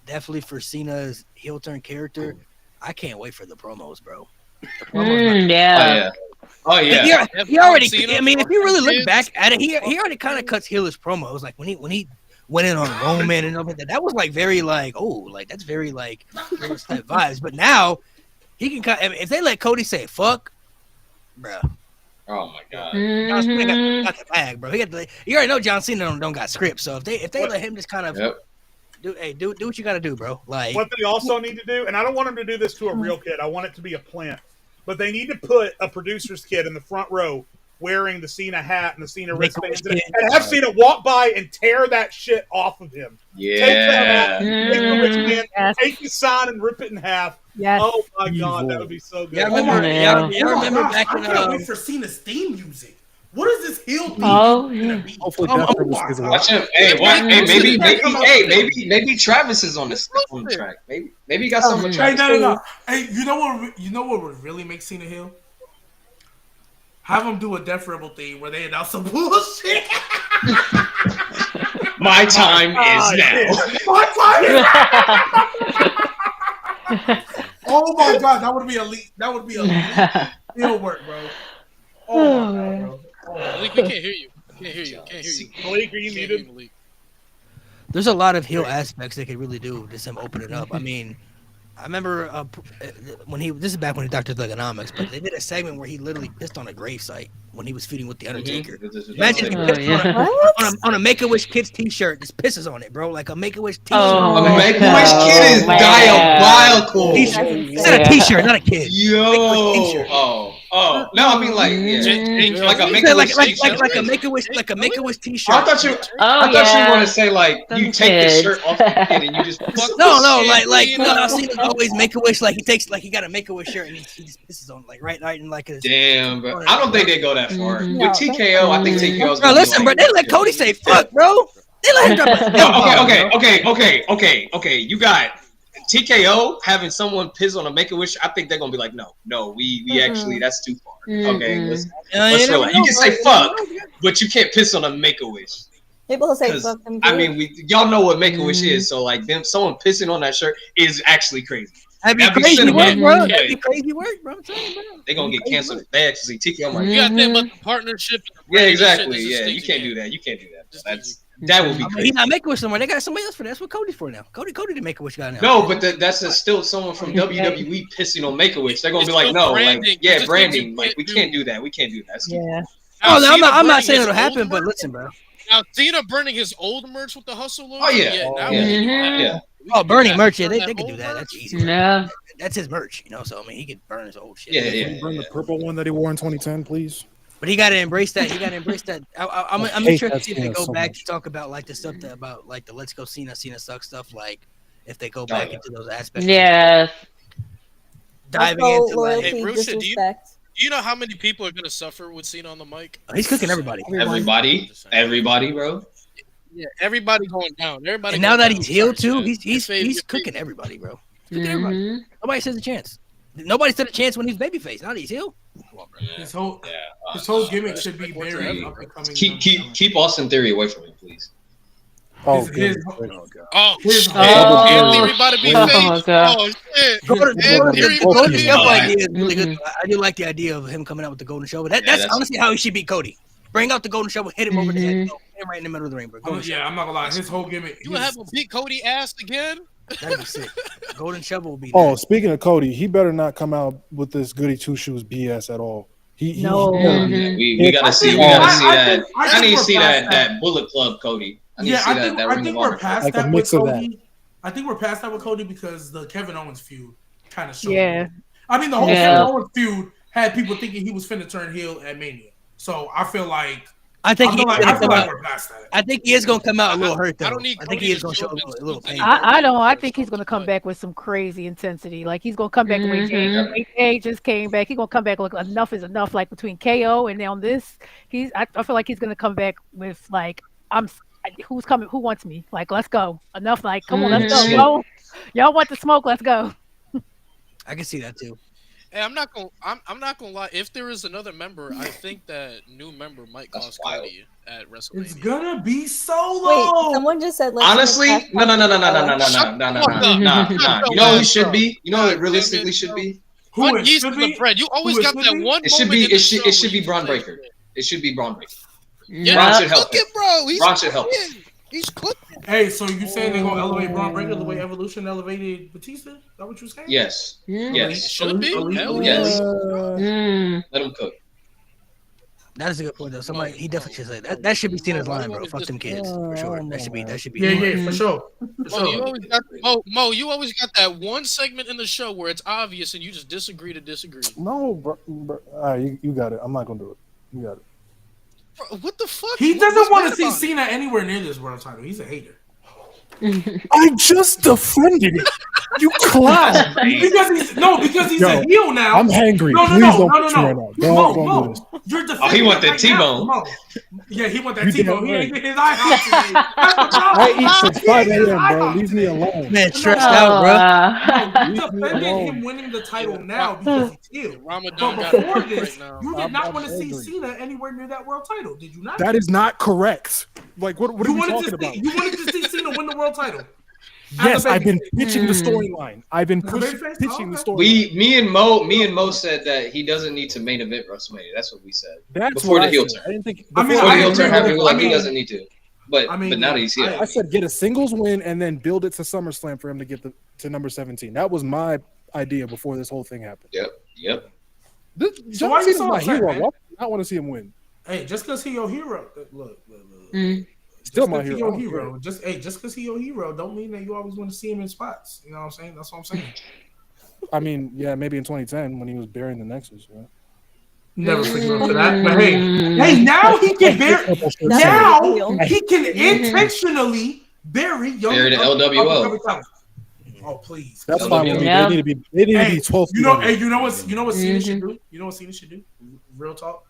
definitely for Cena's heel turn character. I can't wait for the promos, bro. The promos. Oh Yeah. yeah. Oh yeah. He already. Cena, I mean, if you really look kids. back at it, he already kind of cuts heelish promos. Like when he went in on Roman and all that. That was like very like that's very like heelish type vibes. But now he can cut. I mean, if they let Cody say fuck, bro. Oh my God. John Cena Mhm. got the bag, bro. You already know John Cena don't got script. So if they let him just kind of Yep. do what you got to do, bro. Like What they also need to do, and I don't want them to do this to a real kid. I want it to be a plant. But they need to put a producer's kid in the front row wearing the Cena hat and the Cena wristbands and have Cena walk by and tear that shit off of him. Take that Yeah. off, take the wristband, Yes. take the sign and rip it in half. Yes. Oh my God, that would be so good. y'all Oh remember? my Yeah. Y'all Oh my remember gosh, back I in can't wait for Cena's theme music. What is this heel theme Oh, music gonna yeah. be? Hopefully, Oh Death my Trips is God. Watch him. Hey, what? Hey, maybe Travis is on the track. Maybe he got something with Hey, Travis. no. Hey, you know what would really make Cena heel? Have him do a Death Rebel thing where they announce some bullshit. My time is now. Oh my God, that would be elite. That would be elite heel work, bro. Oh my God, bro. Malik, we can't hear you. Can't hear you. Malik, are you Can't hear muted? you, Malik. There's a lot of heel aspects they could really do just him open it up. I mean, I remember when this is back when he doctored economics, but they did a segment where he literally pissed on a gravesite when he was feuding with the Undertaker. Imagine if he Oh, pissed yeah. on a Make-A-Wish Kids t-shirt, just pisses on it, bro, like a Make-A-Wish t-shirt. Oh, A Make-A-Wish kid is man. diabolical. T-shirt. He said a t-shirt, not a kid. Yo. Make-A-Wish t-shirt. Oh. No, I mean like like a He said Make-A-Wish like t-shirt. a Make-A-Wish t-shirt. I thought you Oh, were yeah. going to say like you Them take the kids. shirt off the kid and you just No, like you know, I've seen him always Make-A-Wish, like he got a Make-A-Wish shirt and he just pisses on it, like right in like his. Damn, bro. I don't think they go that far. Mhm. With TKO, I think TKO's Bro, gonna listen, be bro, like, they let Cody say fuck, bro. They let him drop a Okay. You got TKO having someone piss on a Make-A-Wish. I think they're gonna be like, no, we actually that's too far. Okay, let's relax. You can say fuck, but you can't piss on a Make-A-Wish. People will say 'Cause, fuck them. I mean, y'all know what Make-A-Wish is, so like someone pissing on that shirt is actually crazy. That'd be That'd be crazy work, cinematic. bro. Yeah. That'd be crazy work, bro. I'm telling you, bro. They're gonna get canceled. They actually TKO might. You got to think about the partnership. Yeah, This exactly. is Yeah, stage you can't again. do that. You can't do that. Just That would be I mean, crazy. he's not Make-A-Wish somewhere. They got somebody else for that. That's what Cody's for now. Cody didn't Make-A-Wish guy now. No, but that's still someone from WWE pissing on Make-A-Wish. They're gonna It's be like, still no, branding. like, It yeah, just branding. means you Like, can't we do- can't do that. We can't do that. Yeah. Oh, no, Cena I'm not burning saying his it'll happen, old but merch- listen, bro. Now Cena burning his old merch with the hustle logo. Oh, yeah. Now Yeah. we can do Mhm. that. Yeah. We Oh, can do burning that. merch, yeah, Burn they that can do old that. merch. That's easy. Yeah. That's his merch, you know. So I mean, he could burn his old shit. Yeah, Can yeah. you burn the purple one that he wore in 2010, please? But he got to embrace that. He got to embrace that. I'm I hate interested that to see if they Cena go so back much. to talk about like the stuff about like the Let's Go Cena sucks stuff. Like if they go Oh, back yeah. into those aspects, Yes. diving Also, into loyalty, like Hey, Bruce, do you- disrespect. Do you know how many people are going to suffer with Cena on the mic? he's cooking everybody. Everybody, bro. Yeah, everybody going down. Everybody. And now going that down. he's healed Sorry, too, Chad. he's Your fave- he's your cooking fave- everybody, bro. Look at everybody. Mhm. Nobody says a chance. Nobody said a chance when he was babyface. Now that he's heel. Come on, bro. His whole Yeah. his whole gimmick should be What's very that? up and coming. Keep Austin Theory away from him, please. Oh, His- good. Oh god. Oh, His shit. whole- Anthony about to be Oh, fake. God. Oh, shit. Golden Theory Golden about to be Shelf fake. idea is really good. Mm-mm. I do like the idea of him coming out with the Golden Shovel. Yeah, That's that's- honestly how he should beat Cody. Bring out the Golden Shovel, hit him over the head, Mhm. throw him right in the middle of the ring, bro. I'm, Golden Shovel. yeah, I'm not gonna lie. His whole gimmick. You would have him beat Cody ass again? That'd be sick. Golden Shovel will be. Oh, there. speaking of Cody, he better not come out with this goody two shoes BS at all. No. Mhm. We gotta see. We think- gotta see I that. think- I I think need to we're see past that Bullet Club Cody. I need Yeah, to see I that think Ring I of think Honor. we're past Like a that with mix of that. Cody. I think we're past that with Cody because the Kevin Owens feud kind of showed. Yeah. I mean, the whole Yeah. Kevin Owens feud had people thinking he was finna turn heel at Mania. So I feel like I think he's gonna come out. we're past that. I think he is gonna come out a little hurt though. I don't need I think Cody he is to gonna show show a little pain. I don't. I think he's gonna come back with some crazy intensity. Like he's gonna come back the way Jay just came back. He's gonna come back like enough is enough. Like between KO and now this, I feel like he's gonna come back with like who's coming? Who wants me? Like let's go. Enough. Like come on, let's go. Mhm. Y'all want the smoke? Let's go. I can see that too. Hey, I'm not gonna lie. If there is another member, I think that new member might That's cost wild. Cody at WrestleMania. It's gonna be Solo. Wait, someone just said. let's Honestly, go past no. Shut the Nah. You know who it should be? You know who it realistically should be? Who One it yeast should in the be? bread. You always Who it got should that be? one. It should moment be. in the It should show be where Braun you say, Breaker. It should be Braun Breaker. Yeah, Braun Yeah. should help look at bro. He's Braun should help. cooking. He's cooking. Hey, so you saying they're gonna elevate Braun Breaker the way Evolution elevated Batista? Is that what you saying? Yes. Mm. Yes. Should be. Hell Yes. Mm. Let him cook. That is a good point though. Somebody he definitely should say that. That should be Cena's line, bro. Fuck them kids for sure. That should be. Yeah, his line. yeah, for sure. For Mo, you sure. always got Mo, you always got that one segment in the show where it's obvious and you just disagree to disagree. No, bro. All right, you got it. I'm not gonna do it. You got it. Bro, what the fuck? He doesn't What's want bad to see about it? Cena anywhere near this world title. He's a hater. I just defended it. You clown. Because he's Yo, a heel now. I'm hangry. No, Please don't no, put no, you right no. now. Don't do this. You're defending. Oh, he want that right now, T-bone. Mo. Yeah, he want that You T-bone. damn He ain't right. get his IHOP today. That's the problem. I eat since He 5 ain't get his a.m., bro. IHOP Leave me today. alone. Man, stressed out, bro. No, Leave you me defended alone. him winning the title now because he's heel. Ramadan But got before it this, right now. you did I'm not want to see angry. Cena anywhere near that world title. Did you not? That is not correct. Like, what are you we wanted talking to about? see. You wanted to see Cena win the world title. Yes, I've been babyface. pitching the storyline. I've been As a pitching babyface? pitching the Okay. storyline. Me and Mo said that he doesn't need to main event WrestleMania. That's what we said. That's Before what the I heel said. turn. I didn't think. I mean, Before I the heel agree turn with happened, it. like I he mean- doesn't need to. But I mean, but now that he's here, I said get a singles win and then build it to SummerSlam for him to get to number 17. That was my idea before this whole thing happened. Yep. So why John you Cena's so my upset, hero. man? Why do I want to see him win? Hey, just because he your hero, look. Mm. Still Just my 'cause he hero. I your don't hero. care. Just because he your hero, don't mean that you always want to see him in spots. You know what I'm saying? That's what I'm saying. I mean, yeah, maybe in 2010 when he was burying the Nexus. Right? Never forgive him for that. But hey, now he can bear. Now he can intentionally bury young. Bury the LWO. Oh please. That's fine with me. Yeah. They need to be 12. You know what Cena should Mhm. do? You know what Cena should do? Real talk.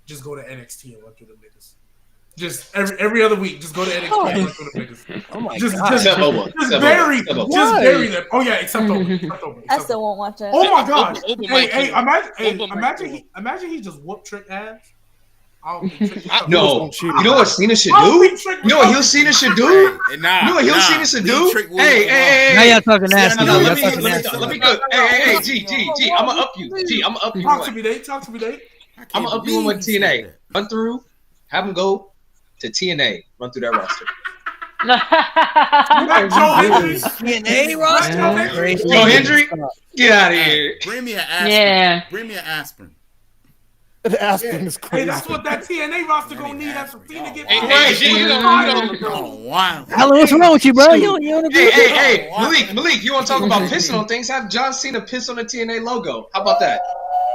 Just go to NXT and run through the niggas. Just every other week, just go to NXT and run through the niggas. Oh my Just, god. just, Step over. just Step bury, over. Step over. just Why? bury them. Oh yeah, except over. I still won't watch it. Oh my god! Open Hey, mic hey, kill. imagine, Open mic kill. imagine he just whooped Trick ass. I don't think Trick. No, Don't cheat. you know what Cena should I don't do? think Trick You know what heel Cena should do? Hey, nah, You know what heel nah. Cena should Leave do? Trick Williams Hey, alone. hey, Now hey, y'all talking nasty. No, Y'all let me talking let nasty. me cook. Hey, G, I'ma up you. G, I'ma up you. Talk to me, Dave. Talk to me, Dave. I can't I'ma up you believe with you said TNA. that. Run through, have him go to TNA. Run through that roster. Back Joe Hendry. TNA roster. Yeah. Crazy. Yo, Hendry, get out of here. Bring me an aspirin. Yeah. Bring me an aspirin. The aspirin is Hey, crazy. that's what that TNA roster gonna need after Cena get Hey, fired. G, you know, Oh, wow. Alan, what's wrong with you, bro? You on the Hey, Malik, you want to talk about pissing on things? Have John Cena piss on the TNA logo. How about that?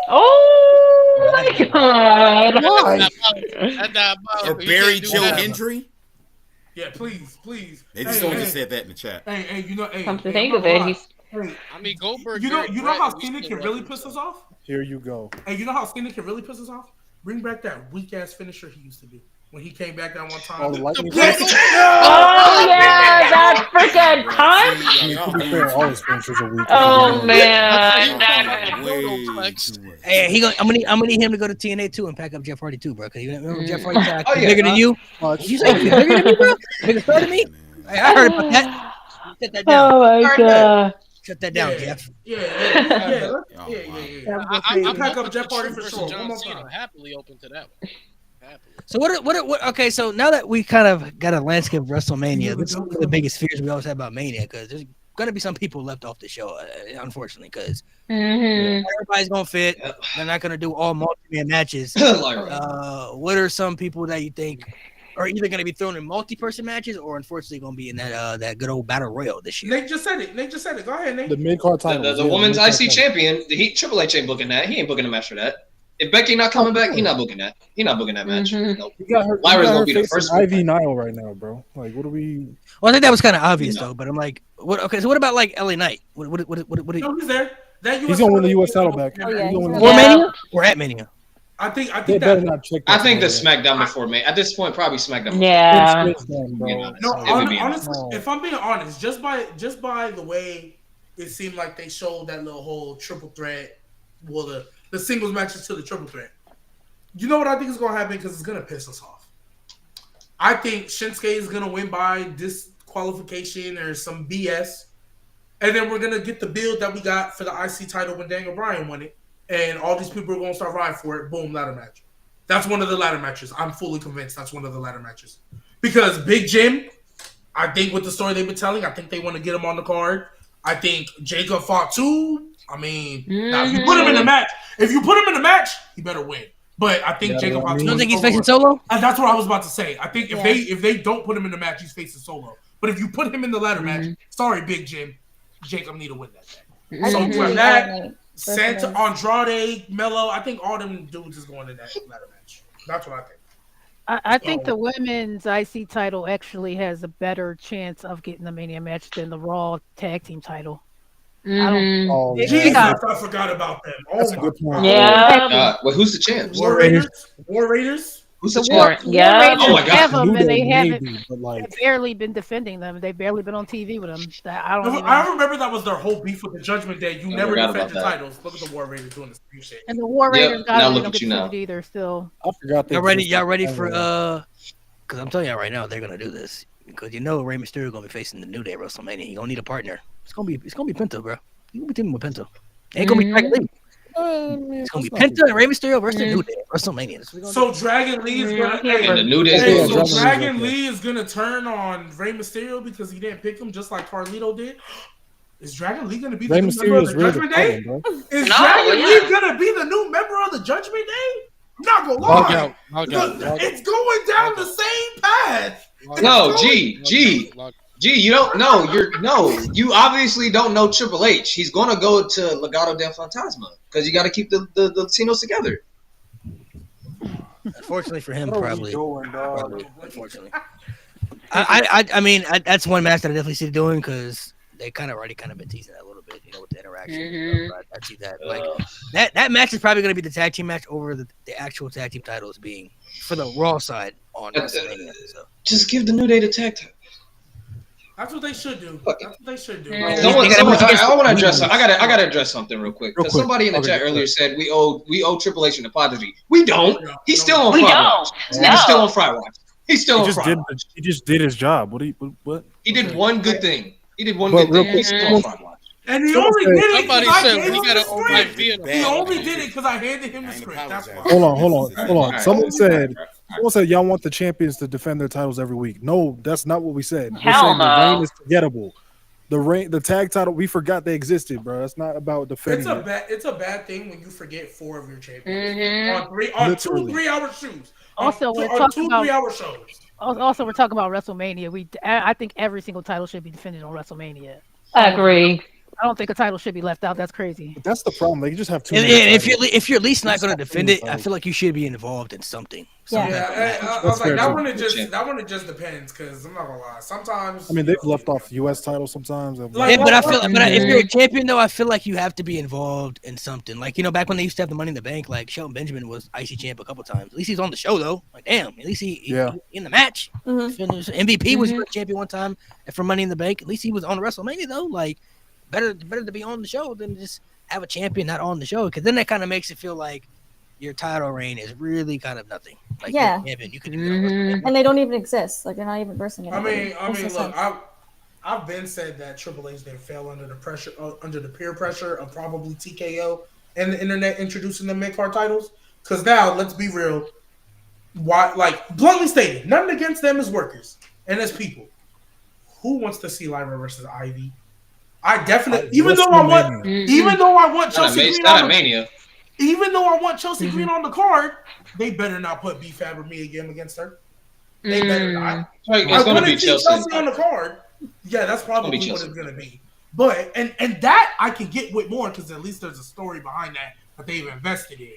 Oh my god. Why? Or bury Joe Hendry. Yeah, please. They just only just said that in the chat. Hey, you know, hey. Come to hey, think I'm of not it, gonna he's lie. Hey, I mean, Goldberg. you know Barrett, how we Cena still can really reference piss us him. off? Here you go. Hey, you know how Cena can really piss us off? Bring back that weak ass finisher he used to do when he came back that one time. Oh, the lightning. Yes. Oh yeah, that's freaking had time. To be fair, all his finishes are weak. Oh I man, thought he was flex. Hey, I'm gonna need him to go to TNA too and pack up Jeff Hardy too, bro. Because you remember Jeff Hardy said, Oh, "I'm yeah. bigger than you." Did you say he's bigger than me, bro? Bigger than me? Hey, I heard about that. Shut that down. oh my Alright, god. Shut that down, Yeah. Jeff. Yeah. Oh, Yeah. wow. I'm Pack up open Jeff to Hardy True for versus sure. John One more Cena. time. Happily open to that one. Happily. So what? Okay, so now that we kind of got a landscape of WrestleMania, this is one of the biggest fears we always have about Mania because there's gonna be some people left off the show, unfortunately, because everybody's gonna fit. Yep. They're not gonna do all multi-man matches. Like, What are some people that you think are either gonna be thrown in multi-person matches or unfortunately gonna be in that good old battle royal this year? Nate just said it. Go ahead, Nate. The mid card title. the women's IC champion, Triple H ain't booking that. He ain't booking a match for that. If Becky not coming back, he not booking that. He not booking that match. Nope. You got her. Lyra's gonna Her be the facing first one. Ivy Nile right now, bro. Like, what are we? Well, I think that was kind of obvious though, but I'm like, what? Okay, so what about like LA Knight? What? No, he's there. That He's gonna win the U.S. title back. Oh, yeah, He's gonna win Or the- Mania? Or at Mania? I think They better that. not check. I think the that SmackDown before me. At this point, probably SmackDown. Yeah. It's done, bro. Being honest. No, It would be honestly, honest. if I'm being honest, just by the way it seemed like they showed that little whole triple threat, well, the singles matches to the triple threat. You know what I think is gonna happen because it's gonna piss us off. I think Shinsuke is gonna win by disqualification or some BS, and then we're gonna get the build that we got for the IC title when Daniel Bryan won it, and all these people are gonna start riding for it. Boom, ladder match. That's one of the ladder matches. I'm fully convinced that's one of the ladder matches because Big Jim. I think with the story they've been telling, I think they want to get him on the card. I think Jacob fought too. I mean, now if you put him in the match, he better win. But I think Jacob fought too. You don't think he's facing Solo? And that's what I was about to say. I think if they don't put him in the match, he's facing Solo. But if you put him in the ladder match, sorry, Big Jim, Jacob need to win that match. So for that, Santa, Andrade, Mello, I think all them dudes is going in that ladder match. That's what I think. I think the women's IC title actually has a better chance of getting the Mania match than the Raw tag team title. I don't. Oh, Jesus, yeah. I forgot about them. That's Oh a my good point. Yeah. Well, who's the champ? War Raiders. Who's the The champ? War Yeah. Raiders Oh my God. have them, and they New Day, haven't. maybe, but like, They've barely been defending them. They've barely been on TV with them. I don't even. I remember that was their whole beef with the Judgment Day. You never forgot defend about your that. titles. Look at the War Raiders doing the same shit. And the War Yep, Raiders now got look don't at get you now. defended either. Still, I forgot. Y'all ready for because I'm telling y'all right now they're gonna do this because you know Rey Mysterio gonna be facing the New Day at WrestleMania. He gonna need a partner. It's gonna be Penta, bro. You gonna be teaming with Penta. Ain't gonna be Dragon Lee. It's gonna be Penta and Rey Mysterio versus the New Day at WrestleMania. That's what we're gonna So Dragon Lee is gonna. And the New Day's Hey, gonna so lose. Dragon Lee is gonna turn on Rey Mysterio because he didn't pick him, just like Carlito did. Is Dragon Lee gonna be the Rey new member of Mysterio's the really Judgment the Day? problem, bro. Is No, Dragon yeah. Lee gonna be the new member of the Judgment Day? I'm not gonna Log lie. out. It's going down the same path. No, G, you don't know. You obviously don't know Triple H. He's gonna go to Legado del Fantasma because you got to keep the Latinos together. Unfortunately for him, What are we probably. doing, dog? Probably, unfortunately. I mean, that's one match that I definitely see doing because they already been teasing that a little bit, with the interaction. I see that. Like that match is probably going to be the tag team match over the actual tag team titles being for the Raw side on WrestleMania. So. Just give the New Day the tag title. That's what they should do. I want to address. I gotta address something real quick because somebody in the chat earlier said we owe Triple H an apology. We don't. He's still on Friday Watch. He's still on Friday Watch. He's still on Friday Watch. He just did his job. What? He did one good thing. He's still on Friday Watch. And he only did it Somebody because I said gave we him gotta the own my script. vehicle. He only did it because I handed him the script. That's why. Hold on. Right. Someone said y'all want the champions to defend their titles every week. No, that's not what we said. We're Hell saying no. the reign is forgettable. The tag title, we forgot they existed, bro. That's not about defending. It's a bad thing when you forget 4 of your champions on 2 3-hour shows. Also, we're on talking 2 about 3-hour shows. Also, we're talking about WrestleMania. I think every single title should be defended on WrestleMania. I agree. I don't think a title should be left out. That's crazy. But that's the problem. They just have too And many. if you're at least They not just going to have too defend many it, I titles. feel like you should be involved in something. Yeah. Yeah, I was That's like fair, that too. one. It just depends because I'm not gonna lie. Sometimes I mean, they've left off U.S. titles sometimes. Like, Yeah, but I feel, like- but if you're a champion though, I feel like you have to be involved in something. Like back when they used to have the Money in the Bank, like Shelton Benjamin was IC champ a couple times. At least he's on the show though. Like damn, at least he in the match. MVP was US champion one time for Money in the Bank. At least he was on WrestleMania though. Like better to be on the show than just have a champion not on the show, because then that kind of makes it feel like your title reign is really kind of nothing. Like Yeah. champion, you could do And they don't even exist. Like they're not even versing I anybody. mean, Makes no look, sense. I've been said that Triple H didn't fail under the pressure, under the peer pressure of probably TKO and the internet introducing the mid card titles. Because now, let's be real, why? Like bluntly stated, nothing against them as workers and as people. Who wants to see Lyra versus Ivy? I definitely, even though I want Chelsea Green on Mania. even though I want Chelsea Green on the card, they better not put B-Fab or me again against her. They better not. It's going to be Chelsea on the card. Yeah, that's probably what it's going to be. But and that I can get with more because at least there's a story behind that they've invested in.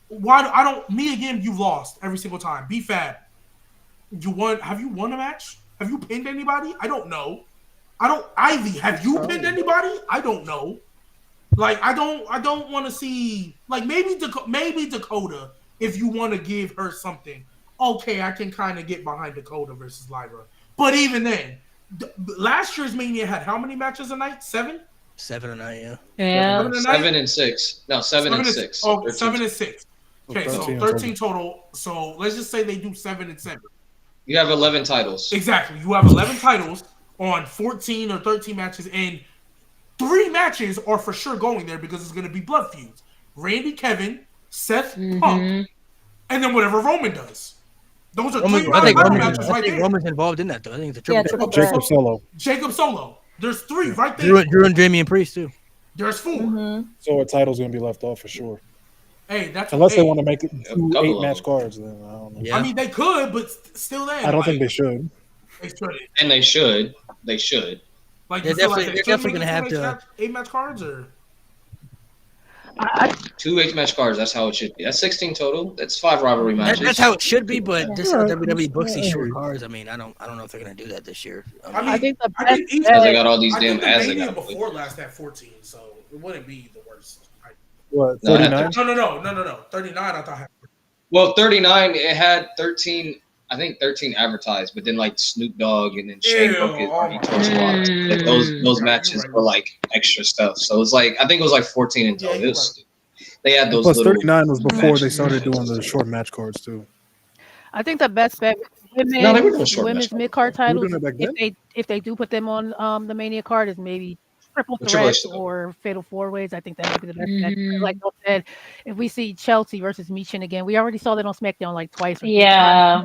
Why do I don't me again? You've lost every single time. B-Fab, you won. Have you won a match? Have you pinned anybody? I don't know. Ivy, have you pinned anybody? I don't know. Like I don't want to see like maybe Dakota if you want to give her something. Okay, I can kind of get behind Dakota versus Lyra. But even then, last year's Mania had how many matches a night? 7? 7 a night, yeah. Yeah. 7 and 6. No, 7 and 6. Oh, 7 and 6. Okay, so 13 13 total. So let's just say they do 7 and 7. You have 11 titles. Exactly. You have 11 titles on 14 or 13 matches, and 3 matches are for sure going there because it's going to be blood feuds. Randy, Kevin, Seth, Punk, and then whatever Roman does. Those are 3 matches right there. Roman's involved in that though. I think it's a triple. Jacob Solo. Jacob Solo. There's 3 right there. Drew and Damian Priest too. There's 4. So a title's gonna be left off for sure. Hey, that's unless they want to make it 2 8-match cards. Then I don't know. Yeah. I mean, they could, but still, then I don't think they should. They should. And they should. They should. Like they're definitely gonna have to 8-match cards or 2 8-match cards. That's how it should be. That's 16 total. That's 5 rivalry matches. That's how it should be, but this how WWE books these short cards. I mean, I don't know if they're gonna do that this year. I think the because they got all these damn ads. They got before last had 14, so it wouldn't be the worst. What 39? No. 39. I thought. Well, 39. It had 13. I think 13 advertised, but then like Snoop Dogg and then Shane booked it on like those matches were like extra stuff. So it's like I think it was like 14 in total. They had those. Plus 39 was before they started doing the short match cards too. I think the best bet women's mid card titles, if they do put them on the Mania card, is maybe triple threat or fatal 4-ways. I think that might be the best bet. Like I said, if we see Chelsea versus Michin again, we already saw that on SmackDown like twice. Yeah.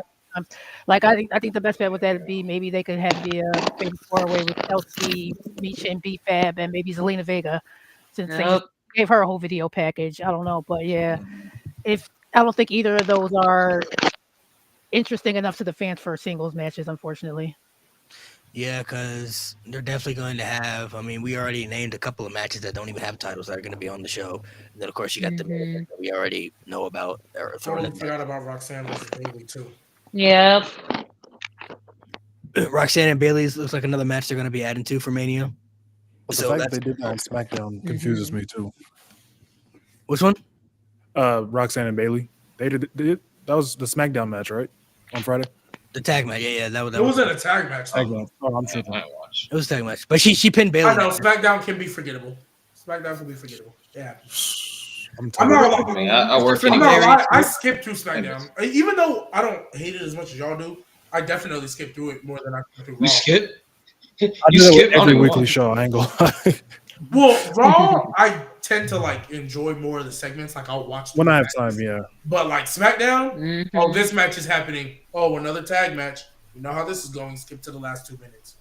Like I think the best bet with that would be maybe they could have the fatal 4-way with Chelsea, Michin, B-Fab, and maybe Zelina Vega, since they gave her a whole video package. I don't know, but yeah, if I don't think either of those are interesting enough to the fans for singles matches, unfortunately. Yeah, because they're definitely going to have. I mean, we already named a couple of matches that don't even have titles that are going to be on the show. And then, of course, you got the that we already know about. Totally forgot about Roxanne versus Bailey too. Yep. Roxanne and Bailey's looks like another match they're going to be adding to for Mania. But the fact that they did that on SmackDown confuses me too. Which one? Roxanne and Bailey. They did that was the SmackDown match, right? On Friday. The tag match, yeah, that was. It wasn't a tag match. Oh, I'm tripping. It was a tag match, but she pinned Bailey. I know SmackDown can be forgettable. SmackDown can be forgettable. Yeah. I'm not I mean, I work I'm anyway. not I skipped through SmackDown, even though I don't hate it as much as y'all do. I definitely skip through it more than I skip through Raw. You skip? I do that with every weekly show. I ain't gonna lie. Well, Raw, I tend to like enjoy more of the segments. Like I'll watch when I have time. Yeah. But like SmackDown, oh, this match is happening. Oh, another tag match. You know how this is going. Skip to the last 2 minutes.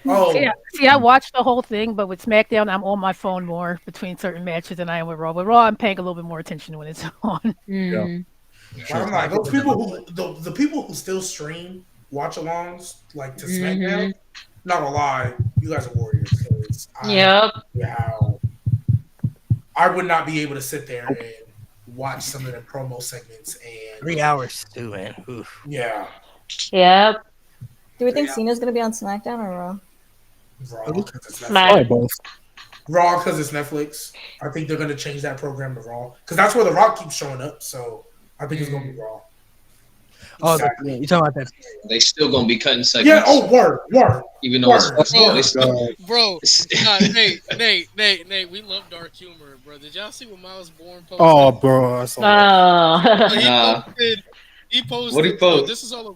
Oh, see, I watched the whole thing, but with SmackDown, I'm on my phone more between certain matches than I am with Raw. With Raw, I'm paying a little bit more attention when it's on. Yeah. I'm like those people who the people who still stream watch-alongs like to SmackDown. Not gonna lie, you guys are warriors. So because Yep. how I would not be able to sit there and watch some of the promo segments and 3 hours too, man. Oof. yeah, Yep. Do we think Cena's gonna be on SmackDown or Raw? Raw because it's Smack. Probably Netflix. both. Raw because it's Netflix. I think they're gonna change that program to Raw because that's where The Rock keeps showing up. So I think it's gonna be Raw. Oh, Exactly. you talking about that? They still gonna be cutting segments. Yeah. Oh, word. Even though it's Word. flexible, they Word. still. Bro, Nate, we love dark humor, bro. Did y'all see what Miles Bourne posted? Oh, bro, I saw that. Oh. He Nah. posted. What'd he post? This is all a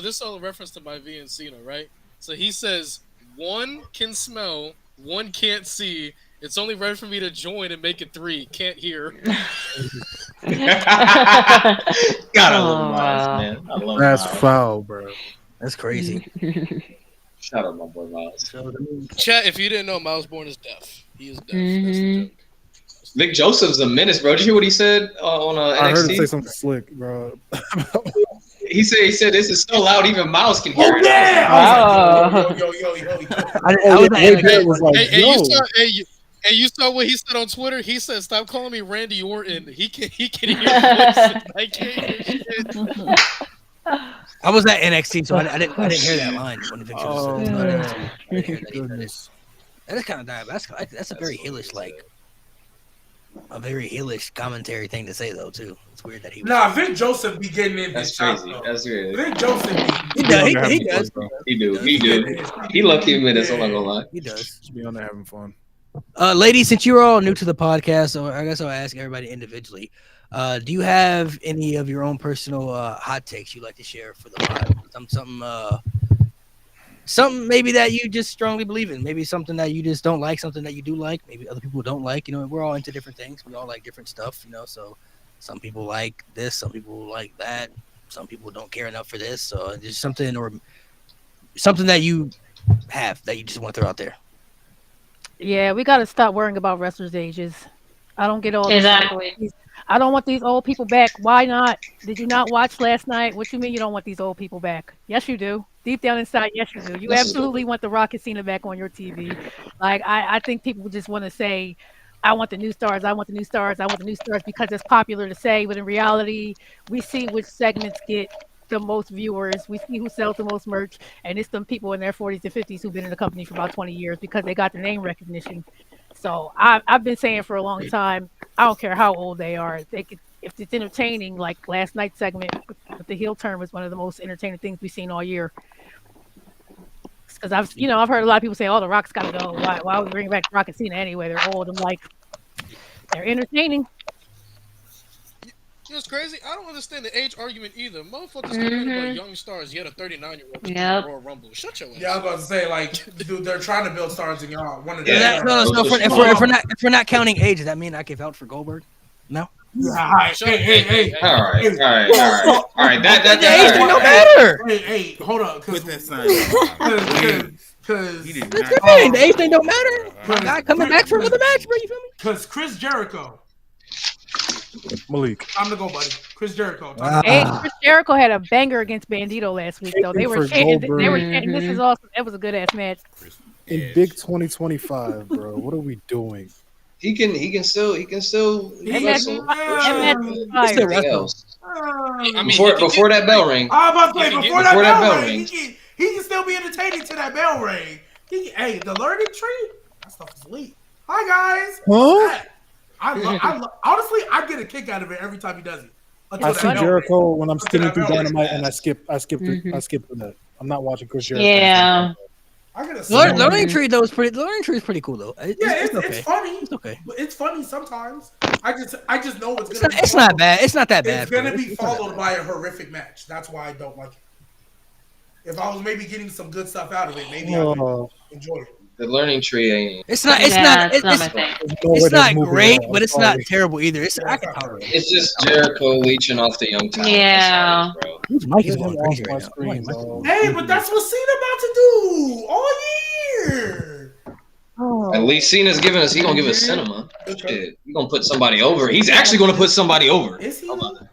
this is all a reference to my V and Cena, right? So he says, one can smell, one can't see. It's only right for me to join and make it 3. Can't hear. God, I love Oh, Miles, wow. man. I love That's Miles. foul, bro. That's crazy. Shout out my boy Miles. So, Chat, if you didn't know, Miles Bourne is deaf. He is deaf. That's the joke. Vic Joseph's a menace, bro. Did you hear what he said on I heard him say NXT? something slick, bro. He said this is so loud even Miles can hear Oh it. yeah. Oh. I was like, yo. I was Wade at Barrett was like, Hey, yo. you saw what he said on Twitter? He said, "Stop calling me Randy Orton. He can hear voices. I can't hear shit." I was at NXT, so I didn't hear that line when the picture was. Oh, I man. didn't hear that he said it. Goodness. That is kind of that's a very heelish a very heelish commentary thing to say though too. It's weird that he was. Nah, Vic Joseph be getting in That's this shot, crazy. though. That's weird. Vic Joseph He does. He does. He do. He lucky a minute, I'm not gonna lie. He does. Just be on there having fun. Ladies, since you're all new to the podcast, so I guess I'll ask everybody individually. Do you have any of your own personal hot takes you'd like to share for the pod? Something maybe that you just strongly believe in. Maybe something that you just don't like, something that you do like. Maybe other people don't like. You know, we're all into different things. We all like different stuff. You know, so some people like this, some people like that. Some people don't care enough for this. So just something that you have that you just want to throw out there. Yeah, we got to stop worrying about wrestlers' ages. I don't get all this. Exactly. I don't want these old people back. Why not? Did you not watch last night? What you mean you don't want these old people back? Yes, you do. Deep down inside, yes, you do. You absolutely want the Rock and Cena back on your TV. Like, I think people just want to say, I want the new stars. I want the new stars. I want the new stars because it's popular to say. But in reality, we see which segments get the most viewers. We see who sells the most merch. And it's them people in their 40s and 50s who've been in the company for about 20 years because they got the name recognition. So I've been saying for a long time, I don't care how old they are. They could, if it's entertaining, like last night's segment with the heel turn was one of the most entertaining things we've seen all year. Because I've heard a lot of people say, "Oh, the Rock's got to go. Why would we bring back Rock and Cena anyway? They're old." I'm like, they're entertaining. You know what's crazy? I don't understand the age argument either. Motherfuckers complaining about young stars. Yet a 39-year-old Yep. Royal Rumble. Shut your ass. Yeah, I was about to say, like, dude, they're trying to build stars and y'all one of Yeah. them. No. If we're not counting age, does that mean I can vouch for Goldberg? No. Yeah, all right. Hey. All right. That The age thing don't matter. Hey, hold on. Put that sign. Because He did That's not- fine. The age thing don't matter. Guy coming back for another match, bro. You feel me? Because Chris Jericho, Malik. I'm the go buddy. Chris Jericho. Hey, Chris Jericho had a banger against Bandito last week, though. They were For chanting. They were Goldberg. chanting. This is awesome. That was a good ass match. In big 2025, bro. What are we doing? he can still That wrestle. match was fire. Everything else. I mean, Before that bell ring. I was about to say, You can before get- that bell ring, he can still be entertaining to that bell ring. Hey, the learning tree, that stuff is elite. Hi guys. Huh? Honestly, I get a kick out of it every time he does it. Until I that see bell Jericho ring. when I'm Until skimming that through bell ring. Dynamite, and I skip that. I'm not watching Chris Jericho. Yeah. I gotta say, Learning Tree though is pretty. The Learning Tree is pretty cool though. it's okay. funny. It's okay. But it's funny sometimes. I just know it's It's gonna. not, it's not bad. It's not that bad. It's gonna bro. be It's not that followed bad. by a horrific match. That's why I don't like it. If I was maybe getting some good stuff out of it, maybe I would Oh, enjoy it. The learning tree ain't. It's not. It's not my thing. there's no way It's that's not moving great, on. but it's Sorry. not terrible either. I can tolerate it. It's just Jericho leeching off the young talent. Yeah. That's all it is, bro. Whose mic is Get him going off crazy my right now? screen, Mike, dog. Hey, but that's what Cena about to do all year. At least Cena's giving us. He gonna give us cinema. Shit, he gonna put somebody over. He's actually gonna put somebody over. Is he? Hold though? on.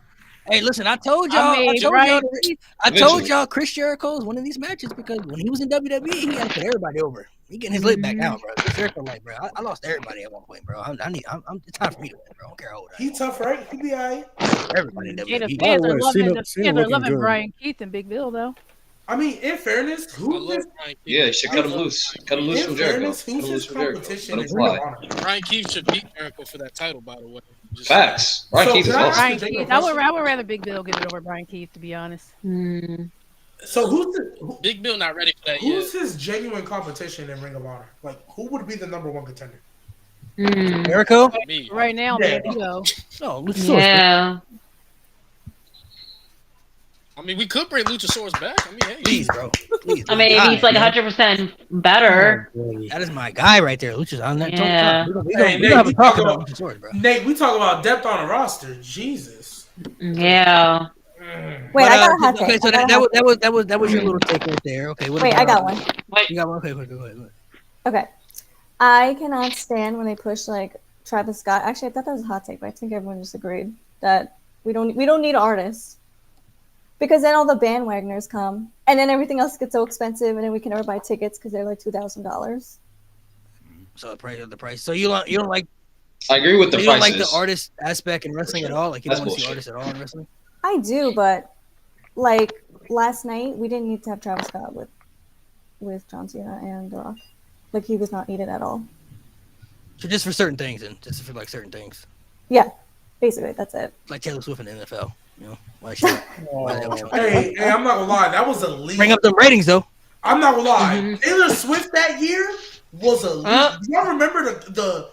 Hey, listen, I told y'all. I told y'all Chris Jericho is winning these matches because when he was in WWE, he had to put everybody over. He getting his leg back now, bro. Chris Jericho, like, bro, I lost everybody at one point, bro. It's time for me to win, bro. I don't care how old I am. He tough, right? He be alright. Everybody in Yeah, the WWE. fans are loving, Cena the fans are looking loving good. Brian Keith and Big Bill, though. I mean, in fairness, I who's love this? Brian Keith. Yeah, you should cut him loose. Cut him loose In from Jericho. fairness, Cut who's him loose his from Jericho. competition Let him in Ring of fly. Honor? Brian Keith should beat Jericho for that title, by the way. Just Facts. Brian So, Keith is can I ask awesome. Brian a genuine Keith. I question? would rather Big Bill give it over Brian Keith, to be honest. So Big Bill not ready for that who's yet. his genuine competition in Ring of Honor? Like, who would be the number one contender? Jericho? Me. Right now, Yeah. Bandito. No, Luchasaurus. Yeah. I mean, we could bring Luchasaurus back. I mean, hey. Please, bro. Please. I mean, he's like 100% better. That is my guy right there, Luchasaurus. I'm not Yeah. we Hey, gonna Nate, have a we talk talk about about Luchasaurus, bro. Nate. We talk about depth on a roster. Jesus. Yeah. Wait, I got a hot okay, take. so I got a that hot was your little take right there. Okay, what Wait, about I got one. You got one? Okay, go ahead. Okay. I cannot stand when they push like Travis Scott. Actually, I thought that was a hot take, but I think everyone just agreed that we don't need artists. Because then all the bandwagoners come, and then everything else gets so expensive, and then we can never buy tickets because they're like $2,000. So the price. So you don't like I agree with the you don't prices. like the artist aspect in wrestling at all? Like you That's don't want to see bullshit. artists at all in wrestling? I do, but like last night, we didn't need to have Travis Scott with John Cena and The Rock. Like he was not needed at all. So just for certain things, and just for like certain things, Yeah, basically that's it. like Taylor Swift in the NFL. You know, why should Hey, I'm not gonna lie. That was elite. bring up the ratings though? I'm not gonna lie. Taylor Swift that year was elite. Do y'all remember the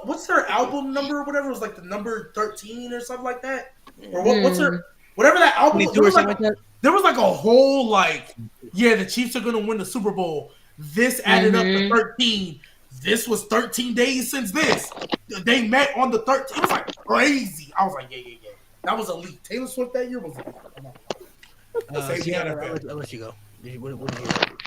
what's her album number or whatever? It was like the number 13 or something like that. Or what's her whatever that album was. 22 or something like that. There was like a whole like, yeah, the Chiefs are gonna win the Super Bowl. This added up to 13. This was 13 days since this. They met on the 13th. It was like crazy. I was like, yeah. That was elite. Taylor Swift that year was elite. I'll let you go. What did you do?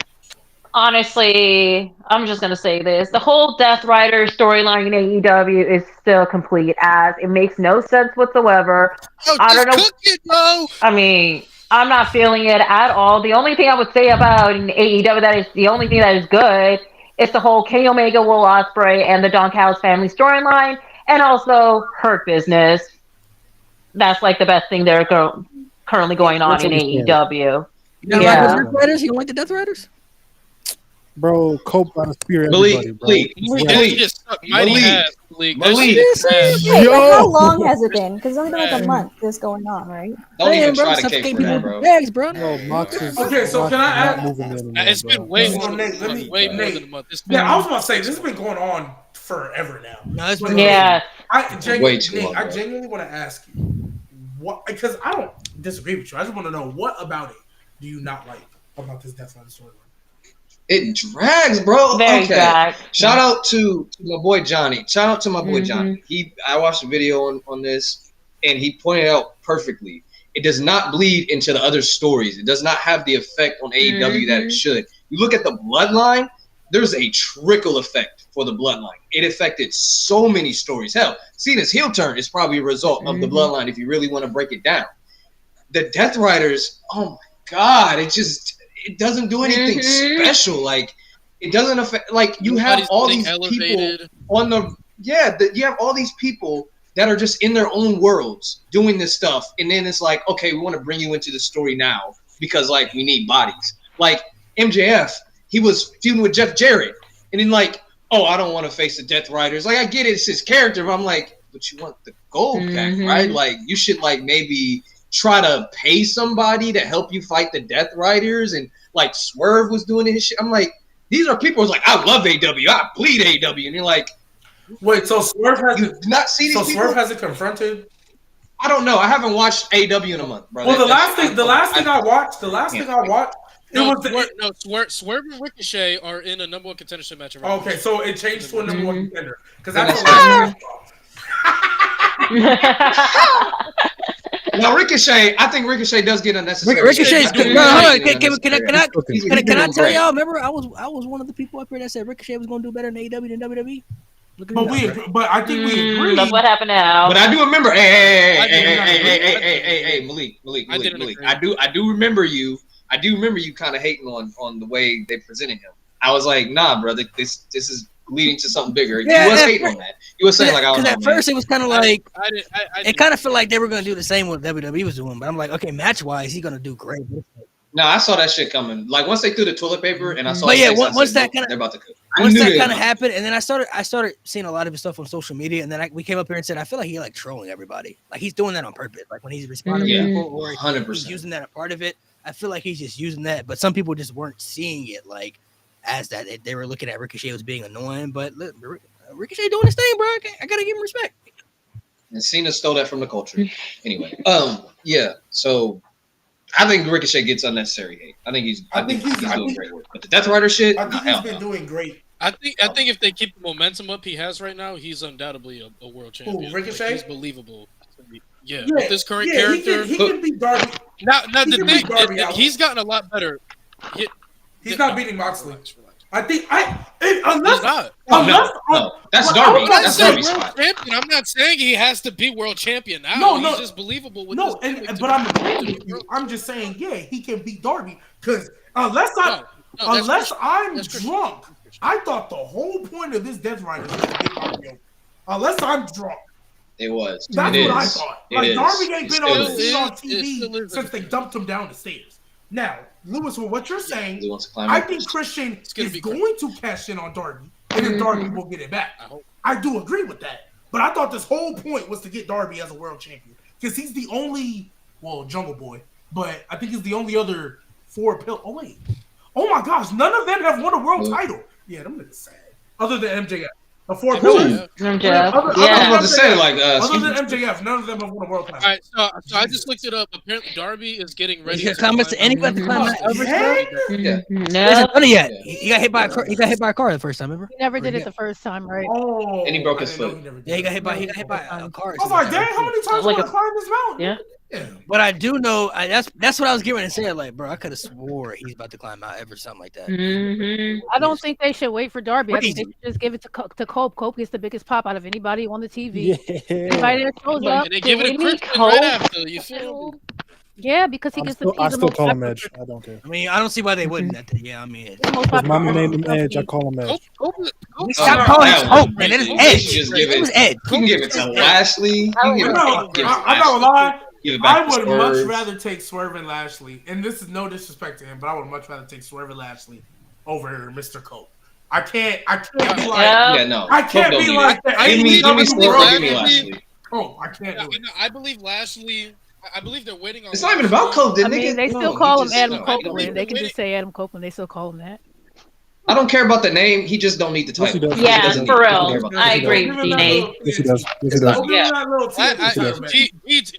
Honestly, I'm just gonna say this: the whole Death Rider storyline in AEW is still complete as it makes no sense whatsoever. I don't know. Cook it, bro. I mean, I'm not feeling it at all. The only thing I would say about AEW that is the only thing that is good is the whole Kenny Omega, Will Ospreay, and the Don Callis family storyline, and also Hurt Business. That's like the best thing that are currently going on in AEW. You don't like the Death Riders? You don't like the Death Riders? Bro, Cope got to spear Malik, everybody, bro. Malik. Wait, like, how long has it been? Because it's only been like a month this going on, right? Don't even bro, try to suffocate cape for people that, with bro. bags, bro. Bro, Mox is Okay, so Mox can I is not add- moving anymore, It's bro. been way So, more Nate, than a month. It's been Yeah, I was about to say this has been going on forever now. No, it's But, been Yeah. Way too Nate, long, I bro. genuinely want to ask you what, because I don't disagree with you. I just want to know what about it do you not like about this Death Line storyline? It drags, bro. Very Okay. dragged. Shout out to my boy Johnny. Shout out to my boy Johnny. I watched a video on this, and he pointed out perfectly. It does not bleed into the other stories. It does not have the effect on AEW that it should. You look at the Bloodline. There's a trickle effect for the Bloodline. It affected so many stories. Hell, Cena's heel turn is probably a result of the Bloodline if you really want to break it down. The Death Riders, oh my God, it doesn't do anything special. Like, it doesn't affect, like, you have Nobody's all getting these elevated. people on you have all these people that are just in their own worlds doing this stuff, and then it's like, okay, we want to bring you into the story now because, like, we need bodies. Like, MJF, he was feuding with Jeff Jarrett, and then, like, oh, I don't want to face the Death Riders. Like, I get it, it's his character, but I'm like, but you want the gold pack, right? Like, you should, like, maybe try to pay somebody to help you fight the Death Riders, and, like, Swerve was doing his shit. I'm like, these are people who's like, I love AW, I bleed AW, and you're like, wait, so Swerve hasn't not see these so people? Swerve hasn't confronted. I don't know. I haven't watched AW in a month, bro. Well, the last thing I watched, Swerve and Ricochet are in a number one contendership match. Okay, so it changed to a number one contender because that's the last. Now Ricochet, I think Ricochet does get unnecessary. Ricochet's good. No, hold on. Can I tell great. y'all? Remember, I was one of the people up here that said Ricochet was going to do better in AEW than WWE. Look at But it we, now, bro. but I think we agreed. Look what happened now. But I do remember. I didn't Hey, agree. Malik, I didn't agree. I do remember you. I do remember you kind of hating on the way they presented him. I was like, nah, brother, this is leading to something bigger. Yeah, you was at hating on that. You was saying like, I don't Because know, at man. first it was kind of like I it didn't kind of agree. felt like they were going to do the same what WWE was doing. But I'm like, okay, match wise, he's going to do great. No, I saw that shit coming. Like once they threw the toilet paper and I saw. But his yeah, face, I once said, that nope, kind they're of about to cook. once knew that they kind were of about to happened, and then I started seeing a lot of his stuff on social media, and then we came up here and said, I feel like he like trolling everybody. Like he's doing that on purpose. Like when he's responding Yeah, to people or 100%. he's using that a part of it. I feel like he's just using that, but some people just weren't seeing it like as that. They were looking at Ricochet as being annoying, but look, Ricochet doing his thing, bro. I gotta give him respect. And Cena stole that from the culture. Anyway, yeah. So I think Ricochet gets unnecessary hate. I think he's doing great work. But the Death Rider shit, I think hell he's been no. doing great. I think if they keep the momentum up he has right now, he's undoubtedly a world champion. Ricochet? Like, he's believable. Yeah, with this current character, he can beat Darby. now he the can thing beat Darby out. he's gotten a lot better. He's not beating Moxley. Relax. I think He's unless not. No, that's Darby. I'm not That's saying Darby's world spot. champion. I'm not saying he has to be world champion now. No, He's just believable with no, this gimmick but to I'm be- agreeing with you. I'm just saying, yeah, he can beat Darby because unless that's I'm Christian. drunk, I thought the whole point of this Death Rider was to get Darby over. Unless I'm drunk. It was. That's it what I is. thought. It Like is. Darby ain't It been still on the is. scene on It still TV is. since they dumped him down the stairs. Now, Lewis, with what you're saying, He wants to climb I up think first. Christian gonna is be going to cash in on Darby, and then Darby will get it back. I hope. I do agree with that. But I thought this whole point was to get Darby as a world champion. Because he's the only, Jungle Boy, but I think he's the only other oh wait. Oh my gosh, none of them have won a world title. Yeah, them niggas sad. Other than MJF. The four pillars. MJF. I was about to say, like, Other than MJF, none of them have won a world title. All right, so I just looked it up. Apparently, Darby is getting ready. He's gonna climb to anybody to climb Mount Everest, bro? Yeah. He hasn't done it yet. Yeah. He got hit by a car. He got hit by a car the first time, remember? He never did it the first time, right? Oh, And he broke his I didn't know foot. never did Yeah, he got that. hit by a car. I was like, dang, how many times Like want to climb this mountain? Yeah. But I do know that's what I was getting ready to say. Like, bro, I could have swore he's about to climb Mount Everest, something like that. I don't think they should wait for Darby. I think they Crazy. should just give it to Cope. Cope gets the biggest pop out of anybody on the TV. Yeah. Anybody that shows up. And they give it a we need Christian right Cole? after. You feel me? Yeah, because he I gets still, the I he's the still most call him popular- Edge. I don't care. I mean, I don't see why they wouldn't. Yeah, I mean, he's the most If popular mama named him person. Edge, I call him Edge. stop calling it Hope, man. It is You Edge. just It give it. was Edge. You can give it to Lashley. You can give it, No, give it to I'm not gonna lie. Give it back I to would much Swerve. rather take Swerve and Lashley, and this is no disrespect to him, but I would much rather take Swerve and Lashley over Mr. Cole. I can't be like, Yeah. Yeah, no. I can't Don't be do like that. the Give me AEW Swerve. world Give me champion. Lashley. Oh, I can't do it. I believe Lashley. I believe they're waiting on. It's not even about Cope, I mean, they still call him Adam Copeland. Copeland. They can just say Adam Copeland. They still call him that. I don't care about the name. He just don't need the Yes, he title. does. Yeah, doesn't for need- real. care about the I title. agree Give with him you, that Nate. little- Yes, he does. Yes, he It's does. not- Give him that little TNT title back.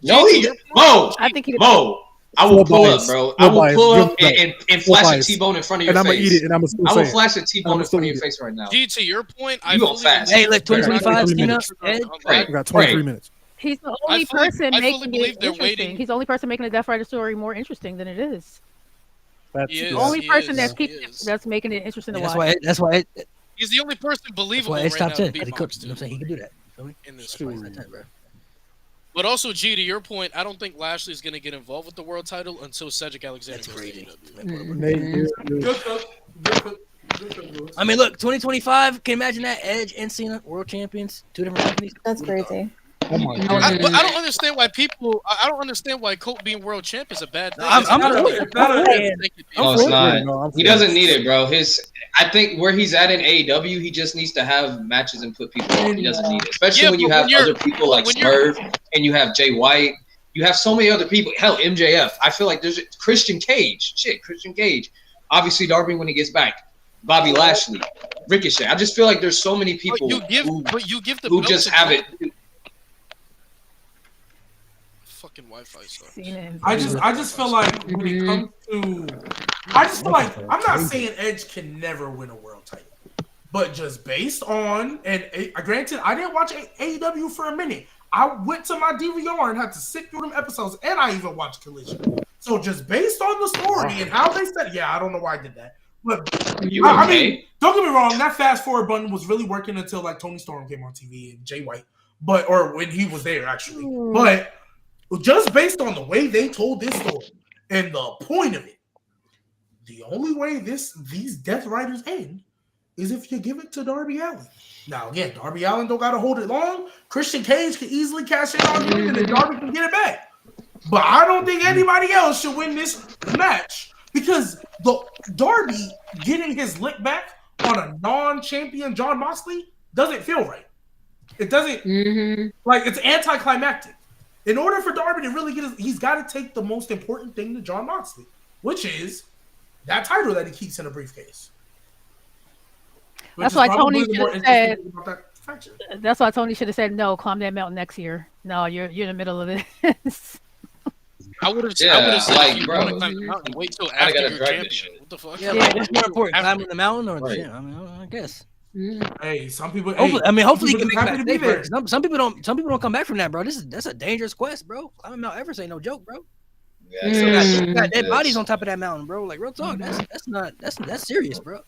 No, he does. Mo, I think he. Mo. I will Full pull up, bias. bro. Full I will bias. pull up Full and flash a bias. T-bone in front of your And I'm face. gonna eat it, and I'm gonna still I say will it. flash a T-bone I'ma in still front of eat your it. face right now. G, to your point, I You go fully fast. Hey, look, Right. 2025, Right. Cena, Right. Edge. Right. We got 23 Right. minutes. He's the only person I fully making believe it they're interesting. waiting. He's the only person making the Death Rider story more interesting than it is. That's He is. The only He person is. that's He keeping is. that's making it interesting to That's watch. why He's the only person believable Edge right top now 10. to Because beat he could. Mox You know what I'm saying? He could do that. Feel me? in this True. fight. He's top 10, bro. But also, G, to your point, I don't think Lashley's going to get involved with the world title until Cedric Alexander That's goes to crazy. AEW. Nate, you're- Good stuff. Good stuff. Good stuff, Lewis. I mean, look, 2025. Can you imagine that? Edge and Cena, world champions, two different companies. That's crazy. oh my I, god. but I don't understand why people. I don't understand why Colt being world champ is a bad thing. I'm It's not for a- it. It's not a- No, it's not. No, I'm He for it. doesn't need it, bro. I think where he's at in AEW, he just needs to have matches and put people on. He doesn't need it, especially Yeah, when you but have when you're- other people like when you're- Swerve and you have Jay White. You have so many other people. Hell, MJF. I feel like there's Christian Cage. Shit, Christian Cage. Obviously, Darby when he gets back. Bobby Lashley, Ricochet. I just feel like there's so many people But you give the who belt just to have Colt. it. Fucking Wi-Fi sucks. Cena and I just feel like when it comes to, I just feel like I'm not saying Edge can never win a world title, but just based on granted, I didn't watch AEW for a minute. I went to my DVR and had to sit through them episodes, and I even watched Collision. So just based on the story and how they said, yeah, I don't know why I did that, But You I okay? mean, don't get me wrong. That fast forward button was really working until like Tony Storm came on TV and Jay White, or when he was there actually. But just based on the way they told this story and the point of it, the only way these Death Riders end is if you give it to Darby Allin. Now again, Darby Allin don't gotta hold it long. Christian Cage can easily cash in on him, and then Darby can get it back. But I don't think anybody else should win this match because the Darby getting his lick back on a non-champion John Moxley doesn't feel right. It doesn't like it's anticlimactic. In order for Darby to really he's got to take the most important thing to John Moxley, which is that title that he keeps in a briefcase. That's why Tony should have said. That's why Tony should have said no. Climb that mountain next year. No, you're in the middle of this. I would have said, like, if you bro, want to climb the mountain, wait till after you're champion. What the fuck? Yeah, like, what's more important, climbing the mountain or the shit? I mean, I guess. Hey, some people. Hopefully you can make happy to be there. Some people don't come back from that, bro. That's a dangerous quest, bro. Climbing Mount Everest ain't no joke, bro. You got dead bodies on top of that mountain, bro. Like real talk, that's serious, bro.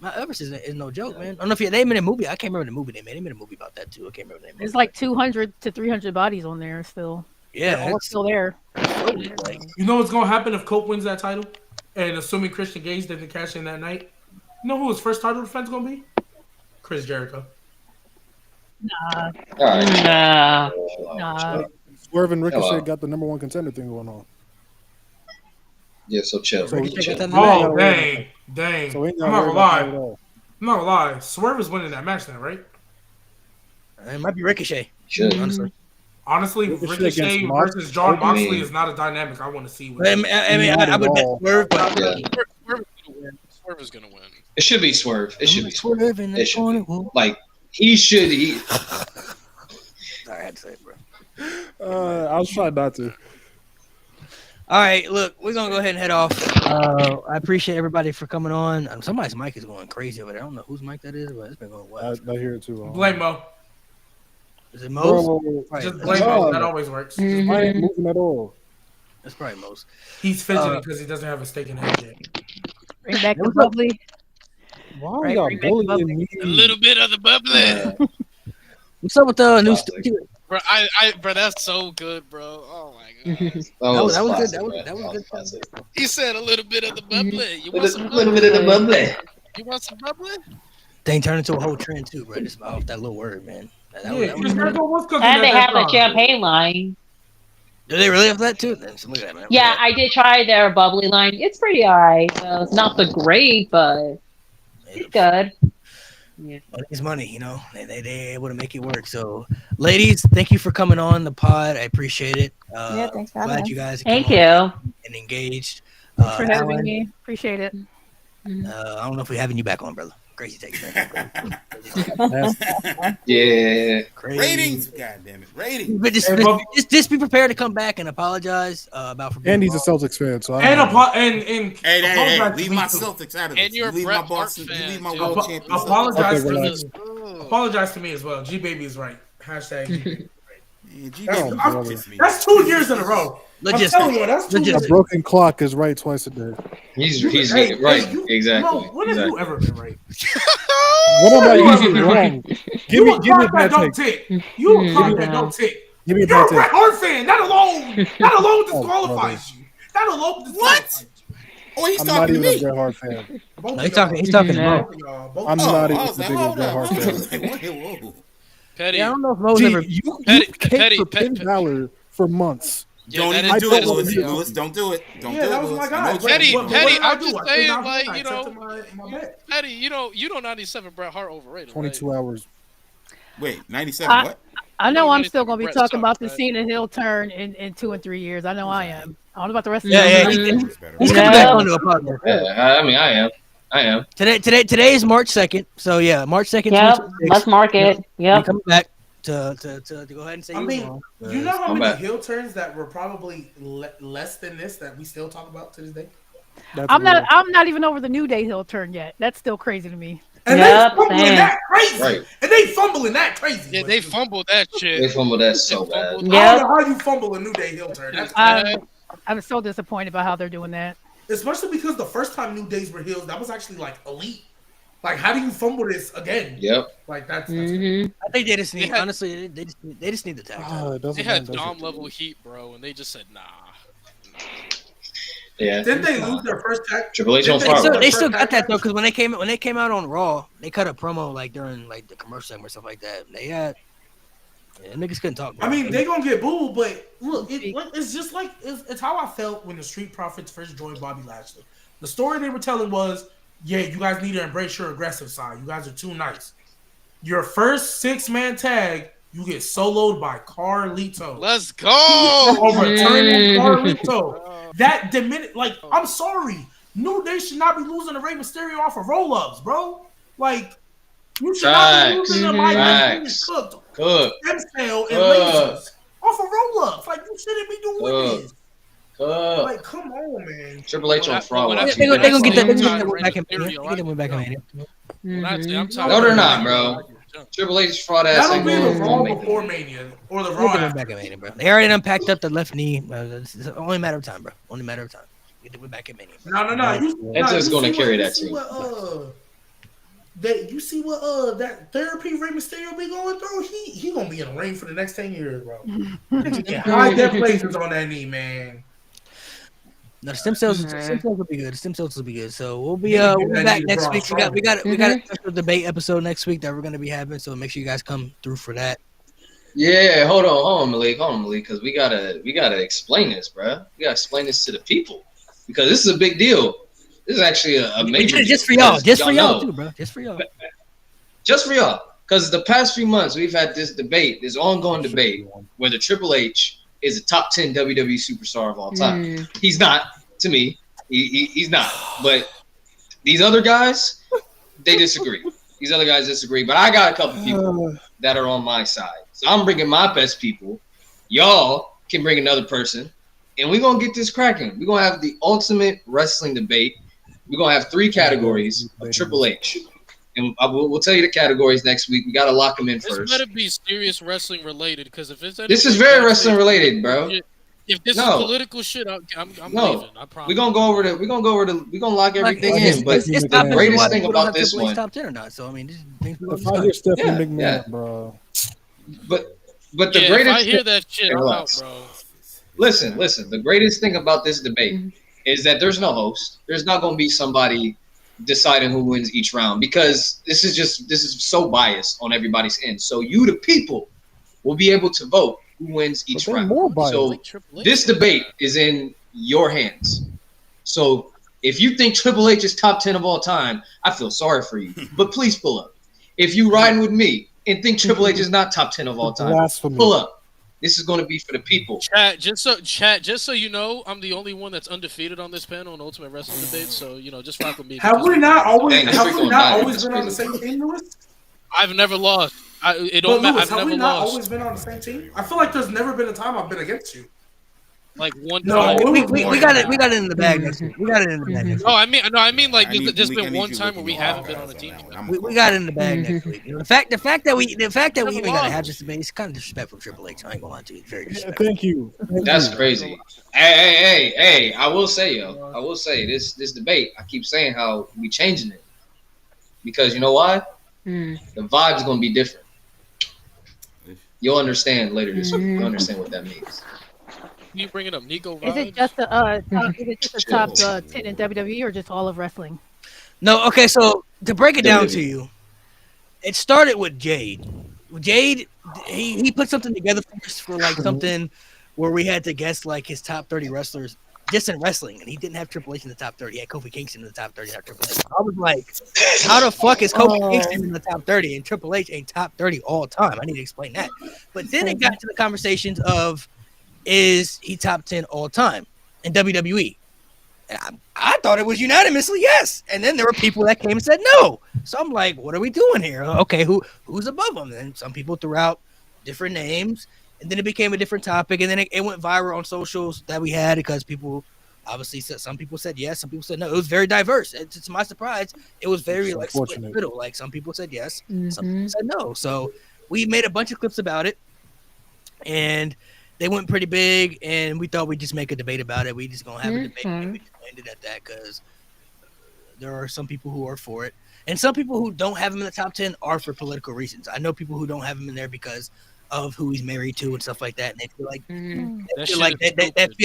Mount Everest is no joke, man. I don't know if they made a movie. I can't remember the movie they made. They made a movie about that too. I can't remember the name. There's like 200 to 300 bodies on there still. Yeah, they're all still there. Like, you know what's gonna happen if Cope wins that title, and assuming Christian Gage didn't cash in that night, you know who his first title defense gonna be? Chris Jericho. Nah. Swerve and Ricochet got the number one contender thing going on. Yeah, so chill. So oh, dang. So I'm not gonna lie. Swerve is winning that match now, right? It might be Ricochet. Should. Honestly, Ricochet versus John Moxley is not a dynamic I want to see. I would bet Swerve, but Swerve is gonna win. It should be Swerve. It should be Swerve. It should be. Like he should. Sorry, I had to say it, bro. I was trying not to. All right, look, we're gonna go ahead and head off. I appreciate everybody for coming on. Somebody's mic is going crazy over there. I don't know whose mic that is, but it's been going wild. I hear it too. Blame Mo. Is it Mo's? Just blame Mo. That always works. I ain't moving at all. That's probably Mo's. He's fidgeting because he doesn't have a stake in the head yet. Bring back the bubbly. Why y'all bullying me? A little bit of the bubbly. What's up with the new studio? Bro, bro, that's so good, bro. Oh my god. That was good. That was good. He said a little bit of the bubbly. You want some little bit of the bubbly. You want some bubbly? Thing turned into a whole trend too, bro. Just off that little word, man. And they have a champagne line. Do they really have that too? Then look at that, man. Yeah, I did try their bubbly line. It's pretty alright. It's not the great, but it's good. Yeah. Money's money, you know. They able to make it work. So, ladies, thank you for coming on the pod. I appreciate it. Yeah, thanks for having glad us. you guys Thank came you. on and engaged. Thanks for having Alan, me. Appreciate it. I don't know if we're having you back on, brother. Crazy takes, man. Yeah. Crazy. Ratings, God damn it, ratings. But just be prepared to come back and apologize about. And he's a Celtics fan, so hey, leave my Celtics out of this. And you're leave Bret my Hart Boston. fan, Leave my too. world champion. Apologize to me as well. G Baby is right. Hashtag G Baby. That's 2 years in a row. I'm telling you, that's 2 years. A broken clock is right twice a day. He's right. Exactly. When have you ever been right? What am I usually wrong? Give me a bad don't take. tick. You a clock that don't tick. Give me a You're bad a Bret take. Hart fan. That alone disqualifies you. That alone disqualifies you. Oh, he's I'm talking not to even me. a Bret Hart fan. No, he's talking to Mo. I'm not even the biggest Bret Hart fan. Whoa. Petty. Yeah, I don't know if Mo's Gee, ever. you Petty, came for Finn Balor for months. Yeah, Don't that even is do it, petty. Lewis. Don't do it. Don't do that it, was Lewis. my I guy. know Petty, what Petty, you're doing. I'm just saying, like, you know, my bet. Petty, you know, 97 Bret Hart overrated. 22 hours. Wait, 97. What? I know No, I'm Betty still going to be Brett's talking about talking, the right? Cena Hill turn in 2 and 3 years. I know I am. I don't know about the rest of Yeah, you. he's coming back on to a podcast. Yeah, I mean, I am. Today is March 2nd. So yeah, March 2nd. Yep, let's mark it. We're Yep. coming back to go ahead and say. I you mean, wrong. you know how I'm many back. heel turns that were probably less than this that we still talk about to this day? I'm not even over the New Day Hill turn yet. That's still crazy to me. And Yep, they fumbling same. that crazy. Right. And they fumbling that crazy. Yeah, they fumbled that shit. They fumbled that so They bad. fumbled I Yep. don't know how you fumble a New Day heel turn. That's I'm so disappointed about how they're doing that. especially because the first time New Days were heels, that was actually like elite. Like, how do you fumble this again? Yep. Like that's Mm-hmm. I think they just need, had- honestly, they just need the tag title. It doesn't They had matter, does Dom it? level heat, bro, and they just said nah. Yeah. Didn't they lose their first tag? Triple H Didn't on they fire. lose their They first still got tag that though, match? because when they came out on Raw, they cut a promo like during like the commercial segment or stuff like that. They had niggas couldn't talk. Bro. I mean, they gonna get booed, but look, it's just like it's how I felt when the Street Profits first joined Bobby Lashley. The story they were telling was, yeah, you guys need to embrace your aggressive side. You guys are too nice. Your first 6-man tag, you get soloed by Carlito. Let's go. Overturning Carlito. That diminished. Like, I'm sorry, New Day should not be losing to Rey Mysterio off of roll-ups, bro. Like, you should not be losing to Mike Facts. Cooked, Cook. stem cell, and lasers off of roll-ups. Like, you shouldn't be doing this. Like, come on, man. Triple H on fraud. When I- They gonna get that. They Time gonna get that Rey win back in Mania. They get that win back in Mania. When I say I'm Mm-hmm. talking No, they're about- not, bro. Triple H's fraud ass That'll ain't be the going Raw to make before it. Mania or the They Raw get it after. back in Mania, bro. They already done packed up the left knee. It's only a matter of time, bro. Only a matter of time. Get the win back in Mania. No. Enzo's gonna carry that team. team. You see what that therapy Rey Mysterio be going through? He gonna be in the ring for the next 10 years, bro. High def lasers on that knee, man. No, the stem cells will be good. The stem cells will be good. So we'll be Yeah, we'll be that back needs next Braun week. We got Mhm. a special debate episode next week that we're gonna be having. So make sure you guys come through for that. Yeah, hold on, Malik, because we gotta explain this, bro. We gotta explain this to the people because this is a big deal. This is actually a major deal. Just for y'all, just for y'all know. too, bro. Just for y'all. Just for y'all, because the past few months we've had this debate, this ongoing debate, whether Triple H is a top 10 WWE superstar of all time. He's not, to me. He's not. But these other guys, they disagree. These other guys disagree. But I got a couple people that are on my side. So I'm bringing my best people. Y'all can bring another person. And we're going to get this cracking. We're going to have the ultimate wrestling debate. We're going to have 3 categories of Triple H. And we'll tell you the categories next week. We got to lock them in This first. better be serious wrestling related, because if it's This is very wrestling related, bro. If this is political shit, I'm leaving. I promise. We're gonna lock everything in. But it's the greatest thing people don't about have this Triple H one, top 10 or not. So I mean, this is things we If I hear Stephanie McMahon, yeah. bro. but the Yeah, greatest. if I hear that shit, I'm out, Relax. bro. Listen. The greatest thing about this debate is that there's no host. There's not gonna be somebody deciding who wins each round because this is so biased on everybody's end. So you, the people, will be able to vote who wins each round. So this debate is in your hands. So if you think Triple H is top 10 of all time, I feel sorry for you. But please pull up. If you riding with me and think Triple H is not top 10 of all time, Blasphemy. pull up. This is going to be for the people. Chat, just so you know, I'm the only one that's undefeated on this panel in Ultimate Wrestling Debate. So just rock with me. Have we not always Dang, this week been on the same team, Lewis? I've never lost. It But don't matter. Lewis, I've have never we not lost. always been on the same team? I feel like there's never been a time I've been against you. Like one No, time. we got it in the bag next week. We got it in the bag next week. No, I mean, like I need- there's we- been I need one you time where looking we your haven't eyes been on a on team. that one. I'm We cool. got it in the bag next week. You know, the fact that we even gotta have lost. this debate is kind of disrespectful to Triple H. I ain't gonna lie to you. It's very Yeah, disrespectful. thank you. That's crazy. Hey! I will say, this debate. I keep saying how we changing it because you know why? The vibe's gonna be different. You'll understand later this week. You'll understand what that means. You bringing up Nico Is vibes? it just the top 10 in WWE or just all of wrestling? No, okay. So to break it down WWE. to you, it started with Jade. Jade, he put something together for like something where we had to guess like his top 30 wrestlers just in wrestling, and he didn't have Triple H in the top 30. He had Kofi Kingston in the top 30. Not Triple H. I was like, how the fuck is Kofi Kingston in the top 30 and Triple H ain't top 30 all time? I need to explain that. But then it got to the conversations of, is he top 10 all time in WWE? And I thought it was unanimously yes. And then there were people that came and said no. So I'm like, what are we doing here? Okay, who's above him? And some people threw out different names. And then it became a different topic. And then it went viral on socials that we had because people obviously said, some people said yes, some people said no. It was very diverse. And to my surprise, it was very like split middle. Like some people said yes, some people said no. So we made a bunch of clips about it. And they went pretty big, and we thought we'd just make a debate about it. We just gonna have a debate. And we just end it at that because there are some people who are for it, and some people who don't have him in the top 10 are for political reasons. I know people who don't have him in there because of who he's married to and stuff like that, and they feel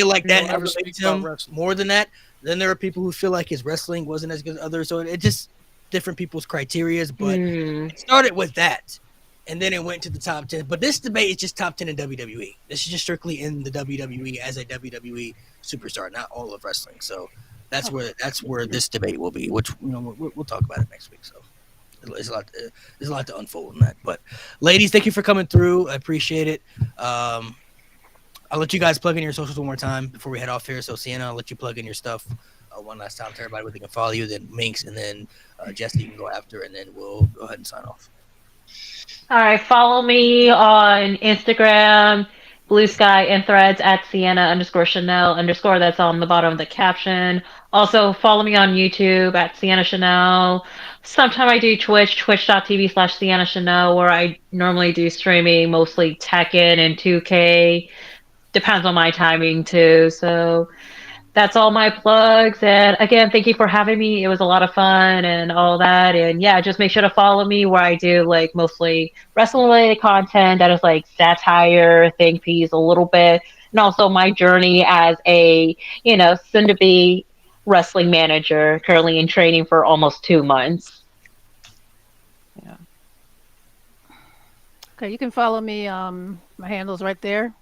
like that elevates him more than that. Then there are people who feel like his wrestling wasn't as good as others, so it just different people's criterias. But it started with that, and then it went to the top 10. But this debate is just top 10 in WWE. This is just strictly in the WWE as a WWE superstar, not all of wrestling. So that's where this debate will be, which we'll talk about it next week. So there's a lot to unfold in that. But ladies, thank you for coming through. I appreciate it. I'll let you guys plug in your socials one more time before we head off here. So Sienna, I'll let you plug in your stuff one last time to everybody where they can follow you. Then Minx, and then Jesse, you can go after, and then we'll go ahead and sign off. All right, follow me on Instagram, Blue Sky, and Threads at Sienna_Chanel_. That's on the bottom of the caption. Also, follow me on YouTube at Sienna Chanel. Sometimes I do Twitch, twitch.tv/Sienna Chanel, where I normally do streaming, mostly Tekken and 2K. Depends on my timing too. So that's all my plugs. And again, thank you for having me. It was a lot of fun and all that. And yeah, just make sure to follow me where I do like mostly wrestling related content that is like satire, think piece a little bit, and also my journey as a, soon to be wrestling manager, currently in training for almost 2 months. Yeah. Okay, you can follow me. My handle's right there.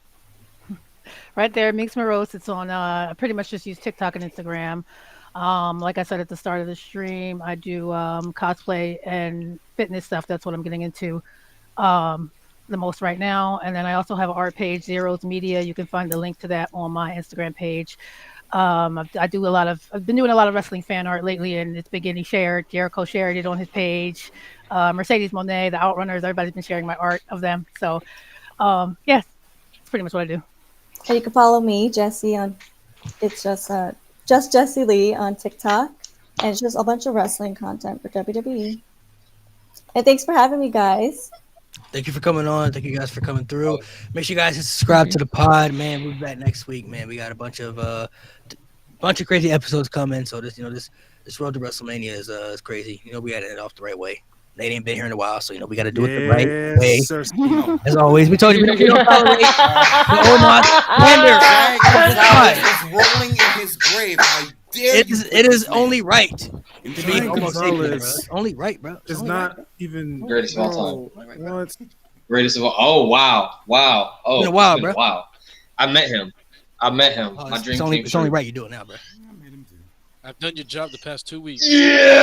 Right there, Minx Morose. It's on. I pretty much just use TikTok and Instagram. Like I said at the start of the stream, I do cosplay and fitness stuff. That's what I'm getting into the most right now. And then I also have an art page, Zeros Media. You can find the link to that on my Instagram page. I've been doing a lot of wrestling fan art lately, and it's been getting shared. Jericho shared it on his page. Mercedes Monet, the Outrunners, everybody's been sharing my art of them. So, yes, that's pretty much what I do. And you can follow me, Jessie, on it's just Jessie Lee on TikTok, and it's just a bunch of wrestling content for WWE. And thanks for having me, guys. Thank you for coming on. Thank you guys for coming through. Make sure you guys subscribe to the pod, man. We'll be back next week, man. We got a bunch of crazy episodes coming. So this road to WrestleMania is crazy. We got to end off the right way. They ain't been here in a while, so we got to do it the right way. Sir. As always, we told you we don't tolerate the Omar slander. He's rolling in his grave. How dare you? It is only right to be homosexual, bro. It's only right, bro. It's not even greatest of all time. What? Greatest of all. Oh wow. Oh, been a while, bro. Wow. I met him. My dream came it's only right you do it now, bro. I've done your job the past 2 weeks. Yeah.